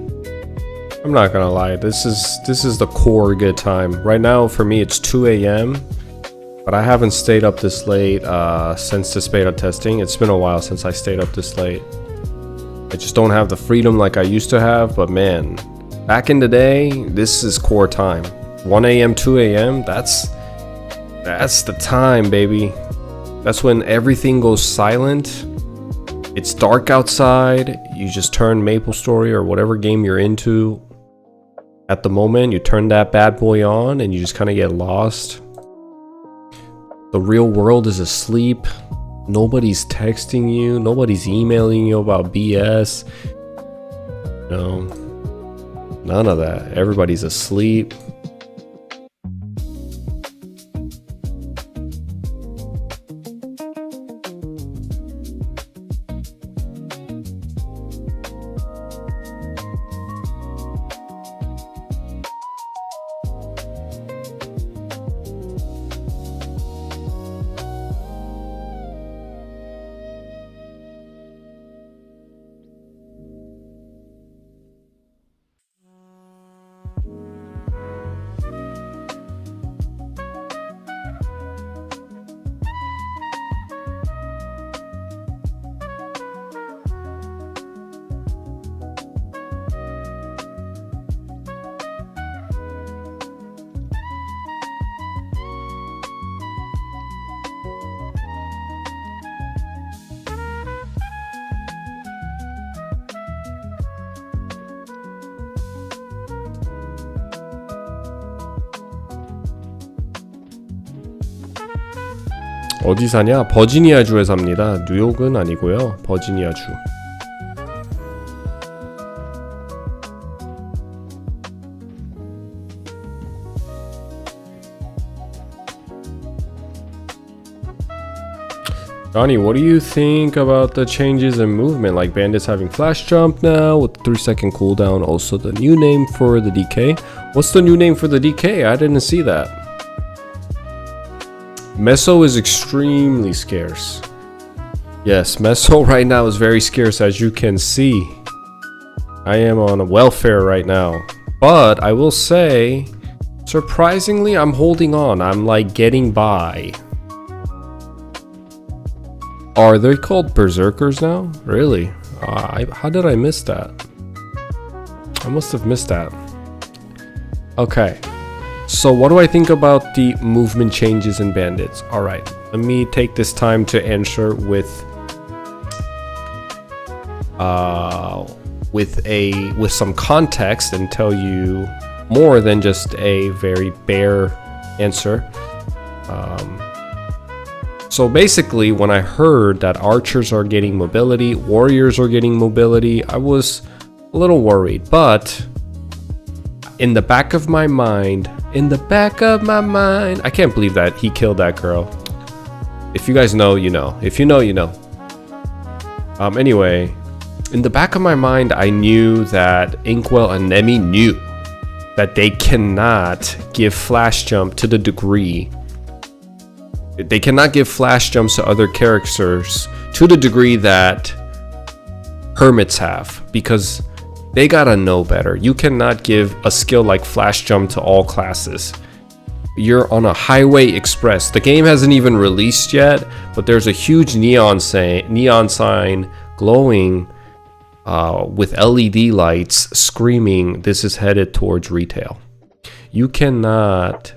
I'm not gonna lie, this is the core good time. Right now for me it's 2 a.m. but I haven't stayed up this late since this beta testing. It's been a while since I stayed up this late. I just don't have the freedom like I used to have, but man, back in the day, this is core time. 1 a.m., 2 a.m., that's the time, baby. That's when everything goes silent. It's dark outside, you just turn MapleStory or whatever game you're into. At the moment, you turn that bad boy on and you just kind of get lost. The real world is asleep. Nobody's texting you, nobody's emailing you about BS. No, none of that. Everybody's asleep. 어디 사냐? 버지니아주에 삽니다. 뉴욕은 아니고요. 버지니아주. Donnie, what do you think about the changes in movement? Like bandits having flash jump now with 3-second cooldown. Also the new name for the DK. What's the new name for the DK? I didn't see that. Meso is extremely scarce. Yes, Meso right now is very scarce, as you can see. I am on a welfare right now. But I will say, surprisingly, I'm holding on. I'm like getting by. Are they called berserkers now? Really? How did I miss that? I must have missed that. Okay. So what do I think about the movement changes in bandits? Alright, let me take this time to answer with some context and tell you more than just a very bare answer. So basically, when I heard that archers are getting mobility, warriors are getting mobility, I was a little worried, but in the back of my mind, I can't believe that he killed that girl. If you guys know, you know. If you know, you know. Anyway, in the back of my mind, I knew that Inkwell and Nemi knew that they cannot give flash jump to the degree. They cannot give flash jumps to other characters to the degree that hermits have, because they gotta know better. You cannot give a skill like flash jump to all classes. You're on a highway express. The game hasn't even released yet, but there's a huge neon sign glowing with LED lights screaming, "This is headed towards retail." You cannot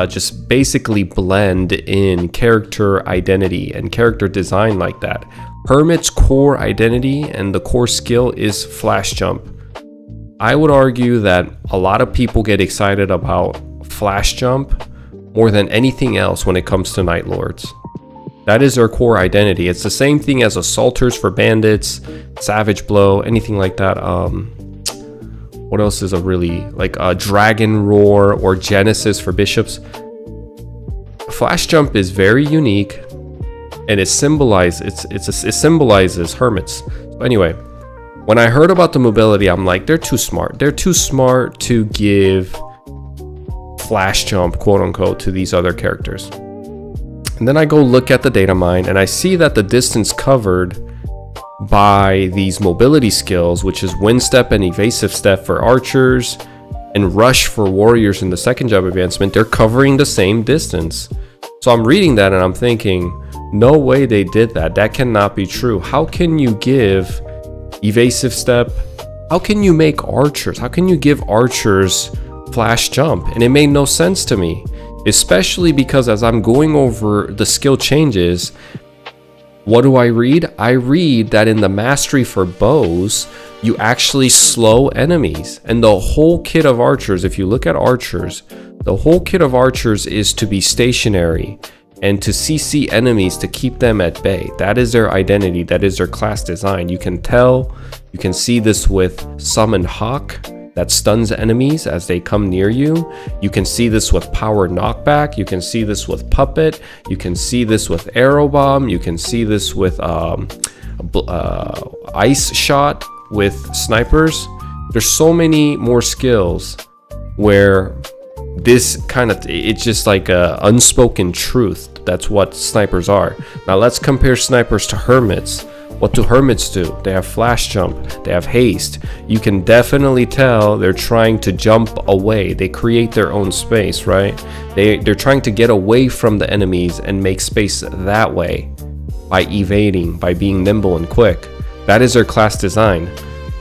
just basically blend in character identity and character design like that. Hermit's core identity and the core skill is flash jump. I would argue that a lot of people get excited about flash jump more than anything else when it comes to Night Lords. That is their core identity. It's the same thing as assaulters for bandits, savage blow, anything like that. What else is a really like a dragon roar or genesis for bishops? Flash jump is very unique, and it symbolizes hermits. So anyway, when I heard about the mobility, I'm like, they're too smart. They're too smart to give flash jump, quote unquote, to these other characters. And then I go look at the data mine, and I see that the distance covered by these mobility skills, which is wind step and evasive step for archers and rush for warriors in the second job advancement, they're covering the same distance. So I'm reading that and I'm thinking, no way they did that. That cannot be true. How can you give evasive step? How can you make archers? How can you give archers flash jump? And it made no sense to me, especially because as I'm going over the skill changes, what do I read? I read that in the mastery for bows, you actually slow enemies. And the whole kit of archers, if you look at archers, the whole kit of archers is to be stationary and to CC enemies to keep them at bay. That is their identity. That is their class design. You can tell, you can see this with Summon Hawk that stuns enemies as they come near you. You can see this with Power Knockback. You can see this with Puppet. You can see this with Arrow Bomb. You can see this with Ice Shot with snipers. There's so many more skills where this kind of, it's just like a unspoken truth. That's what snipers are. Now let's compare snipers to hermits. What do hermits do? They have flash jump, they have haste. You can definitely tell they're trying to jump away. They create their own space, right? They're trying to get away from the enemies and make space that way by evading, by being nimble and quick. That is their class design.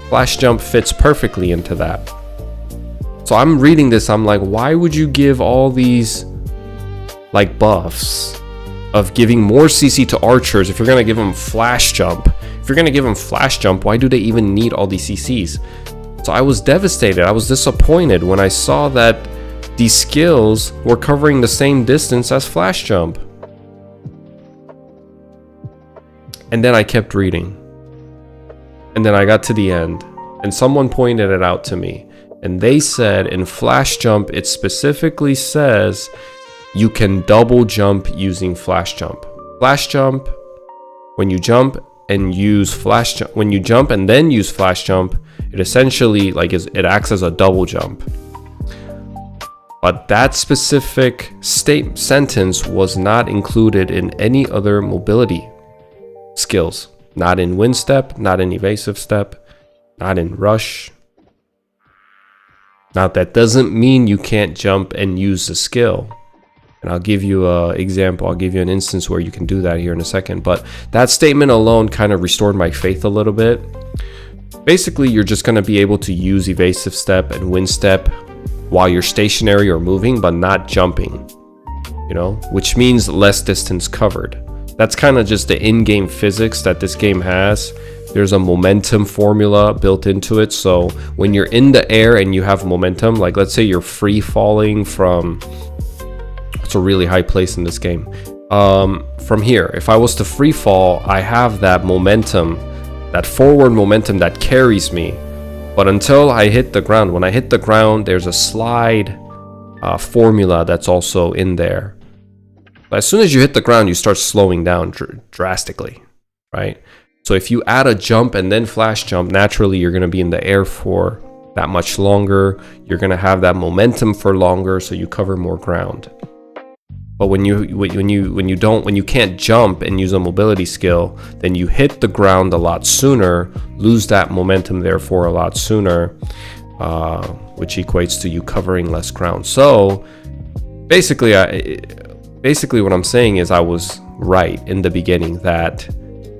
Flash jump fits perfectly into that. So I'm reading this, I'm like, why would you give all these like buffs of giving more CC to archers if you're gonna give them flash jump? If you're gonna give them flash jump, why do they even need all these CCs? So I was devastated. I was disappointed when I saw that these skills were covering the same distance as flash jump. And then I kept reading. And then I got to the end, and someone pointed it out to me. And they said in flash jump, it specifically says you can double jump using flash jump. Flash jump, when you jump and use flash jump, when you jump and then use flash jump, it essentially it acts as a double jump. But that specific sentence was not included in any other mobility skills. Not in wind step, not in evasive step, not in rush. Now that doesn't mean you can't jump and use the skill. And I'll give you an example. I'll give you an instance where you can do that here in a second. But that statement alone kind of restored my faith a little bit. Basically, you're just going to be able to use evasive step and wind step while you're stationary or moving, but not jumping, you know, which means less distance covered. That's kind of just the in-game physics that this game has. There's a momentum formula built into it. So when you're in the air and you have momentum, like let's say you're free falling from, it's a really high place in this game. From here, if I was to free fall, I have that momentum, that forward momentum that carries me. But until I hit the ground, when I hit the ground, there's a slide formula that's also in there. But as soon as you hit the ground, you start slowing down drastically, right? So if you add a jump and then flash jump, naturally you're going to be in the air for that much longer. You're going to have that momentum for longer, so you cover more ground. But when you can't jump and use a mobility skill, then you hit the ground a lot sooner, lose that momentum therefore a lot sooner, which equates to you covering less ground. So basically what I'm saying is I was right in the beginning that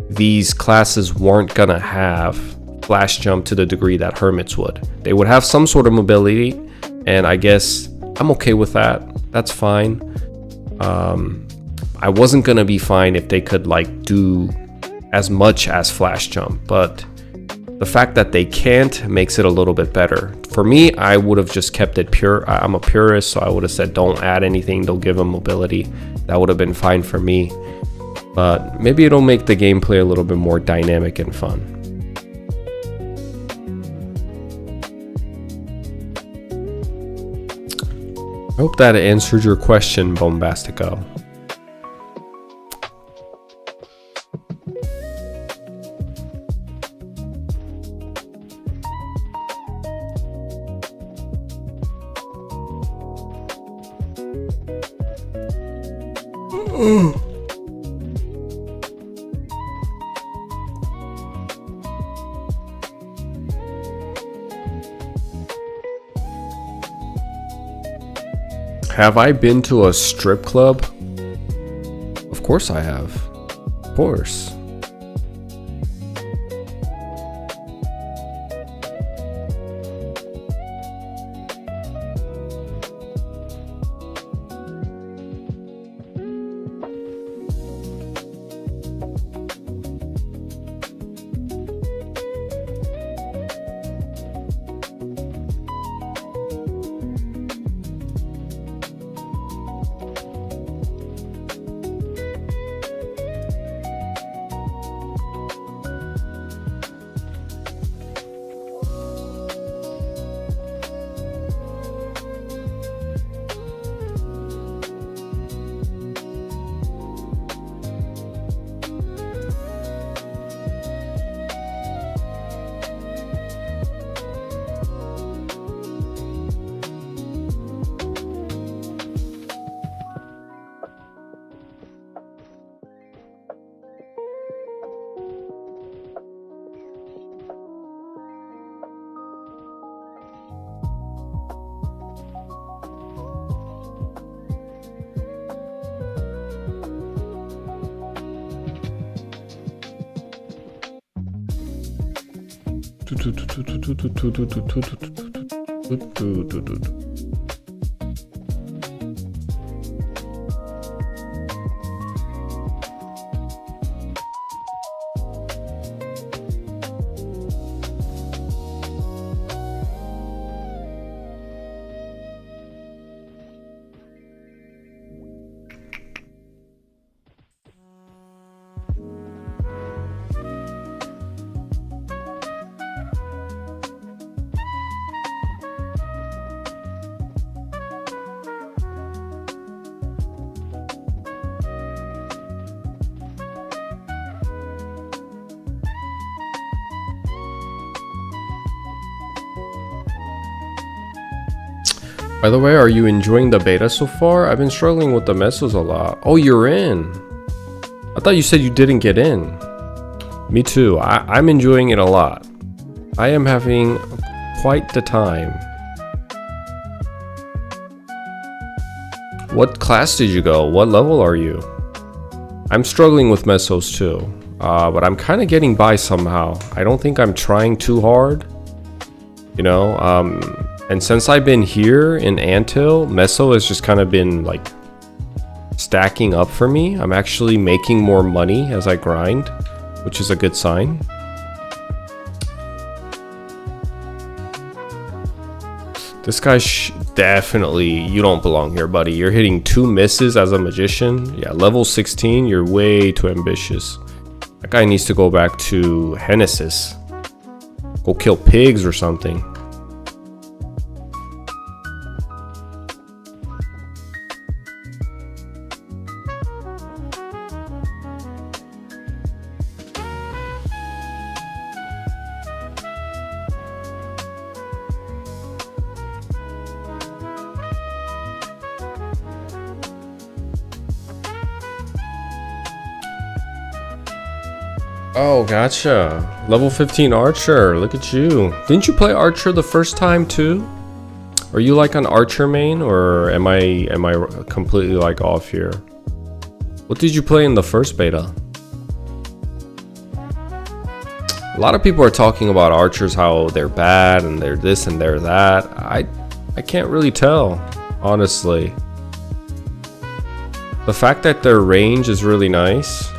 these classes weren't gonna have flash jump to the degree that hermits would. They would have some sort of mobility, and I guess I'm okay with that. That's fine. I wasn't gonna be fine if they could like do as much as flash jump, but the fact that they can't makes it a little bit better. For me, I would have just kept it pure. I'm a purist, so I would have said don't add anything, don't give them mobility. That would have been fine for me. But maybe it'll make the gameplay a little bit more dynamic and fun. I hope that answered your question, Bombastico. Have I been to a strip club? Of course I have. Of course. By the way, are you enjoying the beta so far? I've been struggling with the mesos a lot. Oh, you're in. I thought you said you didn't get in. Me too. I'm enjoying it a lot. I am having quite the time. What class did you go? What level are you? I'm struggling with mesos too. But I'm kind of getting by somehow. I don't think I'm trying too hard. You know, and since I've been here in Anthill, meso has just kind of been like stacking up for me. I'm actually making more money as I grind, which is a good sign. This guy definitely, you don't belong here, buddy. You're hitting 2 misses as a magician. Yeah, level 16, you're way too ambitious. That guy needs to go back to Genesis. Go kill pigs or something. Oh, gotcha. Level 15 Archer. Look at you. Didn't you play Archer the first time too? Are you like an Archer main, or am I completely like off here? What did you play in the first beta? A lot of people are talking about Archers, how they're bad and they're this and they're that. I can't really tell, honestly. The fact that their range is really nice.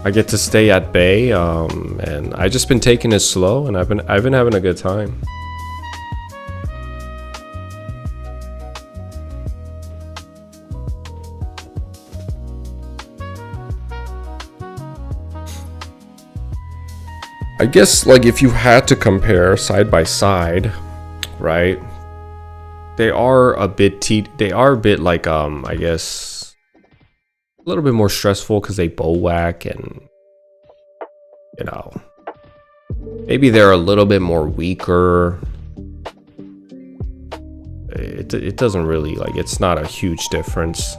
I get to stay at bay, and I just been taking it slow, and I've been having a good time. I guess, like, if you had to compare side by side, right? They are a bit like, I guess, a little bit more stressful because they bow whack, and you know, maybe they're a little bit more weaker. It doesn't really, like, it's not a huge difference.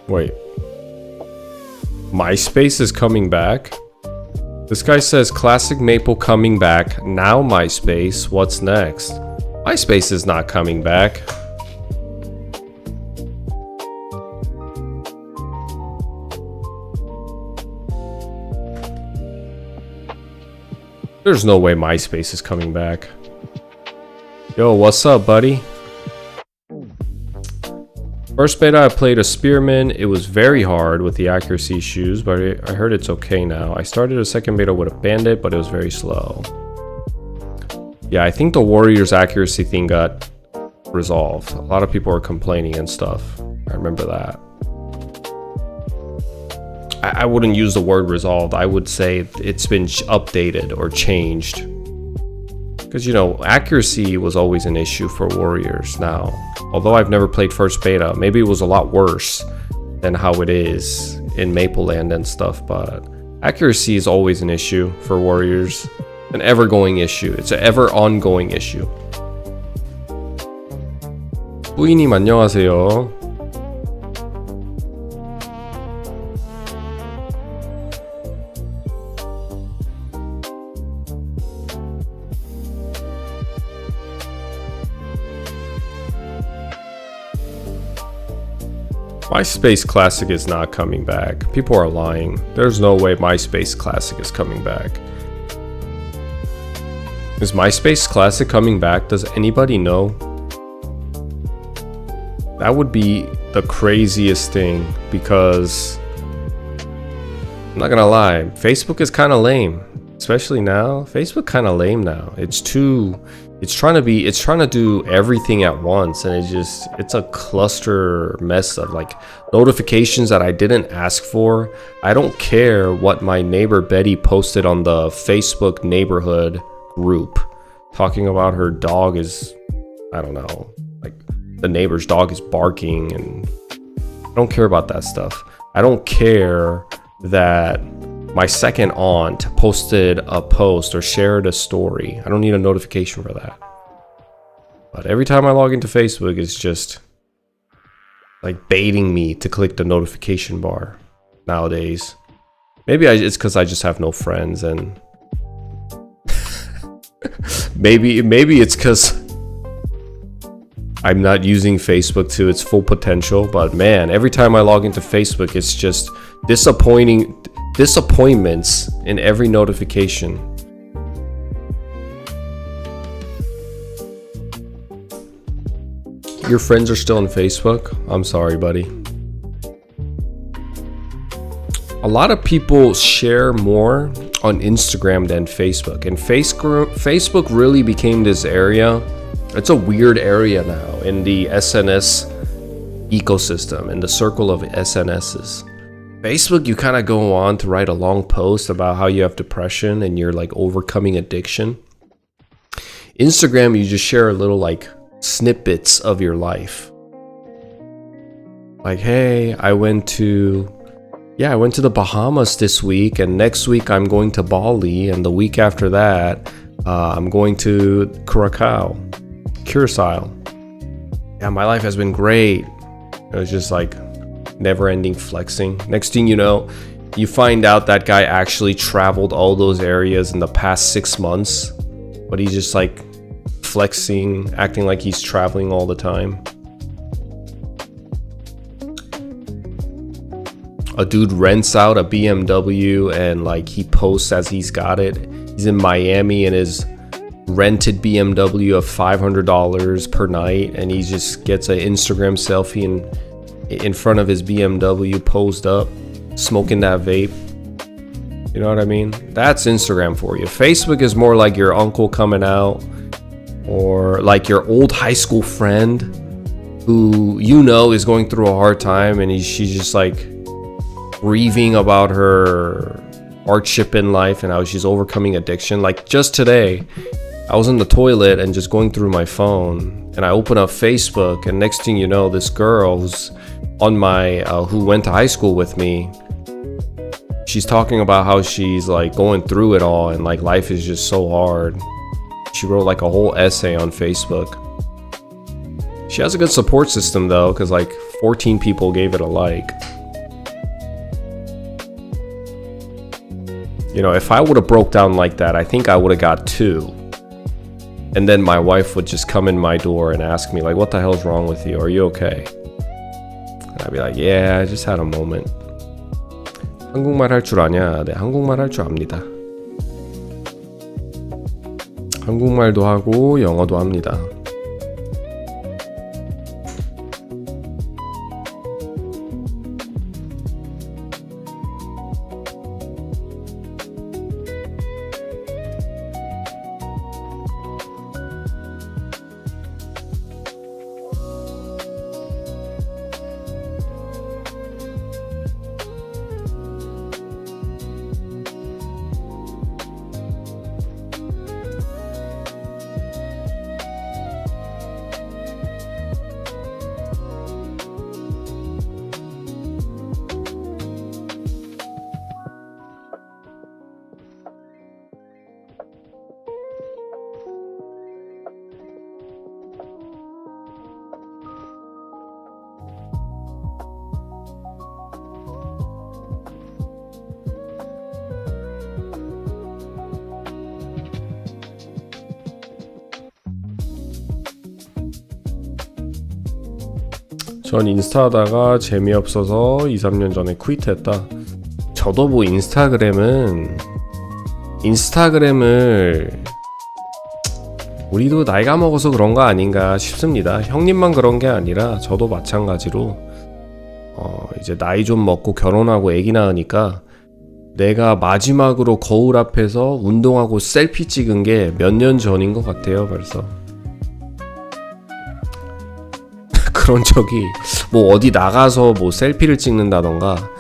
Wait, MySpace is coming back? This guy says classic Maple coming back. Now MySpace, what's next? MySpace is not coming back. There's no way MySpace is coming back. Yo, what's up, buddy? First beta I played a spearman. It was very hard with the accuracy issues, but I heard it's okay now. I started a second beta with a bandit, but it was very slow. Yeah, I think the warrior's accuracy thing got resolved. A lot of people are complaining and stuff. I remember that. I wouldn't use the word resolved. I would say it's been updated or changed. Because, you know, accuracy was always an issue for warriors now. Although I've never played first beta, maybe it was a lot worse than how it is in Maple Land and stuff, but accuracy is always an issue for warriors. An ever-going issue. It's an ever-ongoing issue. 뿌이님 안녕하세요. MySpace Classic is not coming back. People are lying. There's no way MySpace Classic is coming back. Is MySpace Classic coming back? Does anybody know? That would be the craziest thing, because I'm not gonna lie, Facebook is kind of lame. Especially now. Facebook kind of lame now. It's trying to do everything at once, and it's a cluster mess of like notifications that I didn't ask for. I don't care what my neighbor Betty posted on the Facebook neighborhood group talking about her dog is, I don't know, like the neighbor's dog is barking, and I don't care about that stuff. I don't care that my second aunt posted a post or shared a story. I don't need a notification for that. But every time I log into Facebook, it's just like baiting me to click the notification bar nowadays. Maybe it's because I just have no friends, and maybe it's because I'm not using Facebook to its full potential. But man, every time I log into Facebook, it's just disappointments in every notification. Your friends are still on Facebook? I'm sorry, buddy. A lot of people share more on Instagram than Facebook, and Facebook really became this area. It's a weird area now in the SNS ecosystem, in the circle of SNSs. Facebook, you kind of go on to write a long post about how you have depression and you're like overcoming addiction. Instagram, you just share a little like snippets of your life. Like, hey, I went to the Bahamas this week, and next week I'm going to Bali, and the week after that, I'm going to Curacao. Yeah, my life has been great. It was just like never-ending flexing. Next thing you know, you find out that guy actually traveled all those areas in the past 6 months, but he's just like flexing, acting like he's traveling all the time. A dude rents out a BMW and like he posts as he's got it. He's in Miami in his rented BMW of $500 per night, and he just gets an Instagram selfie in front of his BMW posed up, smoking that vape. You know what I mean? That's Instagram for you. Facebook is more like your uncle coming out, or like your old high school friend who you know is going through a hard time, and she's just like grieving about her hardship in life and how she's overcoming addiction. Like just today, I was in the toilet and just going through my phone, and I open up Facebook, and next thing you know, this girl who's on my who went to high school with me, she's talking about how she's like going through it all and like life is just so hard. She wrote like a whole essay on Facebook. She has a good support system though, because like 14 people gave it a like. You know, if I would have broke down like that, I think I would have got 2. And then my wife would just come in my door and ask me like, what the hell's wrong with you? Are you okay? And I'd be like, yeah, I just had a moment. 한국말 할 줄 아냐? 네, 한국말 할 줄 압니다. 한국말도 하고 영어도 합니다. 전 인스타 하다가 재미없어서 2-3년 전에 퀴트했다. 저도 뭐 인스타그램을 우리도 나이가 먹어서 그런 거 아닌가 싶습니다. 형님만 그런 게 아니라 저도 마찬가지로 이제 나이 좀 먹고 결혼하고 애기 낳으니까 내가 마지막으로 거울 앞에서 운동하고 셀피 찍은 게 몇 년 전인 것 같아요. 벌써 그런 적이 뭐 어디 나가서 뭐 셀피를 찍는다던가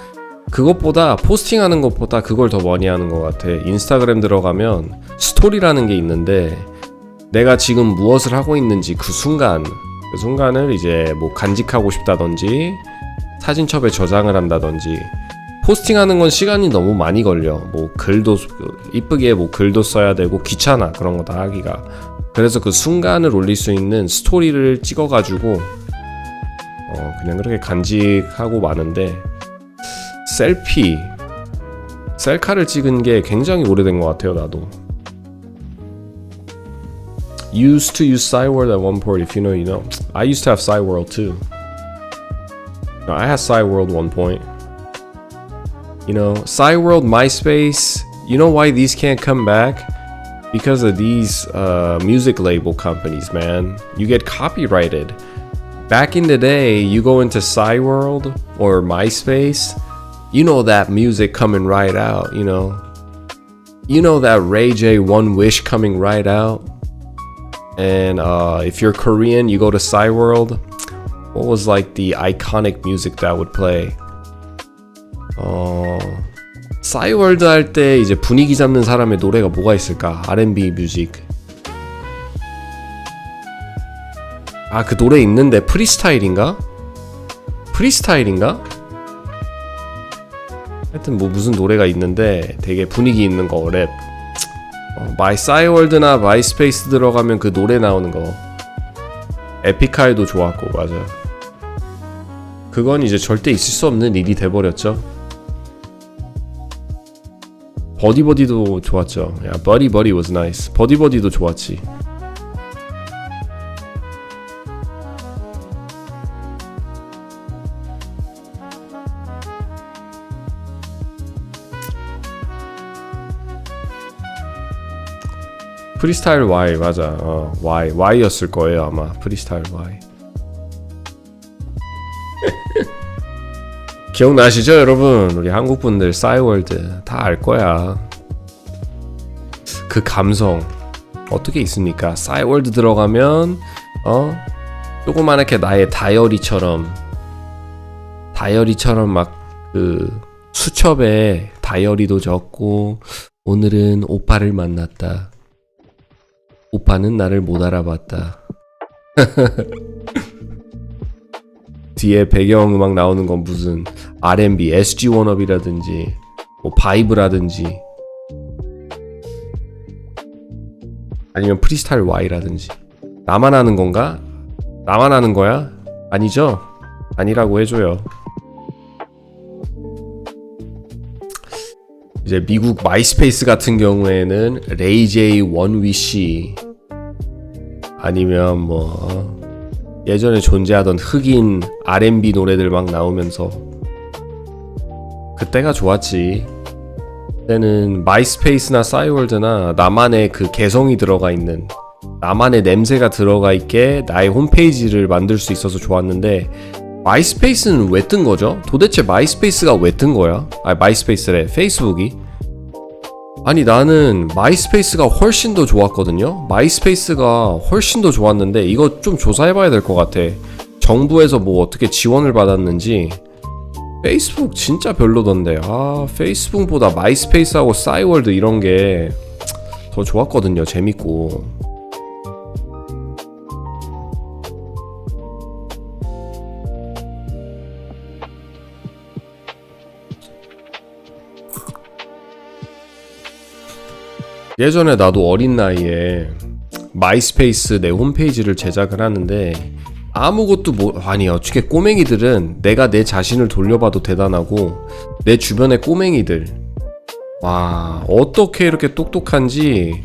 그것보다 포스팅하는 것보다 그걸 더 많이 하는 것 같아. 인스타그램 들어가면 스토리라는 게 있는데 내가 지금 무엇을 하고 있는지 그 순간을 이제 뭐 간직하고 싶다든지 사진첩에 저장을 한다든지 포스팅하는 건 시간이 너무 많이 걸려. 뭐 글도 이쁘게 뭐 글도 써야 되고 귀찮아 그런 거 다 하기가. 그래서 그 순간을 올릴 수 있는 스토리를 찍어가지고 그냥 그렇게 간직하고 마는데 셀카를 찍은 게 굉장히 오래된 것 같아요. 나도 used to use Cyworld at one point. If you know, you know. I used to have Cyworld too. No, I had Cyworld one point. You know, Cyworld, MySpace. You know why these can't come back? Because of these music label companies, man. You get copyrighted. Back in the day, you go into Cyworld or MySpace, you know that music coming right out, you know. You know that Ray J One Wish coming right out. And if you're Korean, you go to Cyworld. What was like the iconic music that would play? 싸이월드 할 때 이제 분위기 잡는 사람의 노래가 뭐가 있을까? R&B 뮤직. 아, 그 노래 있는데 프리스타일인가? 프리스타일인가? 하여튼 뭐 무슨 노래가 있는데 되게 분위기 있는 거 랩. 마이 싸이월드나 마이스페이스 들어가면 그 노래 나오는 거. 에픽하이도 좋았고 맞아요. 그건 이제 절대 있을 수 없는 일이 돼버렸죠. 버디버디도 좋았죠. 야, 버디버디 was nice. 버디버디도 좋았지. 프리스타일 Y 맞아. Y였을 거예요 아마. 프리스타일 Y. 기억나시죠 여러분? 우리 한국분들 싸이월드 다 알 거야. 그 감성 어떻게 있습니까? 싸이월드 들어가면 조그만하게 나의 다이어리처럼 막 그 수첩에 다이어리도 적고 오늘은 오빠를 만났다. 오빠는 나를 못 알아봤다. 뒤에 배경음악 나오는 건 무슨 R&B, SG 워너비라든지 뭐 바이브라든지 아니면 프리스타일 Y라든지. 나만 하는 건가? 나만 하는 거야? 아니죠? 아니라고 해줘요. 이제 미국 마이스페이스 같은 경우에는 레이제이 원위시 아니면 뭐 예전에 존재하던 흑인 R&B 노래들 막 나오면서 그때가 좋았지. 그때는 마이스페이스나 싸이월드나 나만의 그 개성이 들어가 있는 나만의 냄새가 들어가 있게 나의 홈페이지를 만들 수 있어서 좋았는데 마이스페이스는 왜 뜬 거죠? 도대체 마이스페이스가 왜 뜬 거야? 마이스페이스래. 페이스북이? 아니 나는 마이스페이스가 훨씬 더 좋았거든요. 마이스페이스가 훨씬 더 좋았는데 이거 좀 조사해봐야 될 것 같아. 정부에서 뭐 어떻게 지원을 받았는지. 페이스북 진짜 별로던데. 페이스북보다 마이스페이스하고 싸이월드 이런 게 더 좋았거든요. 재밌고. 예전에 나도 어린 나이에 마이스페이스 내 홈페이지를 제작을 하는데 아무것도 아니 어떻게 꼬맹이들은 내가 내 자신을 돌려봐도 대단하고 내 주변의 꼬맹이들 와 어떻게 이렇게 똑똑한지.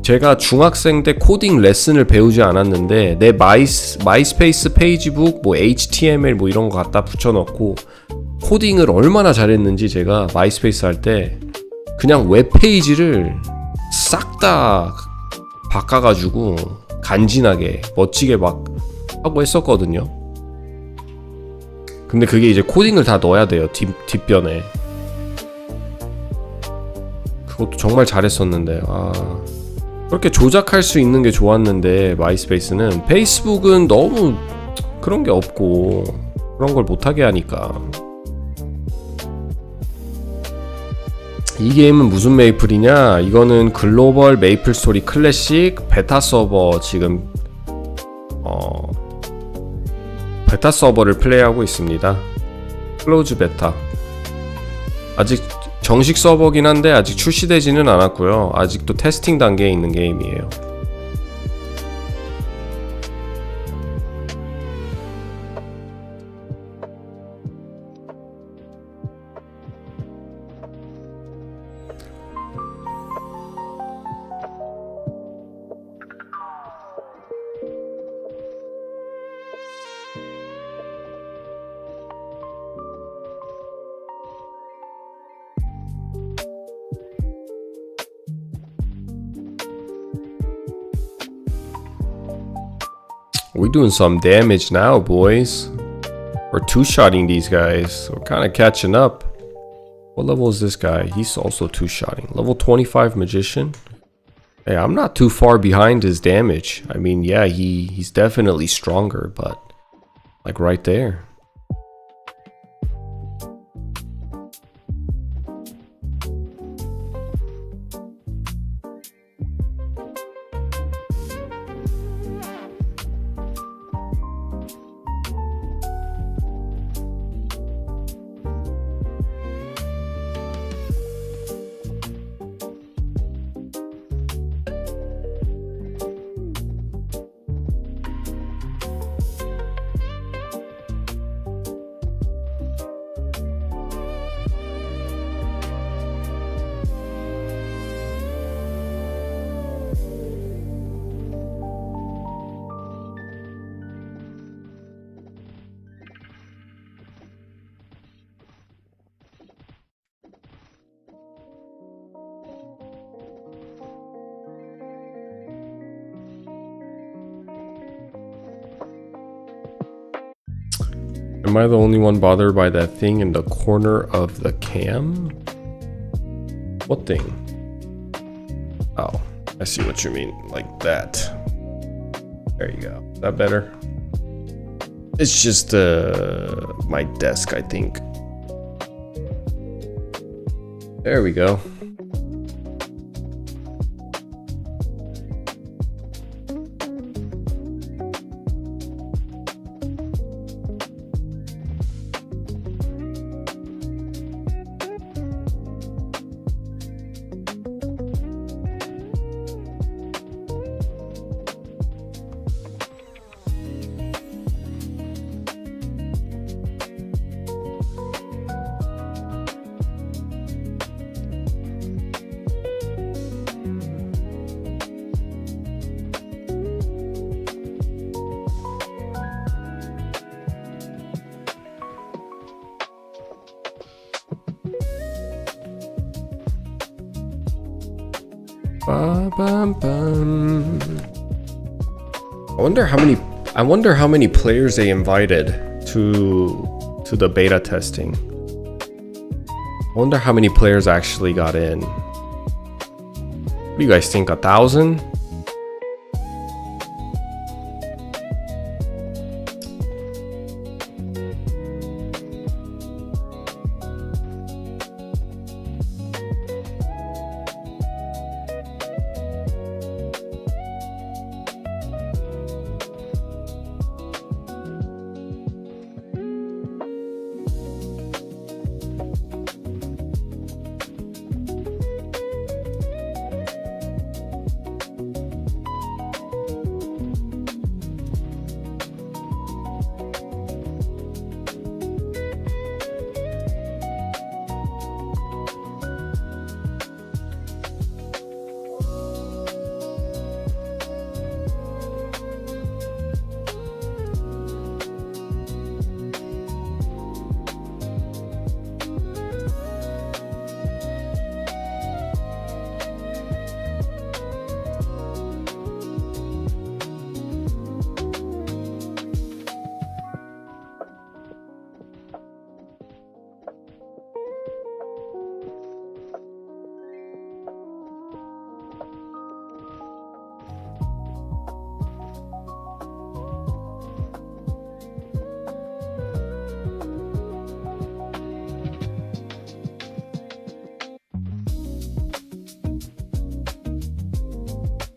제가 중학생 때 코딩 레슨을 배우지 않았는데 내 마이스페이스 페이지북 뭐 HTML 뭐 이런 거 갖다 붙여넣고 코딩을 얼마나 잘했는지 제가 마이스페이스 할 때 그냥 웹페이지를 싹 다 바꿔가지고 간지나게 멋지게 막 하고 했었거든요. 근데 그게 이제 코딩을 다 넣어야 돼요. 뒷변에. 그것도 정말 잘했었는데 그렇게 조작할 수 있는 게 좋았는데 마이스페이스는. 페이스북은 너무 그런 게 없고 그런 걸 못하게 하니까. 이 게임은 무슨 메이플이냐? 이거는 글로벌 메이플스토리 클래식 베타 서버 지금 베타 서버를 플레이하고 있습니다. 클로즈 베타. 아직 정식 서버긴 한데 아직 출시되지는 않았고요. 아직도 테스팅 단계에 있는 게임이에요. We're doing some damage now, boys. We're two-shotting these guys. We're kind of catching up. What level is this guy? He's also two-shotting. Level 25 Magician. Hey, I'm not too far behind his damage. I mean, yeah, he's definitely stronger, but like right there. Am I the only one bothered by that thing in the corner of the cam? What thing? Oh, I see what you mean. Like that. There you go. Is that better? It's just my desk, I think. There we go. Ba-bum-bum. I wonder how many players they invited to the beta testing. I wonder how many players actually got in. What do you guys think? 1,000?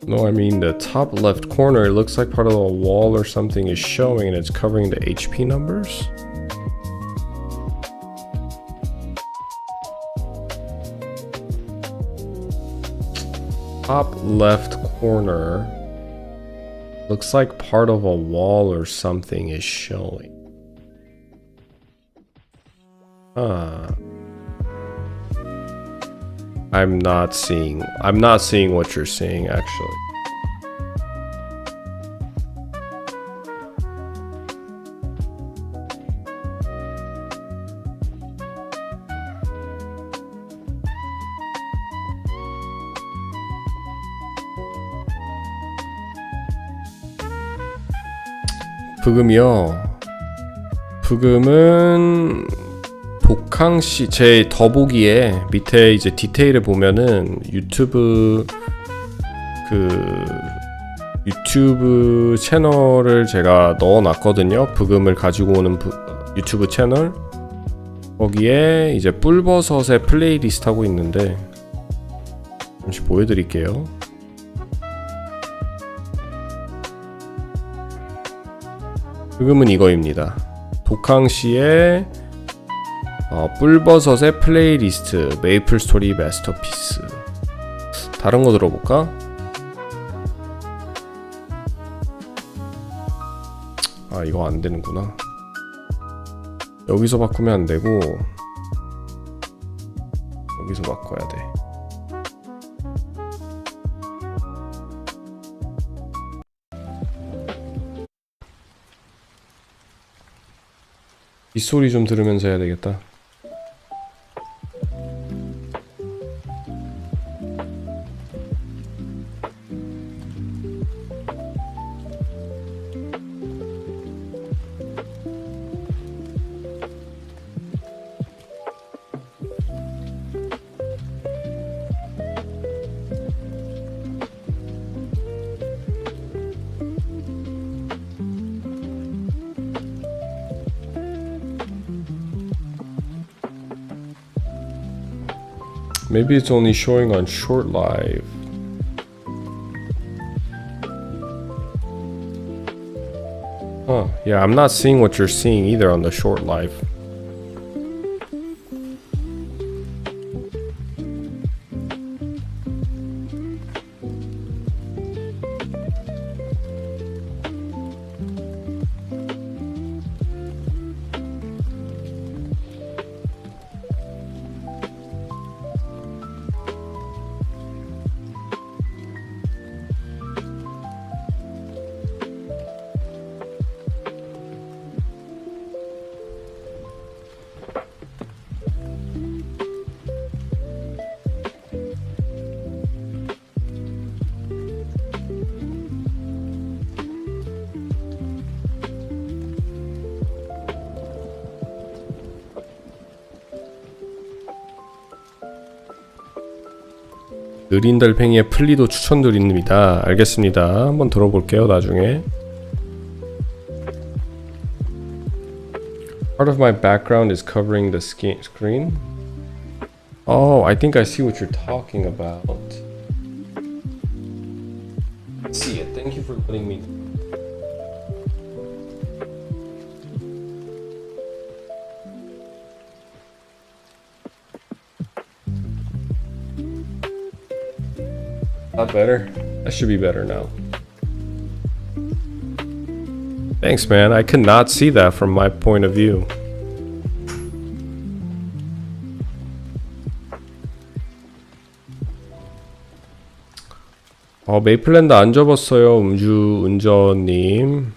No, I mean the top left corner, it looks like part of a wall or something is showing and it's covering the HP numbers. Top left corner looks like part of a wall or something is showing. I'm not seeing what you're seeing actually. 부금이요. 부금은 독항시 제 더보기에 밑에 이제 디테일을 보면은 유튜브 채널을 제가 넣어놨거든요. 부금을 가지고 오는 유튜브 채널. 거기에 이제 뿔버섯의 플레이리스트 하고 있는데 잠시 보여드릴게요. 부금은 이거입니다. 독항시의 뿔버섯의 플레이리스트 메이플스토리 마스터피스. 다른 거 들어볼까? 아 이거 안 되는구나. 여기서 바꾸면 안 되고 여기서 바꿔야 돼. 이 소리 좀 들으면서 해야 되겠다. Maybe it's only showing on short live. Huh, yeah, I'm not seeing what you're seeing either on the short live. 느린 달팽이의 플리도 추천드립니다. 알겠습니다. 한번 들어볼게요, 나중에. Part of my background is covering the screen. Oh, I think I see what you're talking about. I see it. Thank you for letting me. Not better? That should be better now. Thanks, man. I could not see that from my point of view. 메이플랜드 안 접었어요, 운전님.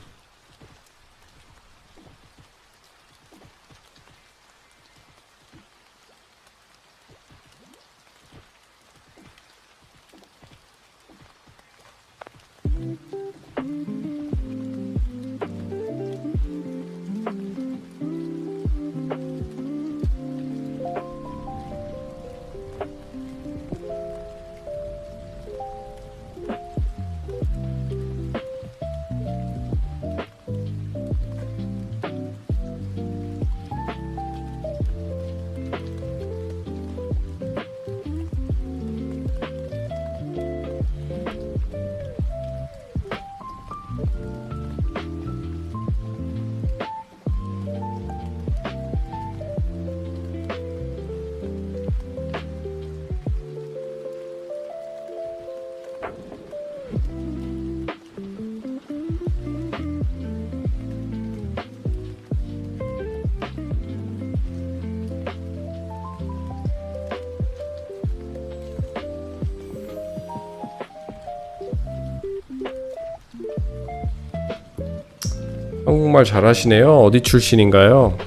한국말 잘하시네요. 어디 출신인가요?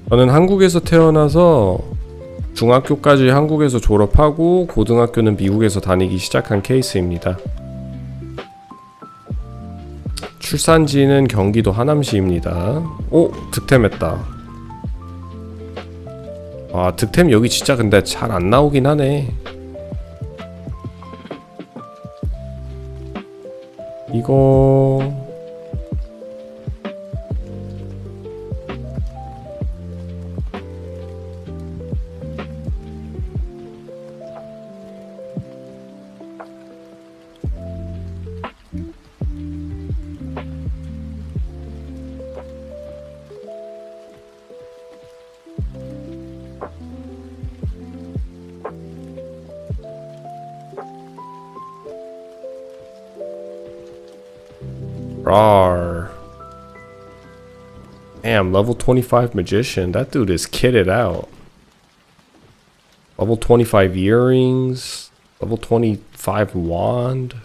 저는 한국에서 태어나서 중학교까지 한국에서 졸업하고 고등학교는 미국에서 다니기 시작한 케이스입니다. 출산지는 경기도 하남시입니다. 오! 득템했다. 아, 득템 여기 진짜 근데 잘 안 나오긴 하네. 이거... Rawr. Damn, level 25 magician. That dude is kitted out. Level 25 earrings. Level 25 wand.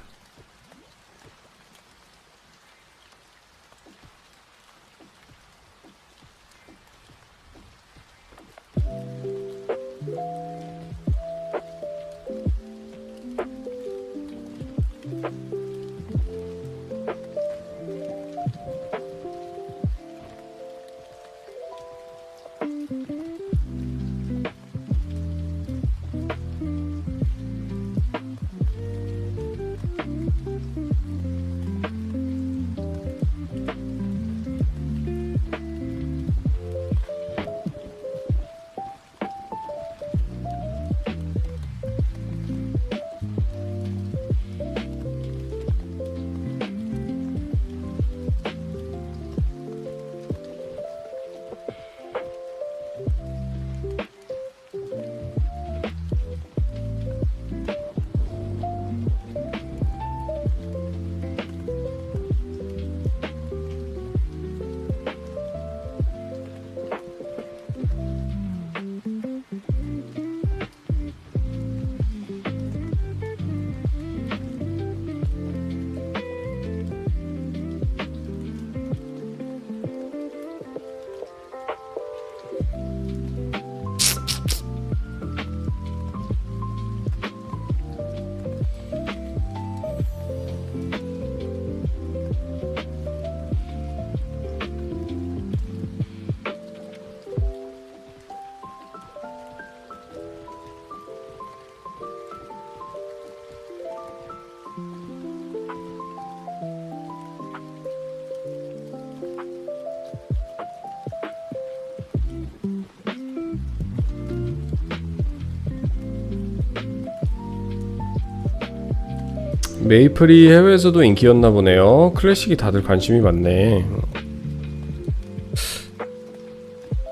메이플이 해외에서도 인기였나 보네요. 클래식이 다들 관심이 많네.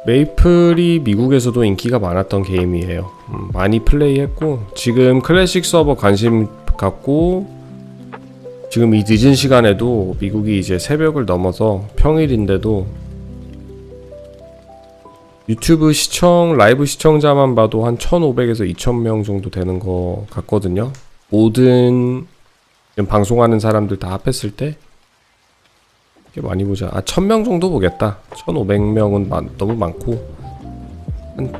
메이플이 미국에서도 인기가 많았던 게임이에요. 많이 플레이했고 지금 클래식 서버 관심 갖고 지금 이 늦은 시간에도 미국이 이제 새벽을 넘어서 평일인데도 유튜브 시청, 라이브 시청자만 봐도 한 1500에서 2000명 정도 되는 것 같거든요. 모든 방송하는 사람들 다 합했을 때 꽤 많이 보자. 1000명 정도 보겠다. 1500명은 너무 많고 한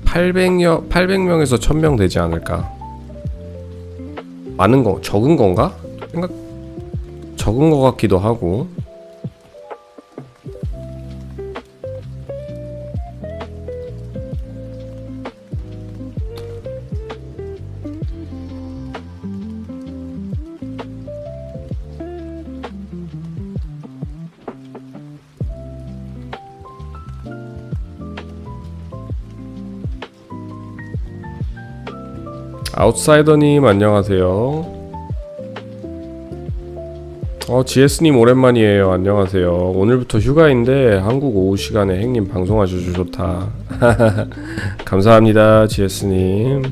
800명에서 1000명 되지 않을까. 많은 거, 적은 건가? 적은 것 같기도 하고. 아웃사이더님 안녕하세요. GS님 오랜만이에요. 안녕하세요. 오늘부터 휴가인데 한국 오후 시간에 행님 방송하셔서 좋다. 감사합니다 GS님.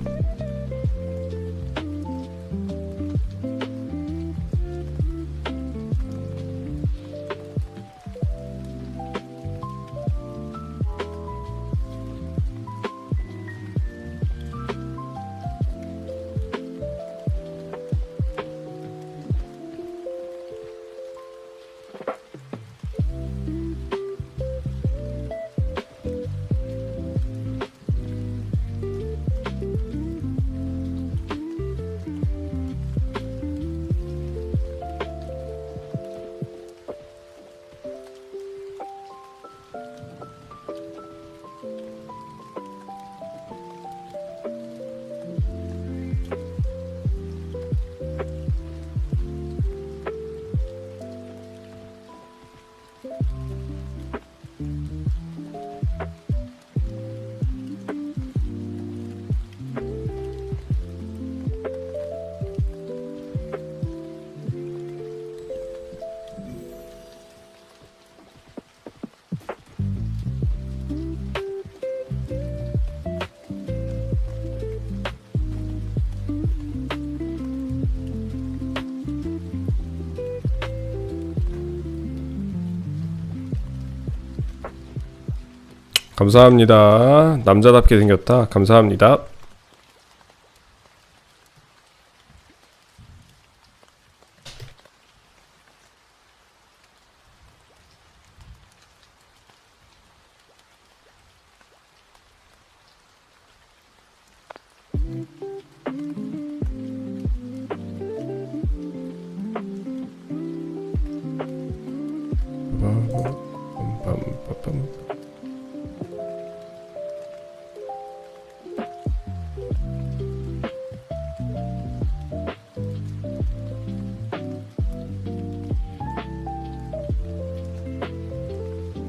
감사합니다. 남자답게 생겼다. 감사합니다.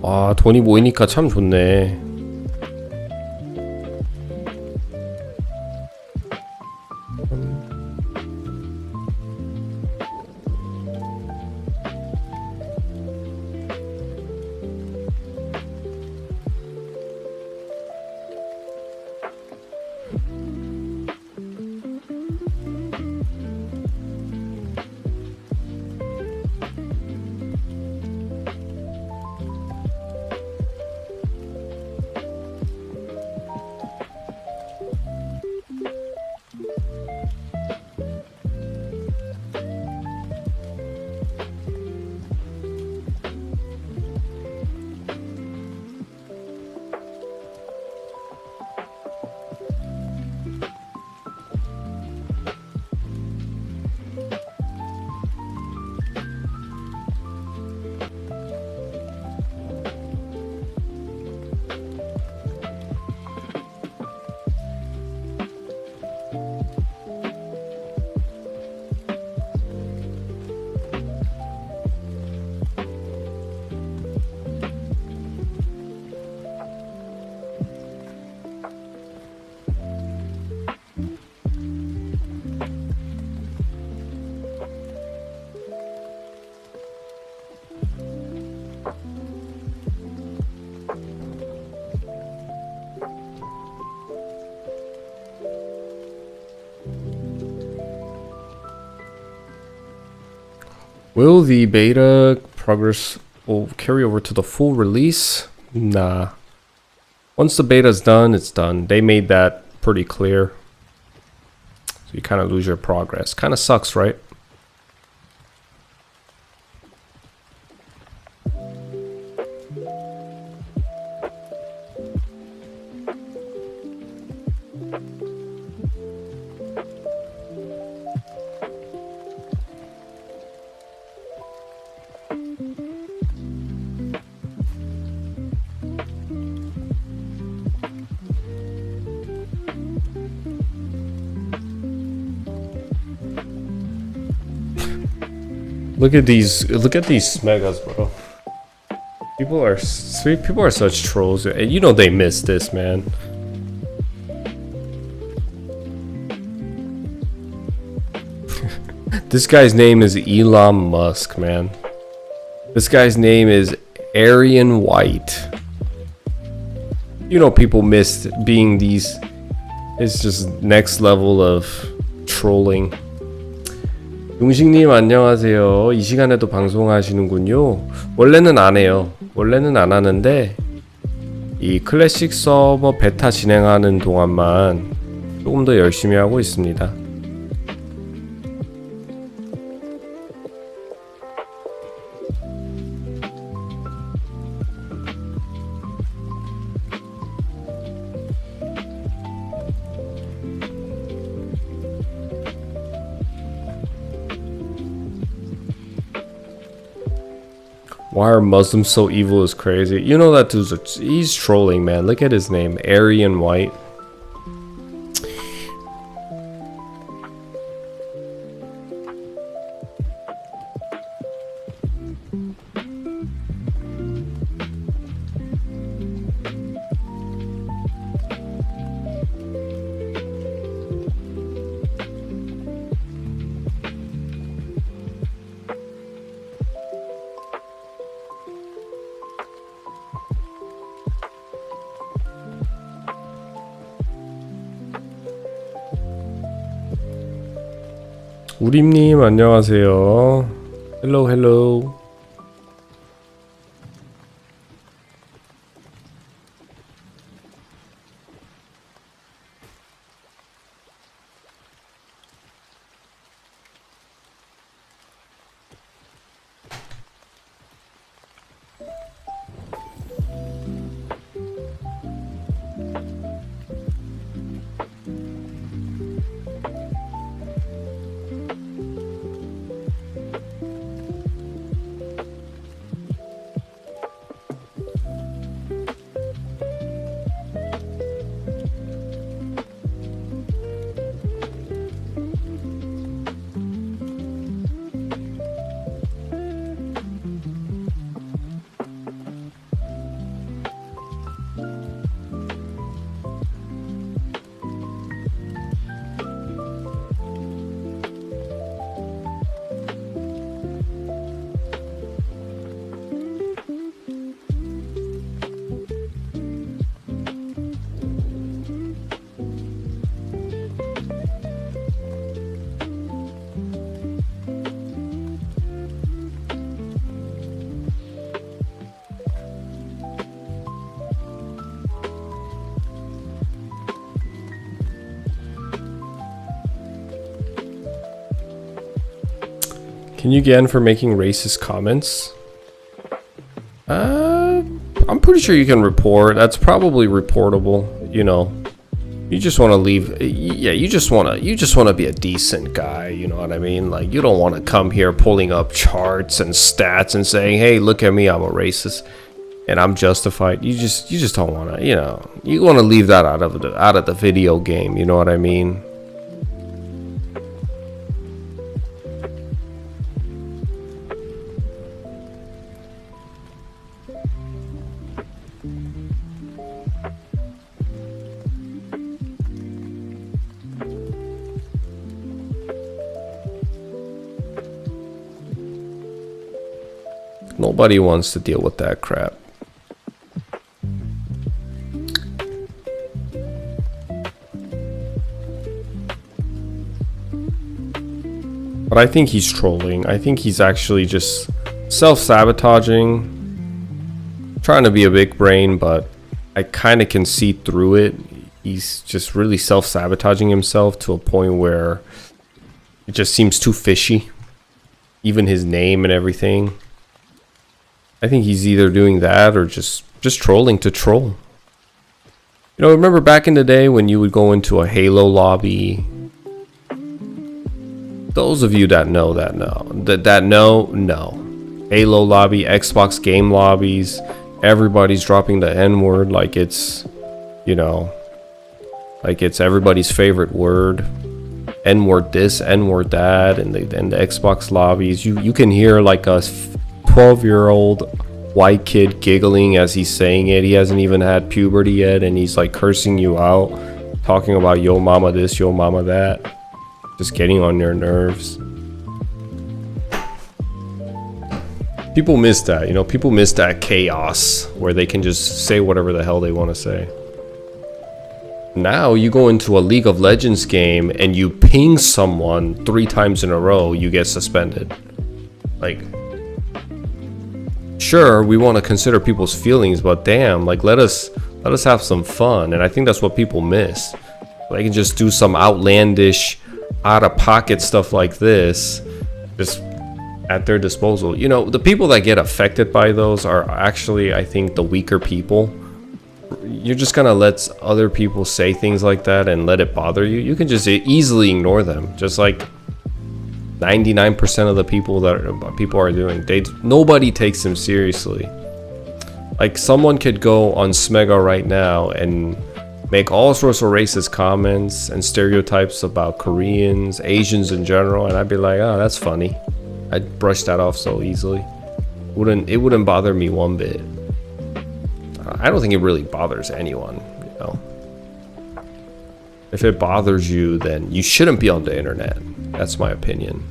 아, 돈이 모이니까 참 좋네. Will the beta progress will carry over to the full release? Nah. Once the beta's done, it's done. They made that pretty clear. So you kind of lose your progress. Kind of sucks, right? Look at these smegas, bro. People are such trolls, and you know they miss this, man. This guy's name is Elon Musk, man. This guy's name is Aryan White. You know people missed being these. It's just next level of trolling. 용식님 안녕하세요. 이 시간에도 방송하시는군요. 원래는 안 해요. 원래는 안 하는데 이 클래식 서버 베타 진행하는 동안만 조금 더 열심히 하고 있습니다. Why are Muslims so evil is crazy. You know that dude's he's trolling, man. Look at his name, Aryan White. 우림님 안녕하세요. Hello, hello. Can you get in for making racist comments? I'm pretty sure you can report. That's probably reportable. You know, you just want to leave. Yeah, you just want to be a decent guy. You know what I mean? Like you don't want to come here pulling up charts and stats and saying, "Hey, look at me, I'm a racist and I'm justified." You just don't want to. You know, you want to leave that out of the video game. You know what I mean? Nobody wants to deal with that crap. But I think he's trolling. I think he's actually just self-sabotaging, trying to be a big brain, but I kind of can see through it. He's just really self-sabotaging himself to a point where it just seems too fishy. Even his name and everything. I think he's either doing that or just trolling to troll. You know, remember back in the day when you would go into a Halo lobby? Those of you that know. Halo lobby, Xbox game lobbies, everybody's dropping the N-word like it's, you know, like it's everybody's favorite word. N-word this, N-word that, and the Xbox lobbies. You can hear like a 12-year-old white kid giggling as he's saying it. He hasn't even had puberty yet, and he's like cursing you out, talking about yo mama this, yo mama that, just getting on their nerves. People miss that, you know, people miss that chaos where they can just say whatever the hell they want to say. Now you go into a League of Legends game and you ping someone 3 times in a row, you get suspended. Like, sure, we want to consider people's feelings, but damn, like let us have some fun. And I think that's what people miss. They can just do some outlandish, out of pocket stuff like this, just at their disposal. You know, the people that get affected by those are actually, I think, the weaker people. You're just gonna let other people say things like that and let it bother you. You can just easily ignore them, just like 99% of the people are doing. Nobody takes them seriously. Like someone could go on Smega right now and make all sorts of racist comments and stereotypes about Koreans, Asians in general, and I'd be like, oh, that's funny. I'd brush that off so easily. It wouldn't bother me one bit. I don't think it really bothers anyone, you know. If it bothers you, then you shouldn't be on the internet. That's my opinion.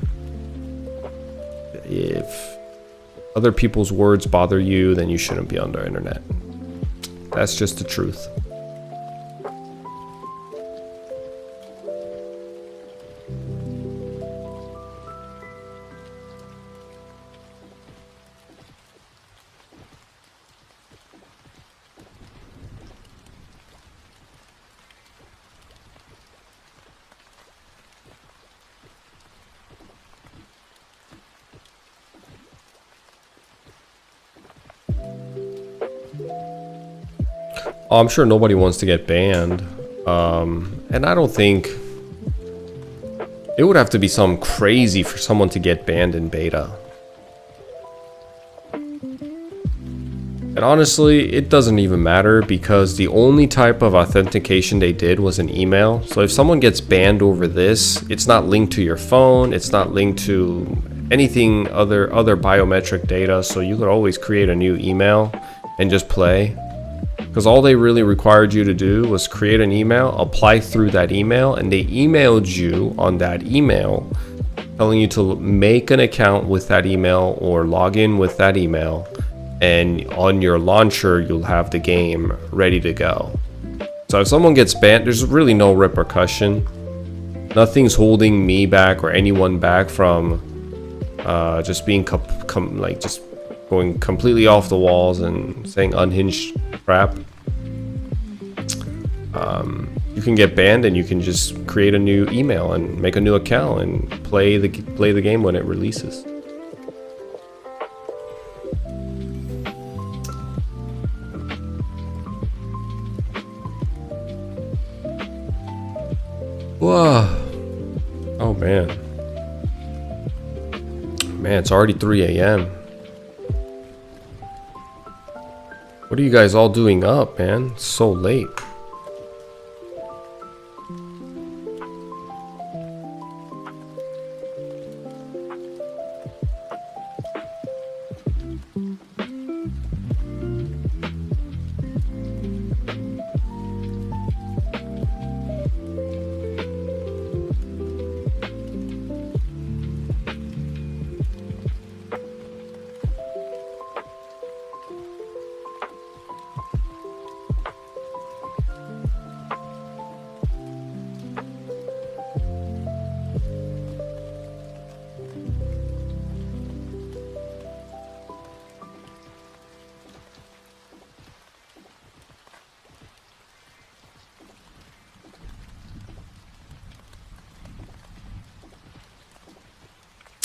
If other people's words bother you, then you shouldn't be on the internet. That's just the truth. I'm sure nobody wants to get banned, and I don't think it would have to be something crazy for someone to get banned in beta. And honestly, it doesn't even matter because the only type of authentication they did was an email. So if someone gets banned over this, it's not linked to your phone, it's not linked to anything other biometric data, so you could always create a new email and just play. Because all they really required you to do was create an email, apply through that email, and they emailed you on that email telling you to make an account with that email or log in with that email, and on your launcher you'll have the game ready to go. So if someone gets banned, there's really no repercussion. Nothing's holding me back or anyone back from just being just going completely off the walls and saying unhinged crap. You can get banned and you can just create a new email and make a new account and play the game when it releases. Whoa. Oh man. Man, it's already 3 a.m. What are you guys all doing up, man? It's so late.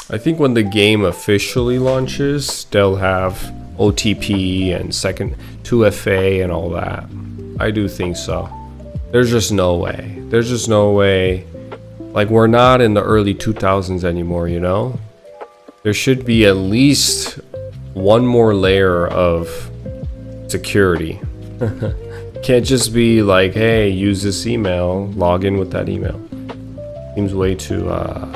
I think when the game officially launches, they'll have OTP and second 2FA and all that. I do think so. There's just no way. There's just no way. Like, we're not in the early 2000s anymore, you know? There should be at least one more layer of security. Can't just be like, hey, use this email, log in with that email. Seems way too, I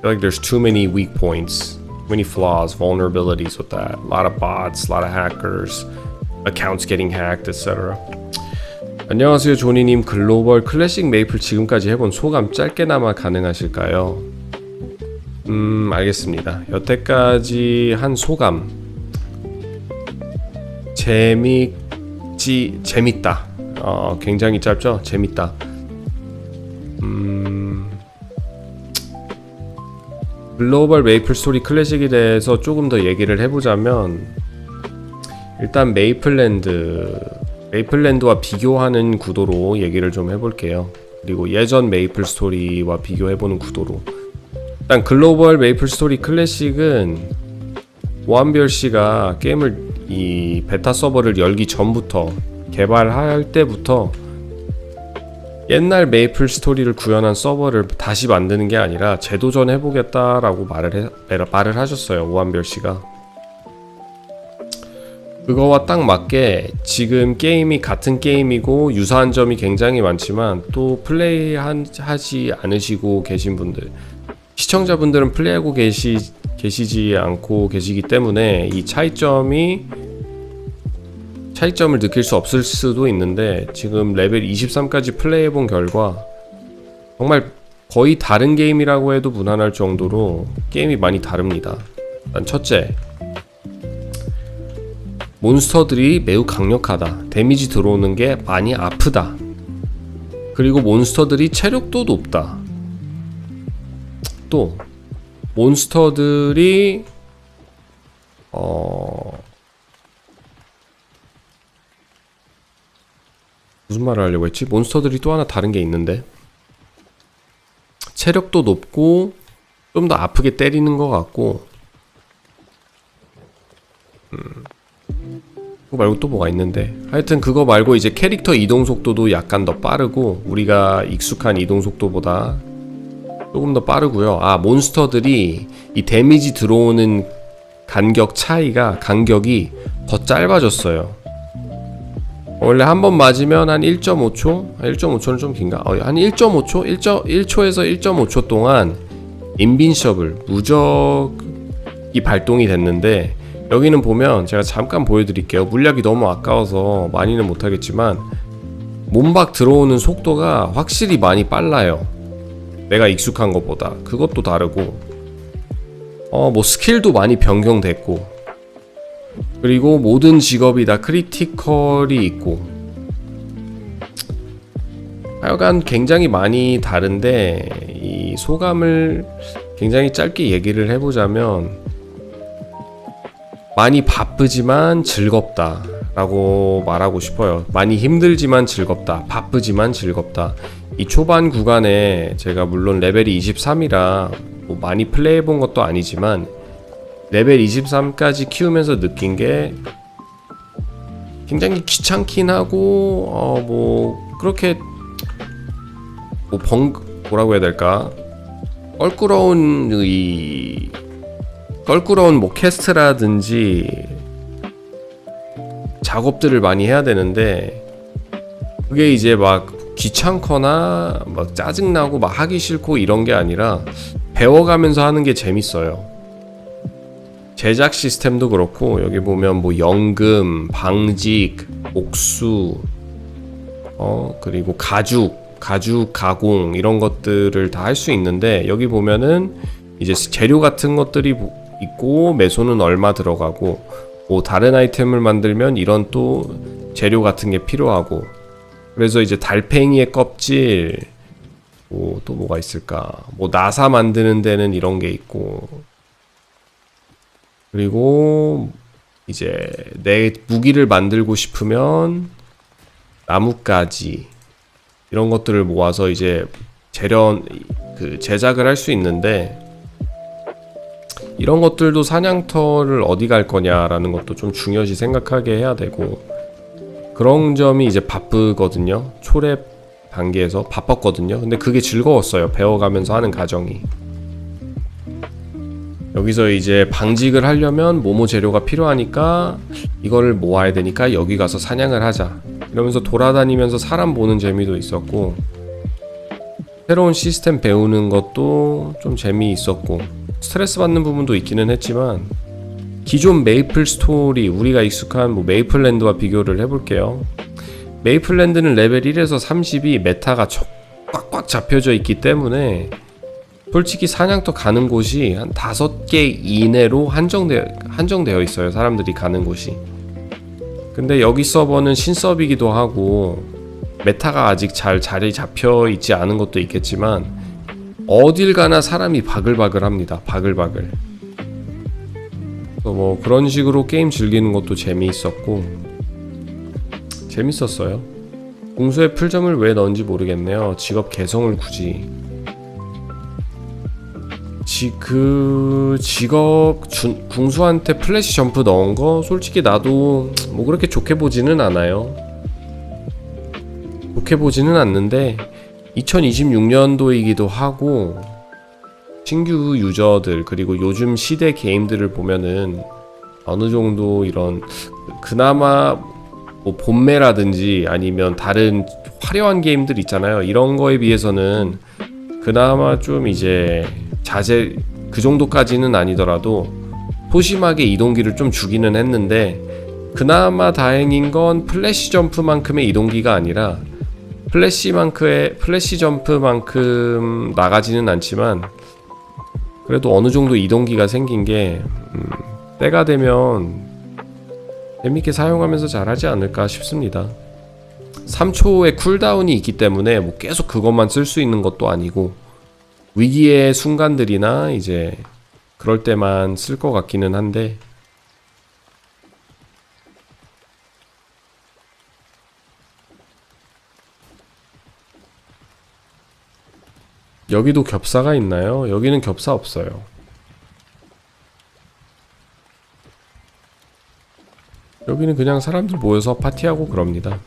feel like there's too many weak points, too many flaws, vulnerabilities with that. A lot of bots, a lot of hackers, accounts getting hacked, etc. 안녕하세요, 조니님. 글로벌 클래식 메이플 지금까지 해본 소감 짧게나마 가능하실까요? 알겠습니다. 여태까지 한 소감. 재밌다. 굉장히 짧죠? 재밌다. 글로벌 메이플스토리 클래식에 대해서 조금 더 얘기를 해보자면, 일단 메이플랜드와 비교하는 구도로 얘기를 좀 해볼게요. 그리고 예전 메이플스토리와 비교해보는 구도로. 일단 글로벌 메이플스토리 클래식은 오한별 씨가 게임을 이 베타 서버를 열기 전부터, 개발할 때부터 옛날 메이플스토리를 구현한 서버를 다시 만드는 게 아니라 재도전해보겠다라고 말을 하셨어요, 오한별 씨가. 그거와 딱 맞게 지금 게임이 같은 게임이고 유사한 점이 굉장히 많지만, 또 플레이하지 않으시고 계신 분들, 시청자분들은 플레이하고 계시지 않고 계시기 때문에 이 차이점을 느낄 수 없을 수도 있는데, 지금 레벨 23까지 플레이해본 결과 정말 거의 다른 게임이라고 해도 무난할 정도로 게임이 많이 다릅니다. 일단 첫째, 몬스터들이 매우 강력하다. 데미지 들어오는 게 많이 아프다. 그리고 몬스터들이 체력도 높다. 또 몬스터들이 무슨 말을 하려고 했지? 몬스터들이 또 하나 다른 게 있는데, 체력도 높고 좀 더 아프게 때리는 것 같고, 그거 말고 또 뭐가 있는데, 하여튼 그거 말고 이제 캐릭터 이동 속도도 약간 더 빠르고, 우리가 익숙한 이동 속도보다 조금 더 빠르고요. 몬스터들이 이 데미지 들어오는 간격이 더 짧아졌어요. 원래 한 번 맞으면 한 1.5초? 1.5초는 좀 긴가? 한 1.5초? 1초에서 1.5초 동안 인빈셔블, 무적이 발동이 됐는데, 여기는 보면 제가 잠깐 보여드릴게요. 물약이 너무 아까워서 많이는 못하겠지만, 몸박 들어오는 속도가 확실히 많이 빨라요. 내가 익숙한 것보다. 그것도 다르고, 뭐 스킬도 많이 변경됐고, 그리고 모든 직업이 다 크리티컬이 있고, 하여간 굉장히 많이 다른데, 이 소감을 굉장히 짧게 얘기를 해보자면, 많이 바쁘지만 즐겁다 라고 말하고 싶어요. 많이 힘들지만 즐겁다, 바쁘지만 즐겁다. 이 초반 구간에 제가 물론 레벨이 23이라 뭐 많이 플레이해본 것도 아니지만, 레벨 23까지 키우면서 느낀 게 굉장히 귀찮긴 하고, 뭐 그렇게 뭐라고 해야 될까, 껄끄러운 뭐 퀘스트라든지 작업들을 많이 해야 되는데, 그게 이제 막 귀찮거나 막 짜증나고 막 하기 싫고 이런 게 아니라 배워가면서 하는 게 재밌어요. 제작 시스템도 그렇고, 여기 보면 뭐 연금, 방직, 옥수, 그리고 가죽 가공 이런 것들을 다 할 수 있는데, 여기 보면은 이제 재료 같은 것들이 있고, 매소는 얼마 들어가고, 뭐 다른 아이템을 만들면 이런 또 재료 같은 게 필요하고, 그래서 이제 달팽이의 껍질, 뭐 또 뭐가 있을까, 뭐 나사 만드는 데는 이런 게 있고, 그리고 이제 내 무기를 만들고 싶으면 나뭇가지 이런 것들을 모아서 이제 제작을 할 수 있는데, 이런 것들도 사냥터를 어디 갈 거냐라는 것도 좀 중요시 생각하게 해야 되고, 그런 점이 이제 바쁘거든요. 초랩 단계에서 바빴거든요. 근데 그게 즐거웠어요. 배워가면서 하는 과정이. 여기서 이제 방직을 하려면 뭐뭐 재료가 필요하니까 이거를 모아야 되니까 여기 가서 사냥을 하자, 이러면서 돌아다니면서 사람 보는 재미도 있었고, 새로운 시스템 배우는 것도 좀 재미있었고, 스트레스 받는 부분도 있기는 했지만, 기존 메이플스토리, 우리가 익숙한 뭐 메이플랜드와 비교를 해볼게요. 메이플랜드는 레벨 1에서 30이 메타가 꽉꽉 잡혀져 있기 때문에 솔직히 사냥터 가는 곳이 한 5개 이내로 한정되어 있어요. 사람들이 가는 곳이. 근데 여기 서버는 신서버이기도 하고 메타가 아직 잘 자리 잡혀 있지 않은 것도 있겠지만, 어딜 가나 사람이 바글바글 합니다. 바글바글. 뭐 그런 식으로 게임 즐기는 것도 재미있었고, 재밌었어요. 공수에 풀점을 왜 넣은지 모르겠네요. 직업 개성을 굳이. 궁수한테 플래시 점프 넣은 거 솔직히 나도 뭐 그렇게 좋게 보지는 않아요. 좋게 보지는 않는데, 2026년도이기도 하고 신규 유저들 그리고 요즘 시대 게임들을 보면은 어느 정도 이런 그나마 뭐 본매라든지 아니면 다른 화려한 게임들 있잖아요. 이런 거에 비해서는 그나마 좀 이제 자제, 그 정도까지는 아니더라도 소심하게 이동기를 좀 주기는 했는데, 그나마 다행인 건 플래시 점프만큼의 이동기가 아니라 플래시 점프만큼 나가지는 않지만 그래도 어느 정도 이동기가 생긴 게 때가 되면 재밌게 사용하면서 잘하지 않을까 싶습니다. 3초의 쿨다운이 있기 때문에 뭐 계속 그것만 쓸 수 있는 것도 아니고, 위기의 순간들이나 이제 그럴 때만 쓸 것 같기는 한데, 여기도 겹사가 있나요? 여기는 겹사 없어요. 여기는 그냥 사람들 모여서 파티하고 그럽니다.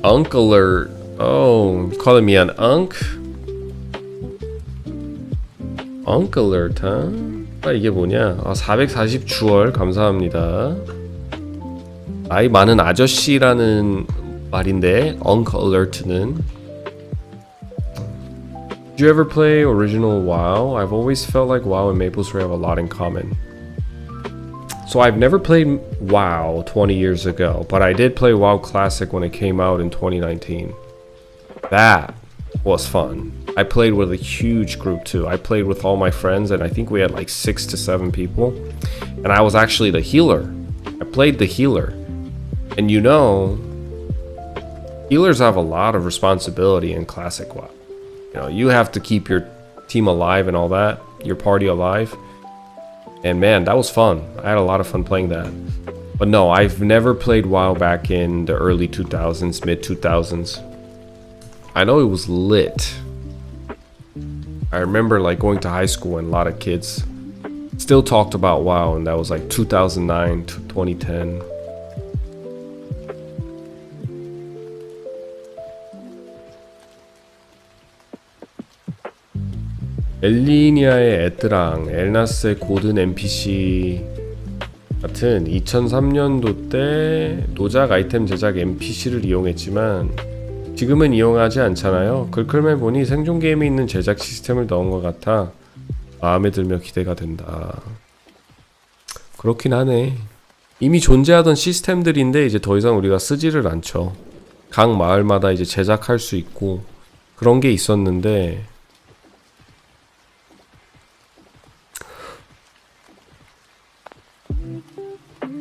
Unk alert. Oh, you calling me an unk? Unk alert, huh? 아, 이게 뭐냐? 440 주얼 감사합니다. 나이 많은 아저씨라는 말인데, unk alert는. Did you ever play original WoW? I've always felt like WoW and MapleStory have a lot in common. So I've never played WoW 20 years ago, but I did play WoW Classic when it came out in 2019. That was fun. I played with a huge group too. I played with all my friends and I think we had like 6 to 7 people. And I was actually the healer. I played the healer. And you know, healers have a lot of responsibility in Classic WoW. You know, you have to keep your team alive and all that, your party alive. And man, that was fun. I had a lot of fun playing that. But no, I've never played WoW back in the early 2000s, mid 2000s. I know it was lit. I remember like going to high school and a lot of kids still talked about WoW, and that was like 2009 to 2010. 엘리니아의 에드랑, 엘나스의 고든 NPC 같은 2003년도 때 노작 아이템 제작 NPC를 이용했지만 지금은 이용하지 않잖아요. 글클맨 보니 생존 게임에 있는 제작 시스템을 넣은 것 같아 마음에 들며 기대가 된다. 그렇긴 하네. 이미 존재하던 시스템들인데 이제 더 이상 우리가 쓰지를 않죠. 각 마을마다 이제 제작할 수 있고 그런 게 있었는데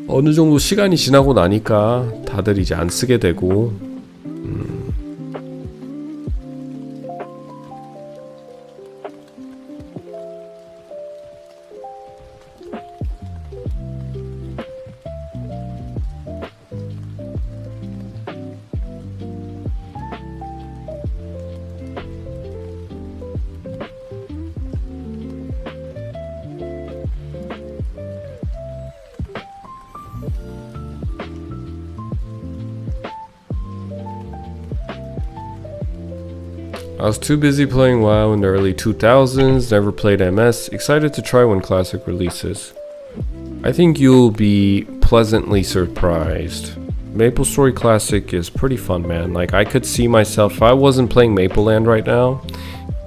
어느 정도 시간이 지나고 나니까 다들 이제 안 쓰게 되고 I was too busy playing WoW in the early 2000s, never played MS, excited to try when Classic releases. I think you'll be pleasantly surprised. MapleStory Classic is pretty fun, man. Like, I could see myself, if I wasn't playing Maple Land right now,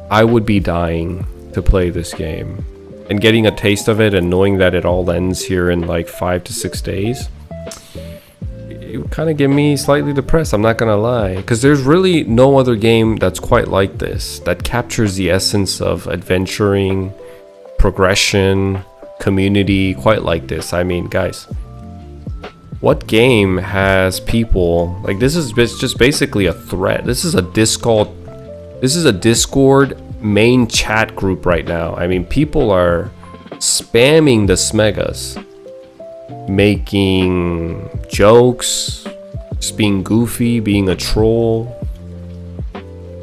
I would be dying to play this game. And getting a taste of it and knowing that it all ends here in like 5 to 6 days, it would kind of get me slightly depressed, I'm not gonna lie. Because there's really no other game that's quite like this, that captures the essence of adventuring, progression, community, quite like this. I mean, guys, what game has people, like, this is just basically a thread. This is a Discord main chat group right now. I mean, people are spamming the smegas, making jokes, just being goofy, being a troll,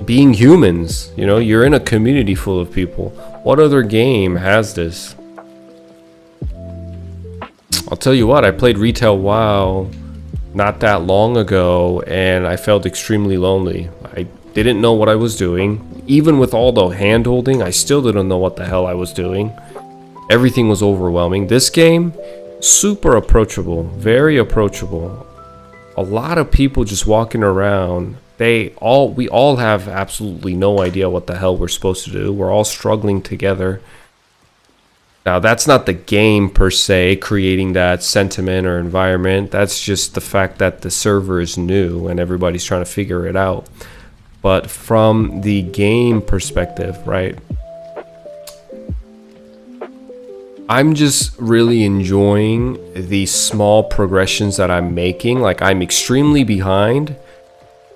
being humans. You know, you're in a community full of people. What other game has this? I'll tell you what, I played Retail WoW not that long ago and I felt extremely lonely. I didn't know what I was doing. Even with all the hand holding, I still didn't know what the hell I was doing. Everything was overwhelming. This game, super approachable, very approachable. A lot of people just walking around. We all have absolutely no idea what the hell we're supposed to do. We're all struggling together. Now, that's not the game per se creating that sentiment or environment. That's just the fact that the server is new and everybody's trying to figure it out. But from the game perspective, right? I'm just really enjoying the small progressions that I'm making. Like, I'm extremely behind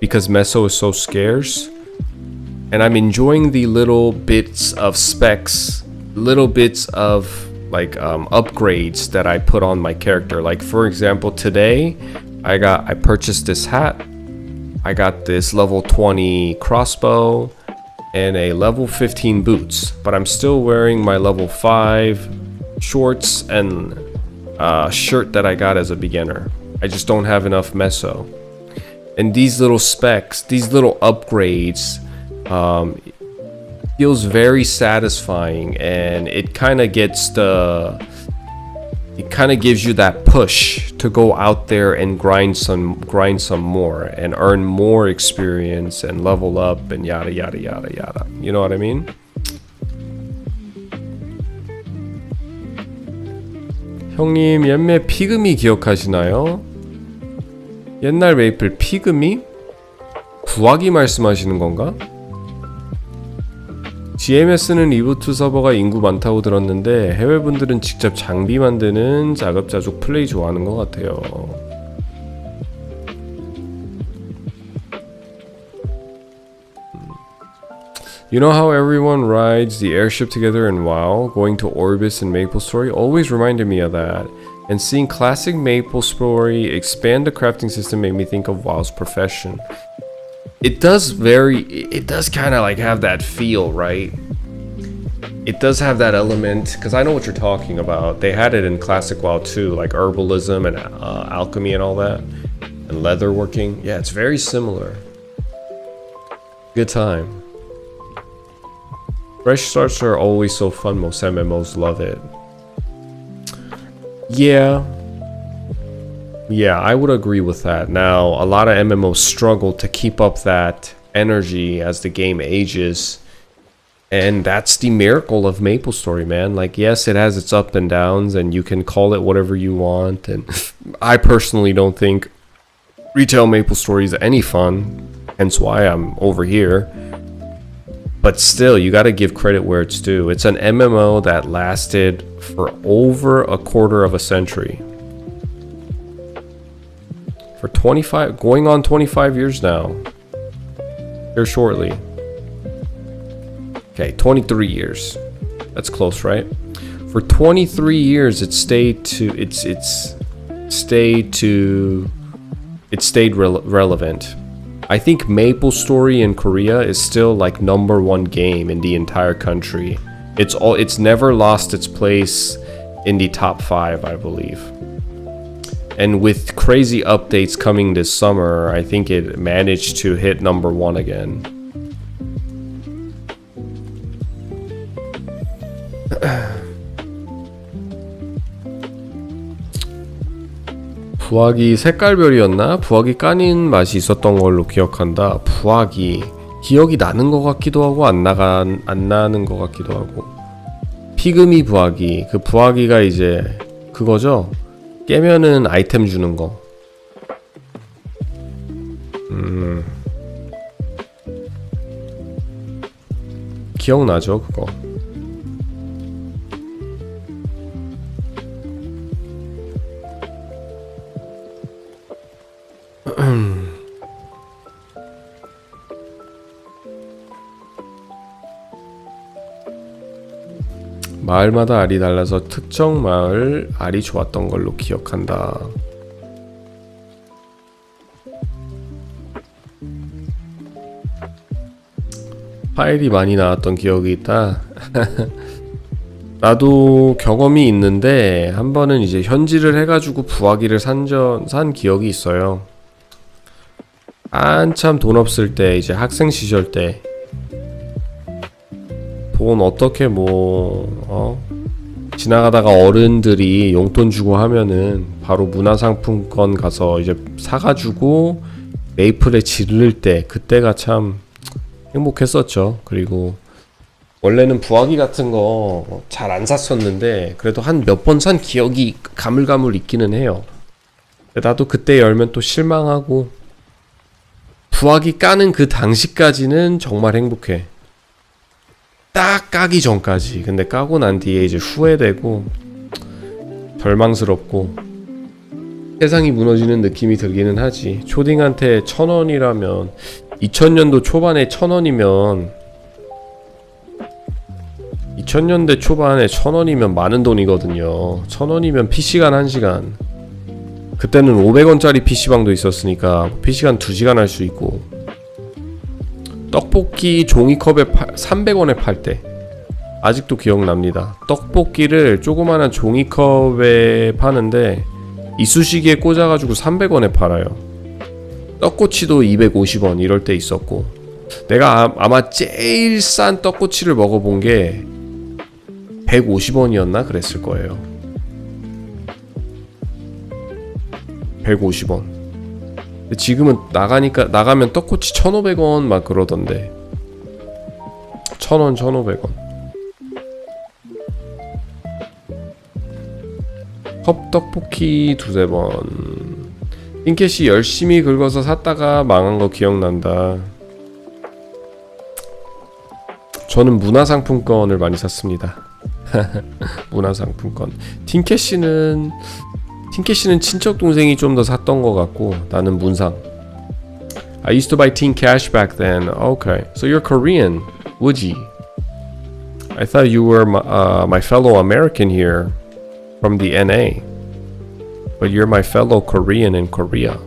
because Meso is so scarce. And I'm enjoying the little bits of specs, little bits of like upgrades that I put on my character. Like, for example, today I purchased this hat. I got this level 20 crossbow and a level 15 boots, but I'm still wearing my level 5 shorts and shirt that I got as a beginner. I just don't have enough meso. And these little specs, these little upgrades, feels very satisfying, and it kind of gives you that push to go out there and grind some more and earn more experience and level up and yada yada yada yada. You know what I mean? 형님, 옛날 피그미 기억하시나요? 옛날 메이플 피그미? 부하기 말씀하시는 건가? GMS는 리브2 서버가 인구 많다고 들었는데 해외분들은 직접 장비 만드는 자급자족 플레이 좋아하는 것 같아요. You know how everyone rides the airship together in WoW? Going to Orbis and MapleStory always reminded me of that. And seeing classic MapleStory expand the crafting system made me think of WoW's profession. It does kind of like have that feel, right? It does have that element, because I know what you're talking about. They had it in classic WoW too, like herbalism and alchemy and all that, and leatherworking. Yeah, it's very similar. Good time. Fresh starts are always so fun. Most MMOs love it. Yeah, I would agree with that. Now, a lot of MMOs struggle to keep up that energy as the game ages. And that's the miracle of MapleStory, man. Like, yes, it has its ups and downs, and you can call it whatever you want. And I personally don't think retail MapleStory is any fun, hence why I'm over here. But still, you gotta give credit where it's due. It's an MMO that lasted for over a quarter of a century. For 25, going on 25 years now. Here shortly. Okay, 23 years. That's close, right? For 23 years, it stayed relevant. I think MapleStory in Korea is still like #1 game in the entire country. It's never lost its place in the top 5, I believe. And with crazy updates coming this summer, I think it managed to hit #1 again. 부화기 색깔별이었나? 부화기 까는 맛이 있었던 걸로 기억한다. 부화기 기억이 나는 것 같기도 하고 안 나는 것 같기도 하고. 피그미 부화기, 그 부화기가 이제 그거죠? 깨면은 아이템 주는 거. 기억나죠 그거. 마을마다 알이 달라서 특정 마을 알이 좋았던 걸로 기억한다. 파일이 많이 나왔던 기억이 있다. 나도 경험이 있는데 한 번은 이제 현질을 해가지고 부화기를 산 기억이 있어요. 한참 돈 없을 때, 이제 학생 시절 때 돈 어떻게 지나가다가 어른들이 용돈 주고 하면은 바로 문화상품권 가서 이제 사가지고 메이플에 지를 때, 그때가 참 행복했었죠. 그리고 원래는 부화기 같은 거 잘 안 샀었는데 그래도 한 몇 번 산 기억이 가물가물 있기는 해요. 나도 그때 열면 또 실망하고, 부화기 까는 그 당시까지는 정말 행복해. 딱 까기 전까지. 근데 까고 난 뒤에 이제 후회되고 절망스럽고 세상이 무너지는 느낌이 들기는 하지. 초딩한테 1,000원이라면 2000년도 초반에 1,000원이면 2000년대 초반에 1,000원이면 많은 돈이거든요. 1,000원이면 PC간 1시간. 그때는 500원짜리 PC방도 있었으니까 PC간 2시간 할 수 있고, 떡볶이 종이컵에 300원에 팔 때 아직도 기억납니다. 떡볶이를 조그마한 종이컵에 파는데 이쑤시개에 꽂아가지고 300원에 팔아요. 떡꼬치도 250원 이럴 때 있었고, 내가 아마 제일 싼 떡꼬치를 먹어본 게 150원이었나 그랬을 거예요. 150원. 지금은 나가면 떡꼬치 1,500원 막 그러던데. 1,000원, 1,500원. 컵떡볶이 2-3번. 띵켓이 열심히 긁어서 샀다가 망한 거 기억난다. 저는 문화상품권을 많이 샀습니다. 문화상품권. 팅캐시는 친척 동생이 좀 더 샀던 것 같고, 나는 문상. I used to buy Teen Cash back then. Okay, so you're Korean, Wooji. I thought you were my fellow American here from the NA, but you're my fellow Korean in Korea.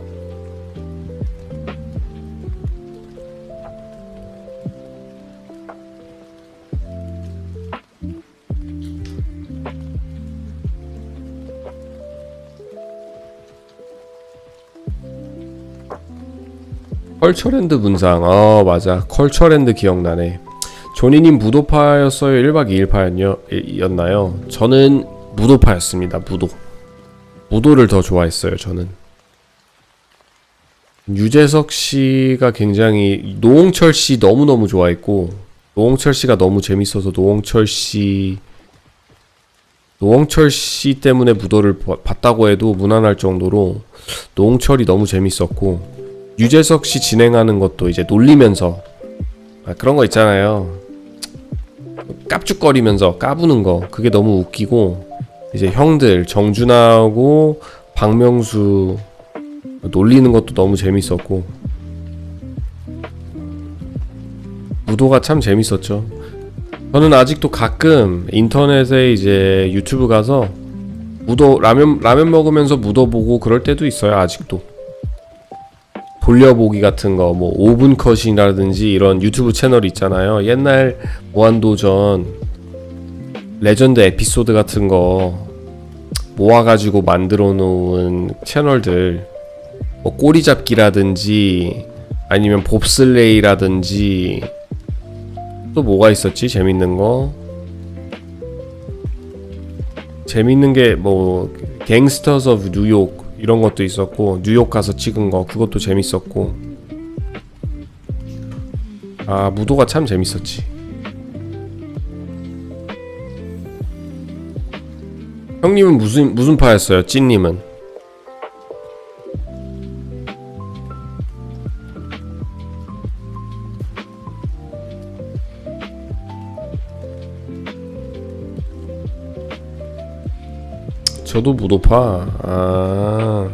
컬처랜드 문상. 맞아. 컬처랜드 기억나네. 조니님 무도파였어요? 1박 2일파였나요? 저는 무도파였습니다. 무도를 더 좋아했어요. 저는 유재석 씨가 굉장히, 노홍철 씨 너무너무 좋아했고, 노홍철 씨가 너무 재밌어서 노홍철 씨 때문에 무도를 봤다고 해도 무난할 정도로 노홍철이 너무 재밌었고, 유재석 씨 진행하는 것도 이제 놀리면서 그런 거 있잖아요. 깝죽거리면서 까부는 거, 그게 너무 웃기고, 이제 형들 정준하하고 박명수 놀리는 것도 너무 재밌었고, 무도가 참 재밌었죠. 저는 아직도 가끔 인터넷에 이제 유튜브 가서 무도 라면 먹으면서 무도 보고 그럴 때도 있어요. 아직도 돌려보기 같은 거, 뭐 5분 컷이라든지 이런 유튜브 채널 있잖아요. 옛날 무한도전 레전드 에피소드 같은 거 모아가지고 만들어 놓은 채널들, 뭐 꼬리잡기라든지 아니면 봅슬레이라든지, 또 뭐가 있었지? 재밌는 거. 재밌는 게 뭐 갱스터스 오브 뉴욕 이런 것도 있었고, 뉴욕 가서 찍은 거 그것도 재밌었고. 아, 무도가 참 재밌었지. 형님은 무슨 파였어요? 찐님은? 저도 무도파. 아.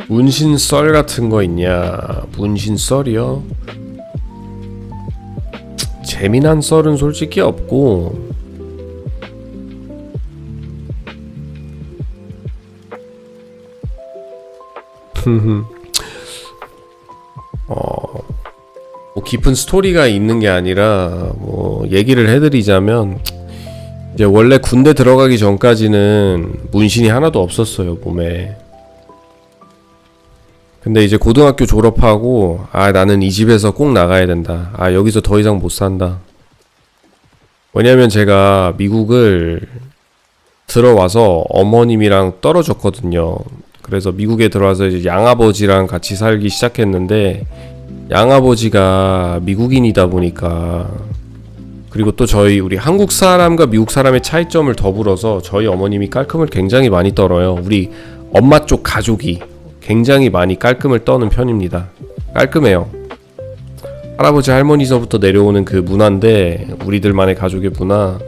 문신썰 같은 거 있냐? 문신썰이요? 재미난 썰은 솔직히 없고, 뭐 깊은 스토리가 있는 게 아니라 뭐 얘기를 해드리자면, 이제 원래 군대 들어가기 전까지는 문신이 하나도 없었어요, 몸에. 근데 이제 고등학교 졸업하고, 아, 나는 이 집에서 꼭 나가야 된다. 아, 여기서 더 이상 못 산다. 왜냐면 제가 미국을 들어와서 어머님이랑 떨어졌거든요. 그래서 미국에 들어와서 이제 양아버지랑 같이 살기 시작했는데, 양아버지가 미국인이다 보니까, 그리고 또 우리 한국 사람과 미국 사람의 차이점을 더불어서 저희 어머님이 깔끔을 굉장히 많이 떨어요. 우리 엄마 쪽 가족이 굉장히 많이 깔끔을 떠는 편입니다. 깔끔해요. 할아버지 할머니서부터 내려오는 그 문화인데, 우리들만의 가족의 문화.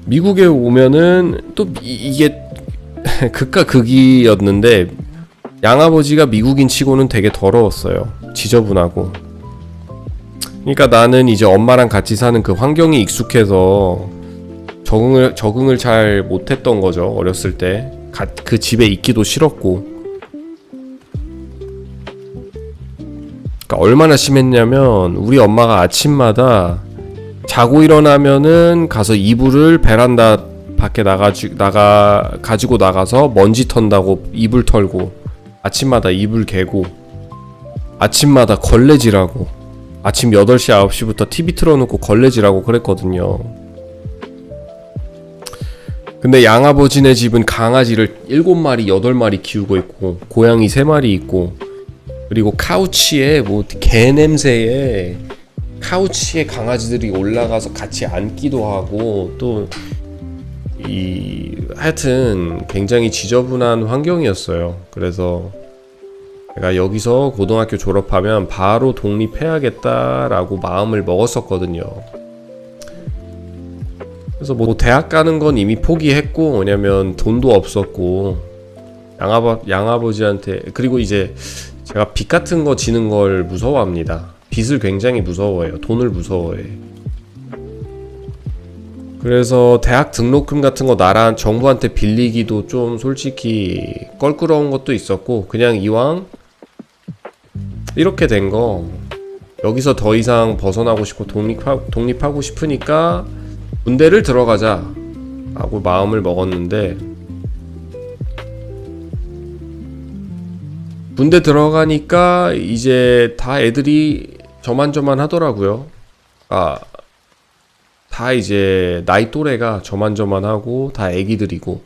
미국에 오면은 또 이게 극과 극이었는데, 양아버지가 미국인 치고는 되게 더러웠어요. 지저분하고. 그러니까 나는 이제 엄마랑 같이 사는 그 환경이 익숙해서 적응을 잘 못했던 거죠. 어렸을 때 그 집에 있기도 싫었고. 그러니까 얼마나 심했냐면, 우리 엄마가 아침마다 자고 일어나면은 가서 이불을 베란다 밖에 가지고 나가서 먼지 턴다고 이불 털고, 아침마다 이불 개고, 아침마다 걸레질하고, 아침 8시 9시부터 TV 틀어놓고 걸레질하고 그랬거든요. 근데 양아버지네 집은 강아지를 7마리 8마리 키우고 있고, 고양이 3마리 있고, 그리고 카우치에 뭐 개냄새에 카우치에 강아지들이 올라가서 같이 앉기도 하고, 또 하여튼 굉장히 지저분한 환경이었어요. 그래서 내가 여기서 고등학교 졸업하면 바로 독립해야겠다라고 마음을 먹었었거든요. 그래서 뭐 대학 가는 건 이미 포기했고, 왜냐면 돈도 없었고, 양아버지한테, 그리고 이제 제가 빚 같은 거 지는 걸 무서워합니다. 빚을 굉장히 무서워해요. 돈을 무서워해. 그래서 대학 등록금 같은 거 정부한테 빌리기도 좀 솔직히 껄끄러운 것도 있었고, 그냥 이왕 이렇게 된 거, 여기서 더 이상 벗어나고 싶고 독립하고 싶으니까 군대를 들어가자 라고 마음을 먹었는데, 군대 들어가니까 이제 다 애들이 저만저만 하더라고요. 아, 다 이제 나이 또래가 저만저만하고 다 애기들이고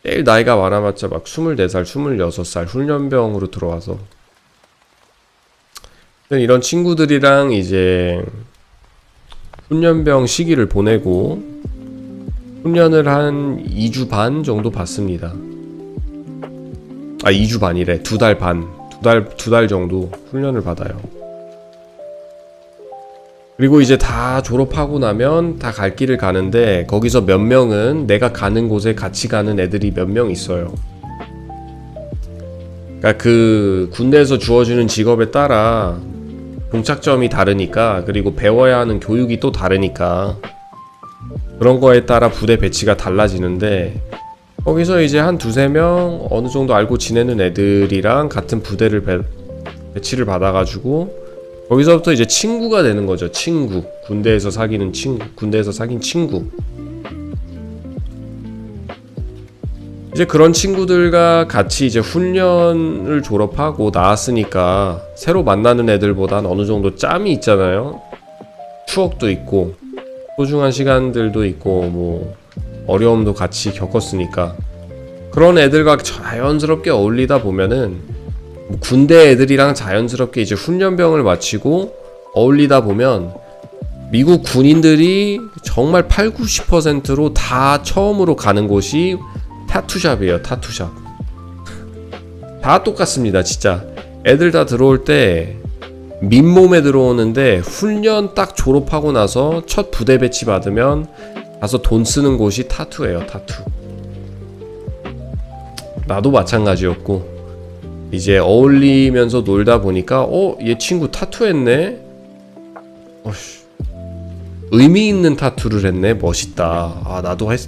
제일 나이가 많아봤자 막 24살, 26살 훈련병으로 들어와서 이런 친구들이랑 이제 훈련병 시기를 보내고 훈련을 한 2주 반 정도 받습니다. 2주 반이래. 2달 반. 두 달 정도 훈련을 받아요. 그리고 이제 다 졸업하고 나면 다 갈 길을 가는데 거기서 몇 명은 내가 가는 곳에 같이 가는 애들이 몇 명 있어요. 그러니까 그 군대에서 주어지는 직업에 따라 종착점이 다르니까, 그리고 배워야 하는 교육이 또 다르니까 그런 거에 따라 부대 배치가 달라지는데, 거기서 이제 한 두세 명 어느 정도 알고 지내는 애들이랑 같은 부대를 배치를 받아가지고 거기서부터 이제 친구가 되는 거죠. 친구. 군대에서 사귄 친구. 이제 그런 친구들과 같이 이제 훈련을 졸업하고 나왔으니까 새로 만나는 애들보단 어느 정도 짬이 있잖아요. 추억도 있고 소중한 시간들도 있고 뭐 어려움도 같이 겪었으니까 그런 애들과 자연스럽게 어울리다 보면은 군대 애들이랑 자연스럽게 이제 훈련병을 마치고 어울리다 보면 미국 군인들이 정말 80-90%로 다 처음으로 가는 곳이 타투샵이에요. 타투샵. 다 똑같습니다. 진짜 애들 다 들어올 때 민몸에 들어오는데 훈련 딱 졸업하고 나서 첫 부대 배치 받으면 가서 돈 쓰는 곳이 타투예요. 타투. 나도 마찬가지였고 이제 어울리면서 놀다 보니까 얘 친구 타투했네? 의미 있는 타투를 했네. 멋있다.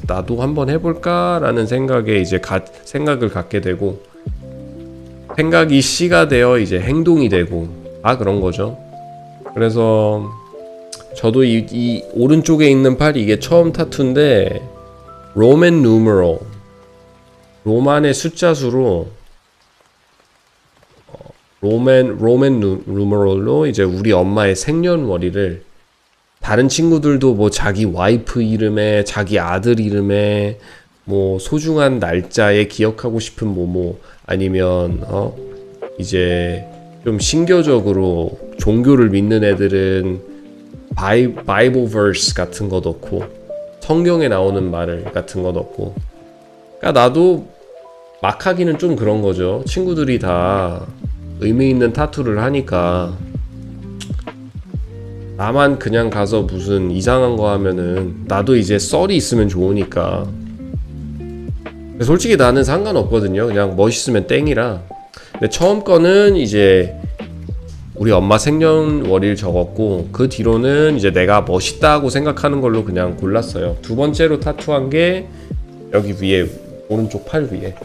나도 한번 해볼까? 라는 생각에 이제 생각을 갖게 되고, 생각이 씨가 되어 이제 행동이 되고, 그런 거죠. 그래서 저도 이 오른쪽에 있는 팔이 이게 처음 타투인데, 로맨 누메럴, 로만의 숫자수로 로맨 누메럴로 이제 우리 엄마의 생년월일을, 다른 친구들도 뭐 자기 와이프 이름에, 자기 아들 이름에, 뭐 소중한 날짜에 기억하고 싶은 뭐뭐, 아니면 이제 좀 신교적으로 종교를 믿는 애들은 바이블 verse 같은 거 넣고, 성경에 나오는 말 같은 거 넣고. 그러니까 나도 막 하기는 좀 그런 거죠. 친구들이 다 의미 있는 타투를 하니까 나만 그냥 가서 무슨 이상한 거 하면은 나도 이제 썰이 있으면 좋으니까. 솔직히 나는 상관없거든요. 그냥 멋있으면 땡이라. 근데 처음 거는 이제 우리 엄마 생년월일 적었고, 그 뒤로는 이제 내가 멋있다고 생각하는 걸로 그냥 골랐어요. 두 번째로 타투한 게 여기 위에, 오른쪽 팔 위에,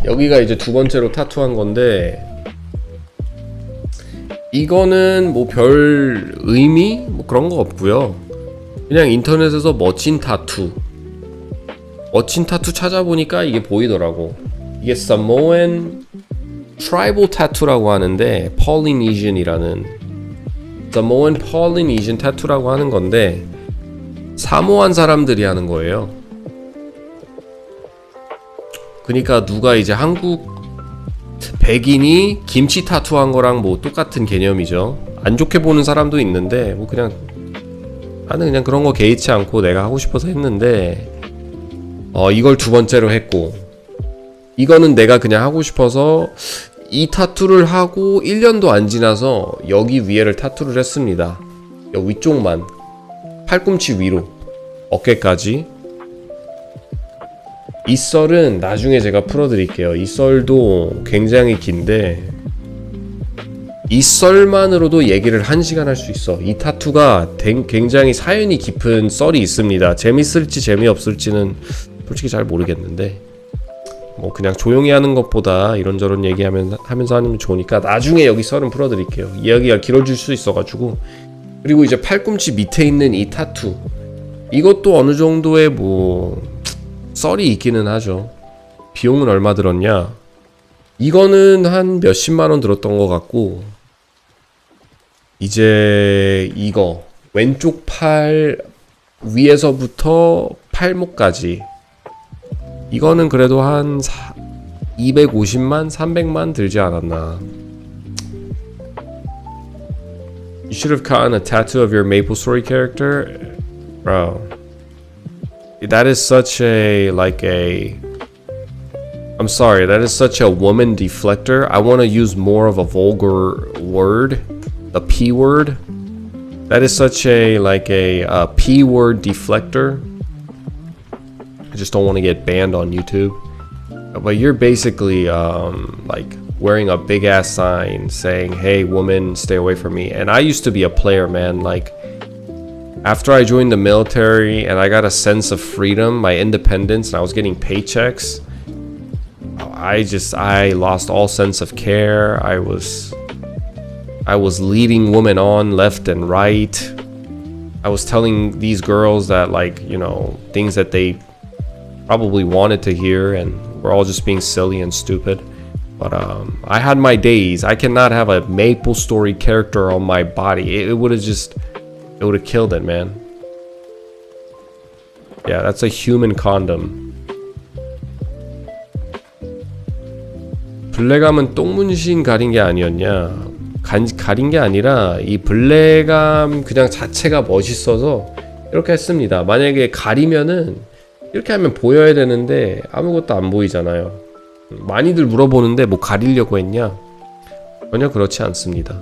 여기가 이제 두 번째로 타투한 건데, 이거는 뭐 별 의미? 뭐 그런 거 없고요. 그냥 인터넷에서 멋진 타투 찾아보니까 이게 보이더라고. 이게 Samoan Tribal Tattoo라고 하는데, Polynesian이라는 Samoan Polynesian Tattoo라고 하는 건데, 사모안 사람들이 하는 거예요. 그러니까 누가 이제 한국 백인이 김치 타투한 거랑 뭐 똑같은 개념이죠. 안 좋게 보는 사람도 있는데 뭐 그냥 나는 그냥 그런 거 개의치 않고 내가 하고 싶어서 했는데, 이걸 두 번째로 했고, 이거는 내가 그냥 하고 싶어서 이 타투를 하고 1년도 안 지나서 여기 위에를 타투를 했습니다. 여기 위쪽만, 팔꿈치 위로 어깨까지. 이 썰은 나중에 제가 풀어드릴게요. 이 썰도 굉장히 긴데, 이 썰만으로도 얘기를 1시간 할 수 있어. 이 타투가 굉장히 사연이 깊은 썰이 있습니다. 재밌을지 재미없을지는 솔직히 잘 모르겠는데, 뭐 그냥 조용히 하는 것보다 이런저런 얘기하면서 하면 좋으니까 나중에 여기 썰은 풀어드릴게요. 이야기가 길어질 수 있어가지고. 그리고 이제 팔꿈치 밑에 있는 이 타투, 이것도 어느 정도의 뭐 썰이 있기는 하죠. 비용은 얼마 들었냐? 이거는 한 몇십만 원 들었던 것 같고, 이제 이거 왼쪽 팔 위에서부터 팔목까지 이거는 그래도 한 250만, 300만 들지 않았나. You should have gotten a tattoo of your MapleStory character. Bro. That is such a, I'm sorry, that is such a woman deflector. I want to use more of a vulgar word. The P word. That is such a, P word deflector. I just don't want to get banned on YouTube. But you're basically, wearing a big ass sign saying, hey woman, stay away from me. And I used to be a player, man. After I joined the military and I got a sense of freedom, my independence, and I was getting paychecks, I lost all sense of care. I was leading women on left and right. I was telling these girls that, things that they probably wanted to hear, and we're all just being silly and stupid. But I had my days. I cannot have a MapleStory character on my body. It would have killed it, man. Yeah, that's a human condom. 블랙감은 똥문신 가린 게 아니었냐? 가린 게 아니라 이 블랙감 그냥 자체가 멋있어서 이렇게 했습니다. 만약에 가리면은 이렇게 하면 보여야 되는데 아무것도 안 보이잖아요. 많이들 물어보는데 뭐 가리려고 했냐? 전혀 그렇지 않습니다.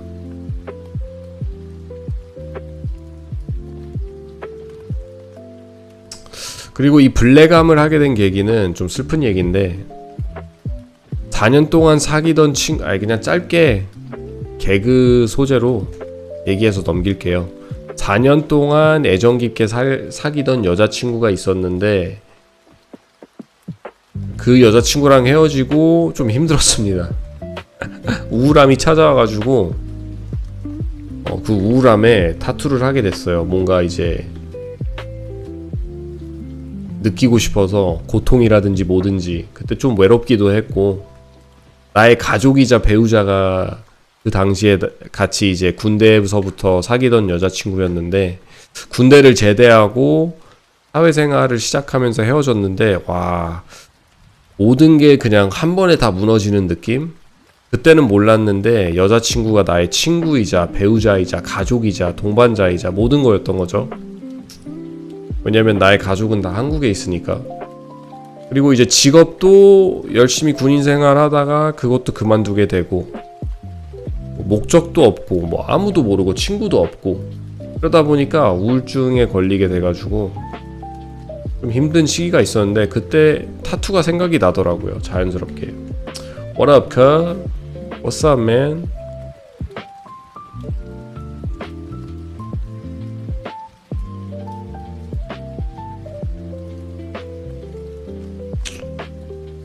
그리고 이 블랙암을 하게 된 계기는 좀 슬픈 얘기인데 4년 동안 사귀던 그냥 짧게 개그 소재로 얘기해서 넘길게요. 4년 동안 애정 깊게 사귀던 여자친구가 있었는데 그 여자친구랑 헤어지고 좀 힘들었습니다. 우울함이 찾아와가지고 그 우울함에 타투를 하게 됐어요. 뭔가 이제 느끼고 싶어서 고통이라든지 뭐든지. 그때 좀 외롭기도 했고 나의 가족이자 배우자가 그 당시에 같이 이제 군대에서부터 사귀던 여자친구였는데 군대를 제대하고 사회생활을 시작하면서 헤어졌는데 와 모든 게 그냥 한 번에 다 무너지는 느낌? 그때는 몰랐는데 여자친구가 나의 친구이자 배우자이자 가족이자 동반자이자 모든 거였던 거죠. 왜냐면 나의 가족은 다 한국에 있으니까. 그리고 이제 직업도 열심히 군인 생활 하다가 그것도 그만두게 되고 목적도 없고 뭐 아무도 모르고 친구도 없고 그러다 보니까 우울증에 걸리게 돼가지고 좀 힘든 시기가 있었는데 그때 타투가 생각이 나더라고요. 자연스럽게. What up, cuz? What's up, man?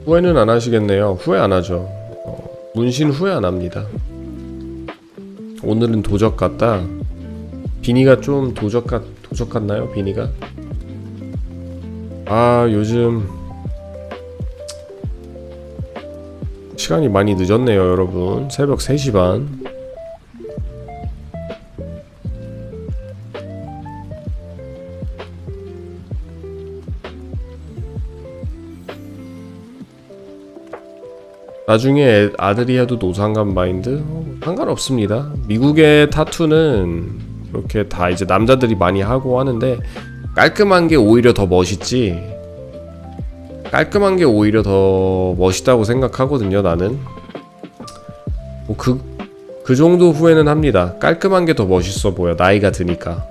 후회는 안 하시겠네요. 후회 안 하죠. 문신 후회 안 합니다. 오늘은 도적 같다. 비니가 좀 도적 같나요? 비니가? 요즘 시간이 많이 늦었네요, 여러분. 새벽 3시 반. 나중에 아들이 해도 노상관 마인드? 상관없습니다. 미국의 타투는 이렇게 다 이제 남자들이 많이 하고 하는데 깔끔한 게 오히려 더 멋있지. 깔끔한 게 오히려 더 멋있다고 생각하거든요, 나는. 뭐 그 정도 후회는 합니다. 깔끔한 게 더 멋있어 보여, 나이가 드니까.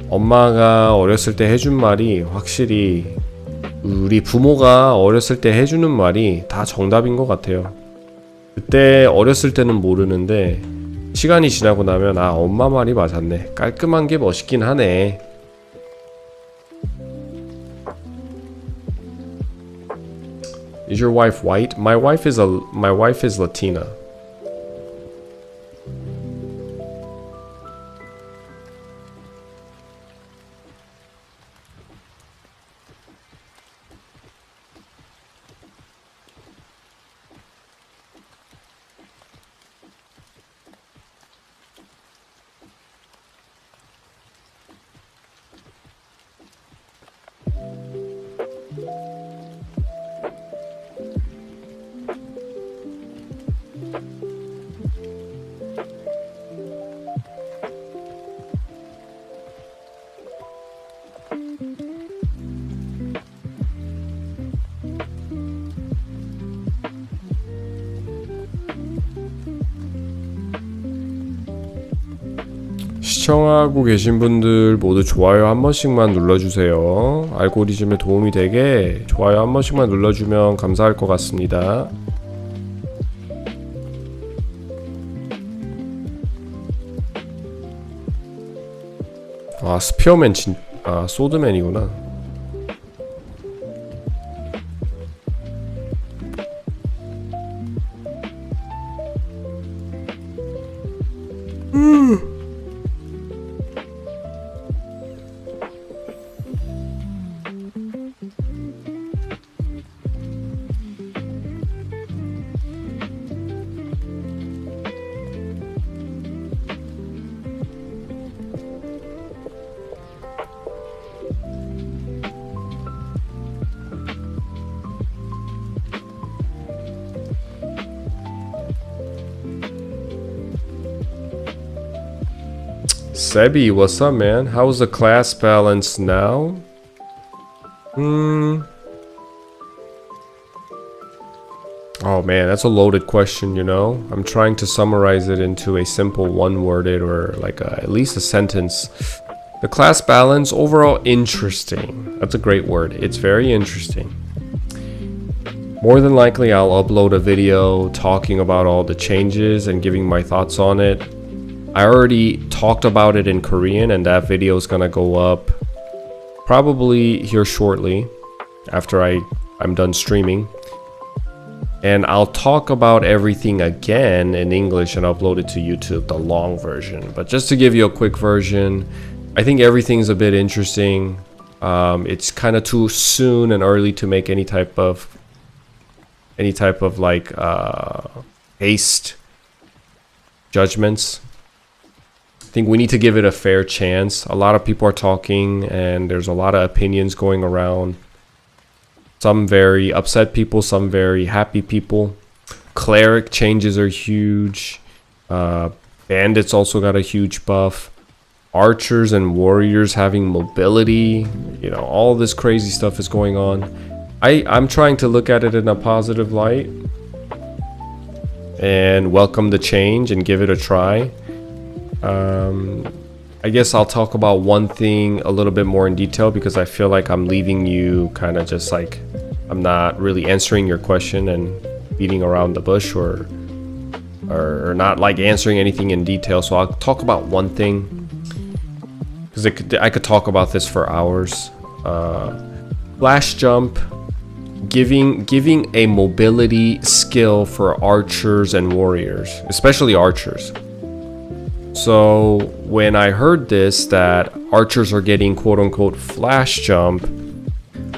엄마가 어렸을 때 해준 말이 확실히 우리 부모가 어렸을 때 해주는 말이 다 정답인 것 같아요. 그때 어렸을 때는 모르는데 시간이 지나고 나면 엄마 말이 맞았네. 깔끔한 게 멋있긴 하네. Is your wife white? My wife is Latina. 시청하고 계신 분들 모두 좋아요 한 번씩만 눌러주세요. 알고리즘에 도움이 되게 좋아요 한 번씩만 눌러주면 감사할 것 같습니다. 아, 스피어맨 소드맨이구나. Sebi, what's up, man? How's the class balance now? Oh man, that's a loaded question, you know? I'm trying to summarize it into a simple one-worded or like at least a sentence. The class balance, overall interesting. That's a great word. It's very interesting. More than likely, I'll upload a video talking about all the changes and giving my thoughts on it. I already talked about it in Korean, and that video is gonna go up probably here shortly after I'm done streaming. And I'll talk about everything again in English and upload it to YouTube, the long version. But just to give you a quick version, I think everything's a bit interesting. It's kind of too soon and early to make any type of like haste judgments. I think we need to give it a fair chance. A lot of people are talking and there's a lot of opinions going around. Some very upset people, some very happy people. Cleric changes are huge. Bandits also got a huge buff. Archers and warriors having mobility. You know, all this crazy stuff is going on. I'm trying to look at it in a positive light and welcome the change and give it a try. I guess I'll talk about one thing a little bit more in detail because I feel like I'm leaving you kind of just like I'm not really answering your question and beating around the bush or not like answering anything in detail. So I'll talk about one thing because I could talk about this for hours. Flash jump, giving a mobility skill for archers and warriors, especially archers. So when I heard this, that archers are getting quote-unquote flash jump,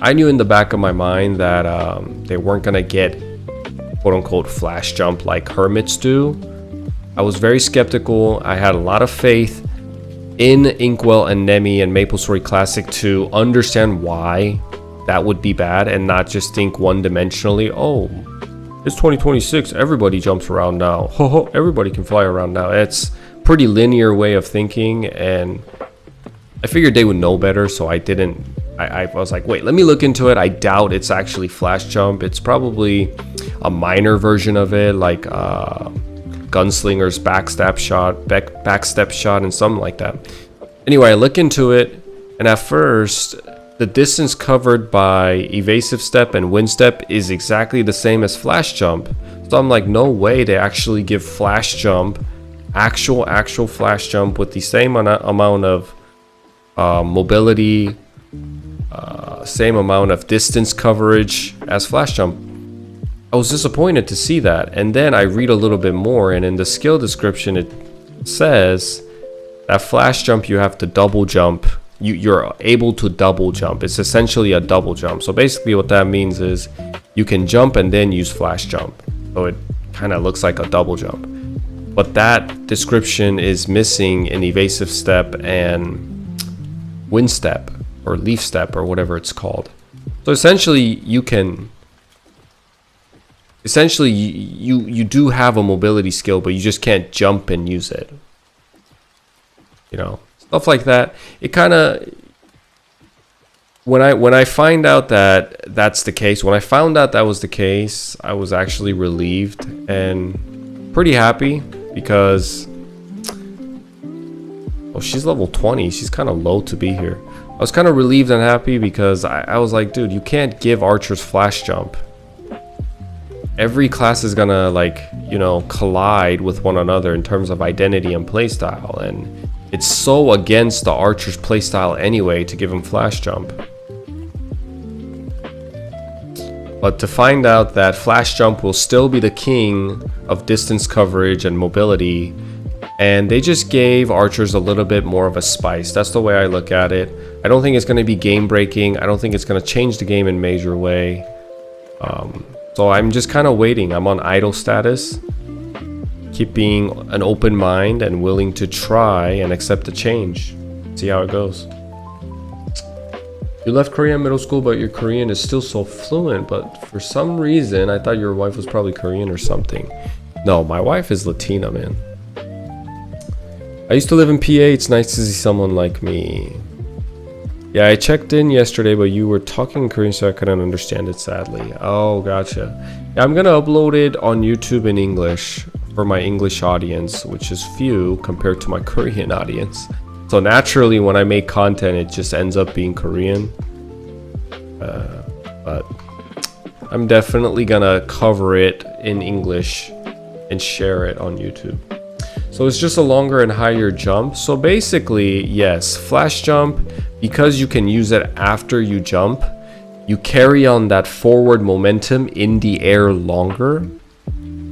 I knew in the back of my mind that they weren't gonna get quote-unquote flash jump like hermits do. I was very skeptical. I had a lot of faith in Inkwell and Nemi and MapleStory Classic to understand why that would be bad and not just think one-dimensionally, oh, it's 2026, everybody jumps around now. Ho ho, everybody can fly around now. It's pretty linear way of thinking, and I figured they would know better, so I was like, wait, let me look into it. I doubt it's actually flash jump. It's probably a minor version of it, like gunslinger's backstep shot and something like that. Anyway, I look into it, and at first the distance covered by evasive step and wind step is exactly the same as flash jump. So I'm like, no way they actually give flash jump, actual flash jump with the same amount of mobility, same amount of distance coverage as flash jump. I was disappointed to see that, and then I read a little bit more, and in the skill description it says that flash jump you have to double jump. You're able to double jump. It's essentially a double jump. So basically what that means is you can jump and then use flash jump. So it kind of looks like a double jump. But that description is missing in evasive step and wind step or leaf step or whatever it's called. So essentially you do have a mobility skill, but you just can't jump and use it. You know, stuff like that. It kind of, when I find out that that's the case, when I found out that was the case, I was actually relieved and pretty happy because, oh she's level 20. She's kind of low to be here. I was kind of relieved and happy because I was like, dude, you can't give archers flash jump. Every class is gonna, like, you know, collide with one another in terms of identity and playstyle, and it's so against the archer's playstyle anyway to give him flash jump. But to find out that flash jump will still be the king of distance coverage and mobility, and they just gave archers a little bit more of a spice. That's the way I look at it. I don't think it's going to be game breaking. I don't think it's going to change the game in major way. So I'm just kind of waiting. I'm on idle status, keeping an open mind and willing to try and accept the change. See how it goes. You left Korea in middle school, but your Korean is still so fluent. But for some reason, I thought your wife was probably Korean or something. No, my wife is Latina, man. I used to live in PA. It's nice to see someone like me. Yeah, I checked in yesterday, but you were talking Korean, so I couldn't understand it, sadly. Oh, gotcha. Yeah, I'm gonna upload it on YouTube in English for my English audience, which is few compared to my Korean audience. So naturally, when I make content, it just ends up being Korean. But I'm definitely gonna cover it in English and share it on YouTube. So it's just a longer and higher jump. So basically, yes, flash jump, because you can use it after you jump, you carry on that forward momentum in the air longer.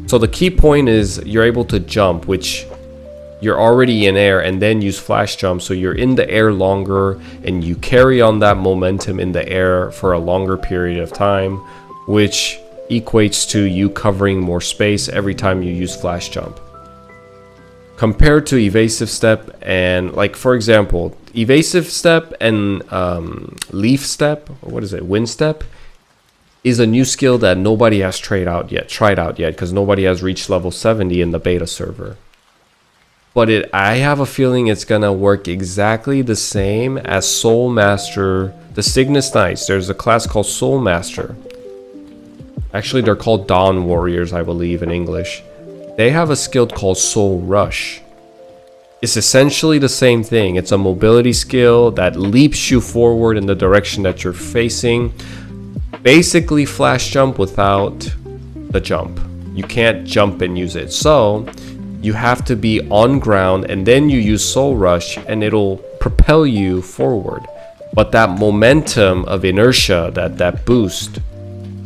So the key point is you're able to jump, which you're already in air, and then use flash jump, so you're in the air longer and you carry on that momentum in the air for a longer period of time, which equates to you covering more space every time you use flash jump. Compared to evasive step and, like, for example, evasive step and leaf step, or what is it, wind step, is a new skill that nobody has tried out yet, because nobody has reached level 70 in the beta server. But I have a feeling it's gonna work exactly the same as Soul Master, the Cygnus Knights. There's a class called Soul Master. Actually, they're called Dawn Warriors, I believe, in English. They have a skill called Soul Rush. It's essentially the same thing. It's a mobility skill that leaps you forward in the direction that you're facing. Basically flash jump without the jump. You can't jump and use it. So you have to be on ground and then you use Soul Rush and it'll propel you forward. But that momentum of inertia, that boost,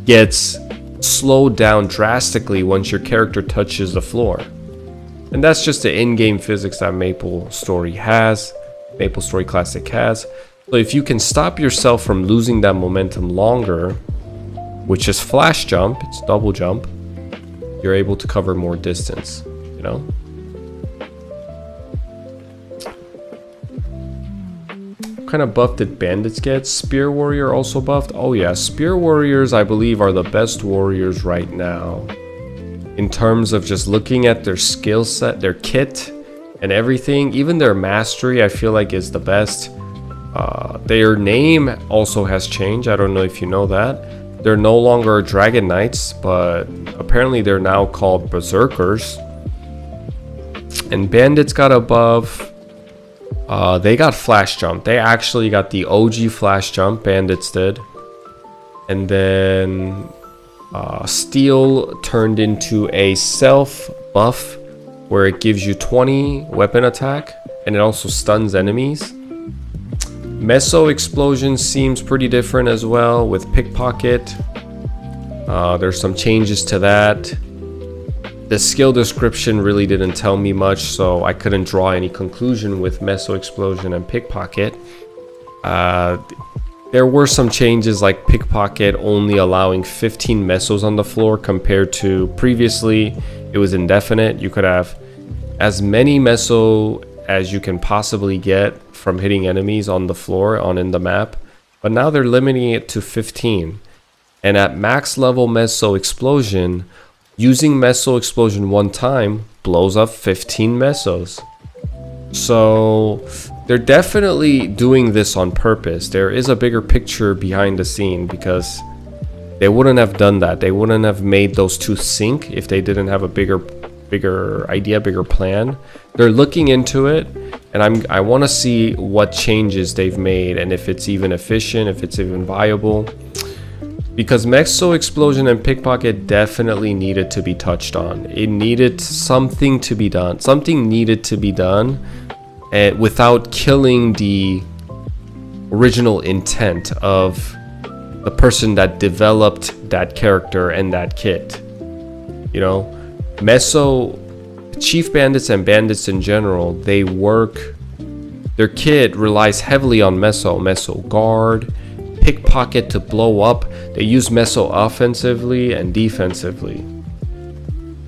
gets slowed down drastically once your character touches the floor. And that's just the in-game physics that MapleStory has, MapleStory Classic has. So if you can stop yourself from losing that momentum longer, which is flash jump, it's double jump, you're able to cover more distance, you know? What kind of buff did bandits get? Spear warrior also buffed? Oh yeah, spear warriors I believe are the best warriors right now in terms of just looking at their skill set, their kit and everything. Even their mastery I feel like is the best. Their name also has changed. I don't know if you know that. They're no longer Dragon Knights, but apparently they're now called Berserkers. And bandits got a buff. They got flash jump. They actually got the OG flash jump, bandits did. And then steel turned into a self buff where it gives you 20 weapon attack and it also stuns enemies. Meso explosion seems pretty different as well with pickpocket. There's some changes to that. The skill description really didn't tell me much, so I couldn't draw any conclusion with Meso Explosion and Pickpocket. There were some changes like Pickpocket only allowing 15 mesos on the floor compared to previously it was indefinite. You could have as many meso as you can possibly get from hitting enemies on the floor in the map, but now they're limiting it to 15. And at max level Meso Explosion, using Meso Explosion one time blows up 15 mesos. So they're definitely doing this on purpose. There is a bigger picture behind the scene because they wouldn't have done that. They wouldn't have made those two sync if they didn't have a bigger idea, bigger plan. They're looking into it, and I want to see what changes they've made and if it's even efficient, if it's even viable. Because Meso Explosion and Pickpocket definitely needed to be touched on. It needed something to be done. Something needed to be done without killing the original intent of the person that developed that character and that kit. You know, Meso, Chief Bandits and Bandits in general, their kit relies heavily on Meso Guard, Pickpocket to blow up. They use Meso offensively and defensively.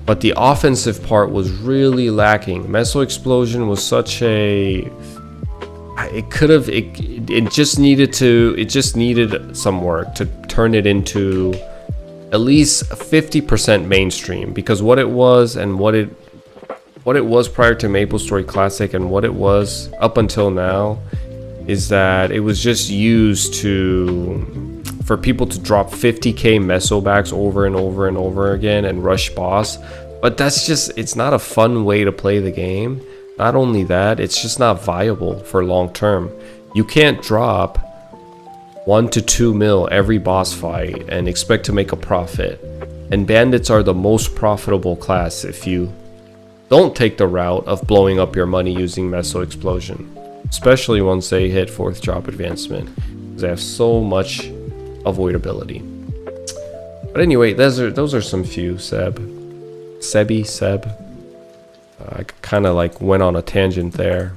But the offensive part was really lacking. Meso Explosion was such a... It just needed some work to turn it into at least 50% mainstream. Because what it was and what it was prior to MapleStory Classic and what it was up until now is that it was just used for people to drop 50k Meso backs over and over and over again and rush boss. But it's not a fun way to play the game. Not only that, it's just not viable for long term. You can't drop 1 to 2 mil every boss fight and expect to make a profit. And bandits are the most profitable class if you don't take the route of blowing up your money using Meso Explosion. Especially once they hit 4th job advancement. Because they have so much avoidability. But anyway, those are some few, Seb. I kind of like went on a tangent there.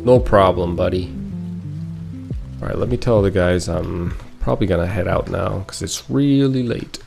No problem, buddy. Alright, let me tell the guys I'm probably gonna head out now because it's really late.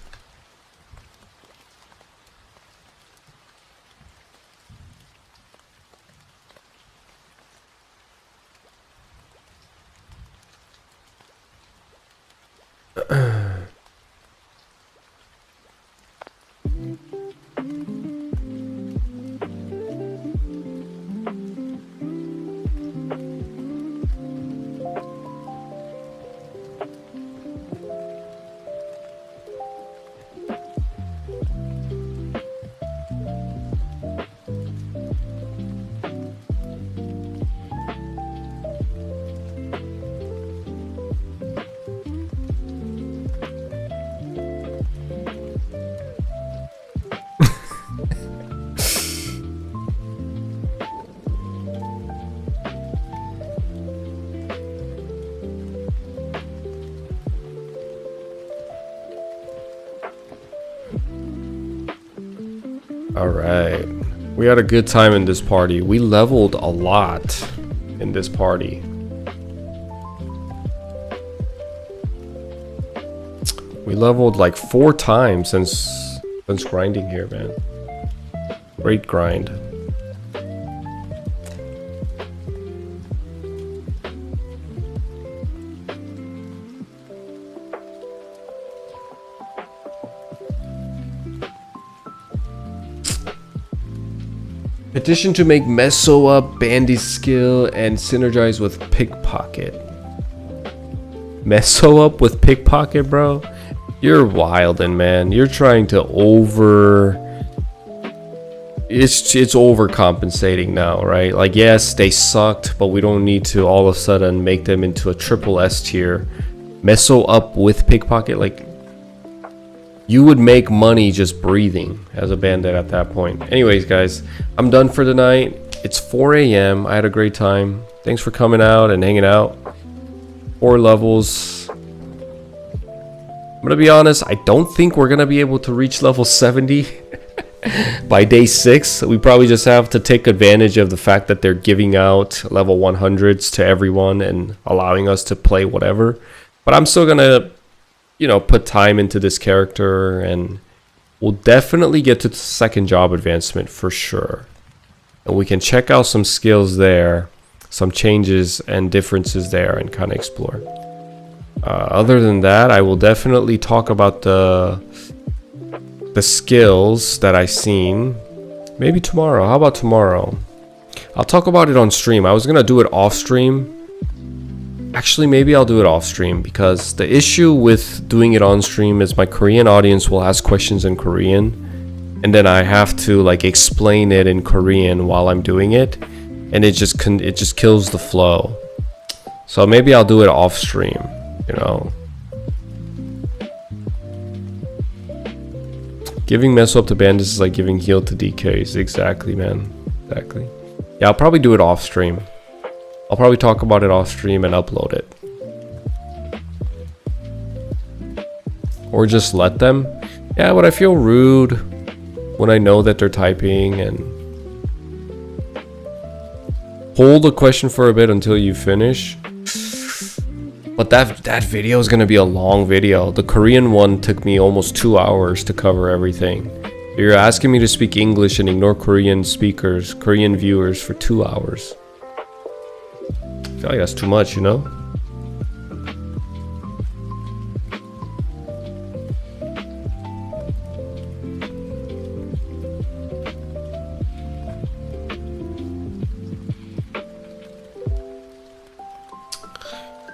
Alright, we had a good time in this party. We leveled a lot in this party. We leveled like 4 times since grinding here, man. Great grind. Petition to make Meso up, Bandy skill, and synergize with Pickpocket. Meso up with Pickpocket, bro? You're wildin', man. You're trying to It's overcompensating now, right? Like, yes, they sucked, but we don't need to all of a sudden make them into a triple S tier. Meso up with Pickpocket, like... You would make money just breathing as a bandit at that point. Anyways, guys, I'm done for the night. It's 4 a.m. I had a great time. Thanks for coming out and hanging out. 4 levels. I'm gonna be honest, I don't think we're gonna be able to reach level 70 by day 6. We probably just have to take advantage of the fact that they're giving out level 100s to everyone and allowing us to play whatever. But I'm still gonna... put time into this character, and we'll definitely get to the 2nd job advancement for sure. And we can check out some skills there, some changes and differences there, and kind of explore. Other than that, I will definitely talk about the skills that I've seen. Maybe tomorrow. How about tomorrow? I'll talk about it on stream. I was gonna do it off stream, Actually, maybe I'll do it off stream because the issue with doing it on stream is my Korean audience will ask questions in Korean and then I have to like explain it in Korean while I'm doing it and it just kills the flow. So maybe I'll do it off stream, you know. Giving mess up to bandits is like giving heal to DKs. Exactly, man. Exactly. Yeah, I'll probably do it off stream. I'll probably talk about it off stream and upload it. Or just let them. Yeah, but I feel rude when I know that they're typing and hold the question for a bit until you finish. But that video is gonna be a long video. The Korean one took me almost 2 hours to cover everything. You're asking me to speak English and ignore Korean speakers, Korean viewers for 2 hours. I feel like that's too much, you know?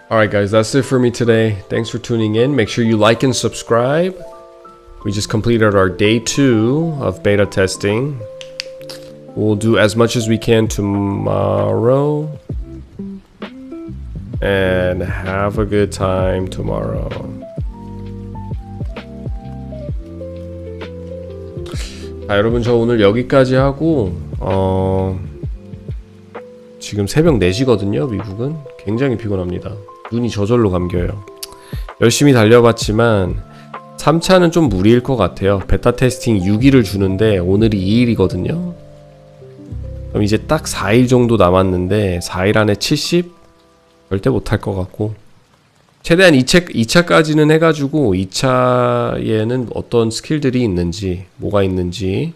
Alright guys, that's it for me today. Thanks for tuning in. Make sure you like and subscribe. We just completed our day 2 of beta testing. We'll do as much as we can tomorrow. And have a good time tomorrow. 자, 여러분 저 오늘 여기까지 하고 지금 새벽 4시거든요. 미국은 굉장히 피곤합니다. 눈이 저절로 감겨요. 열심히 달려봤지만 3차는 좀 무리일 것 같아요. 베타 테스팅 6일을 주는데 오늘이 2일이거든요. 그럼 이제 딱 4일 정도 남았는데 4일 안에 70? 절대 못할 것 같고 최대한 2차까지는 해가지고 2차에는 어떤 스킬들이 있는지 뭐가 있는지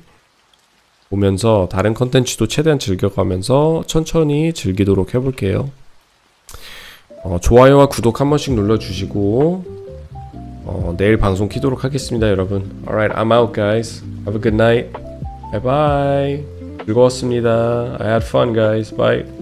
보면서 다른 컨텐츠도 최대한 즐겨가면서 천천히 즐기도록 해볼게요. 좋아요와 구독 한 번씩 눌러주시고 내일 방송 키도록 하겠습니다 여러분. Alright, I'm out guys. Have a good night. Bye bye. 즐거웠습니다. I had fun guys. Bye.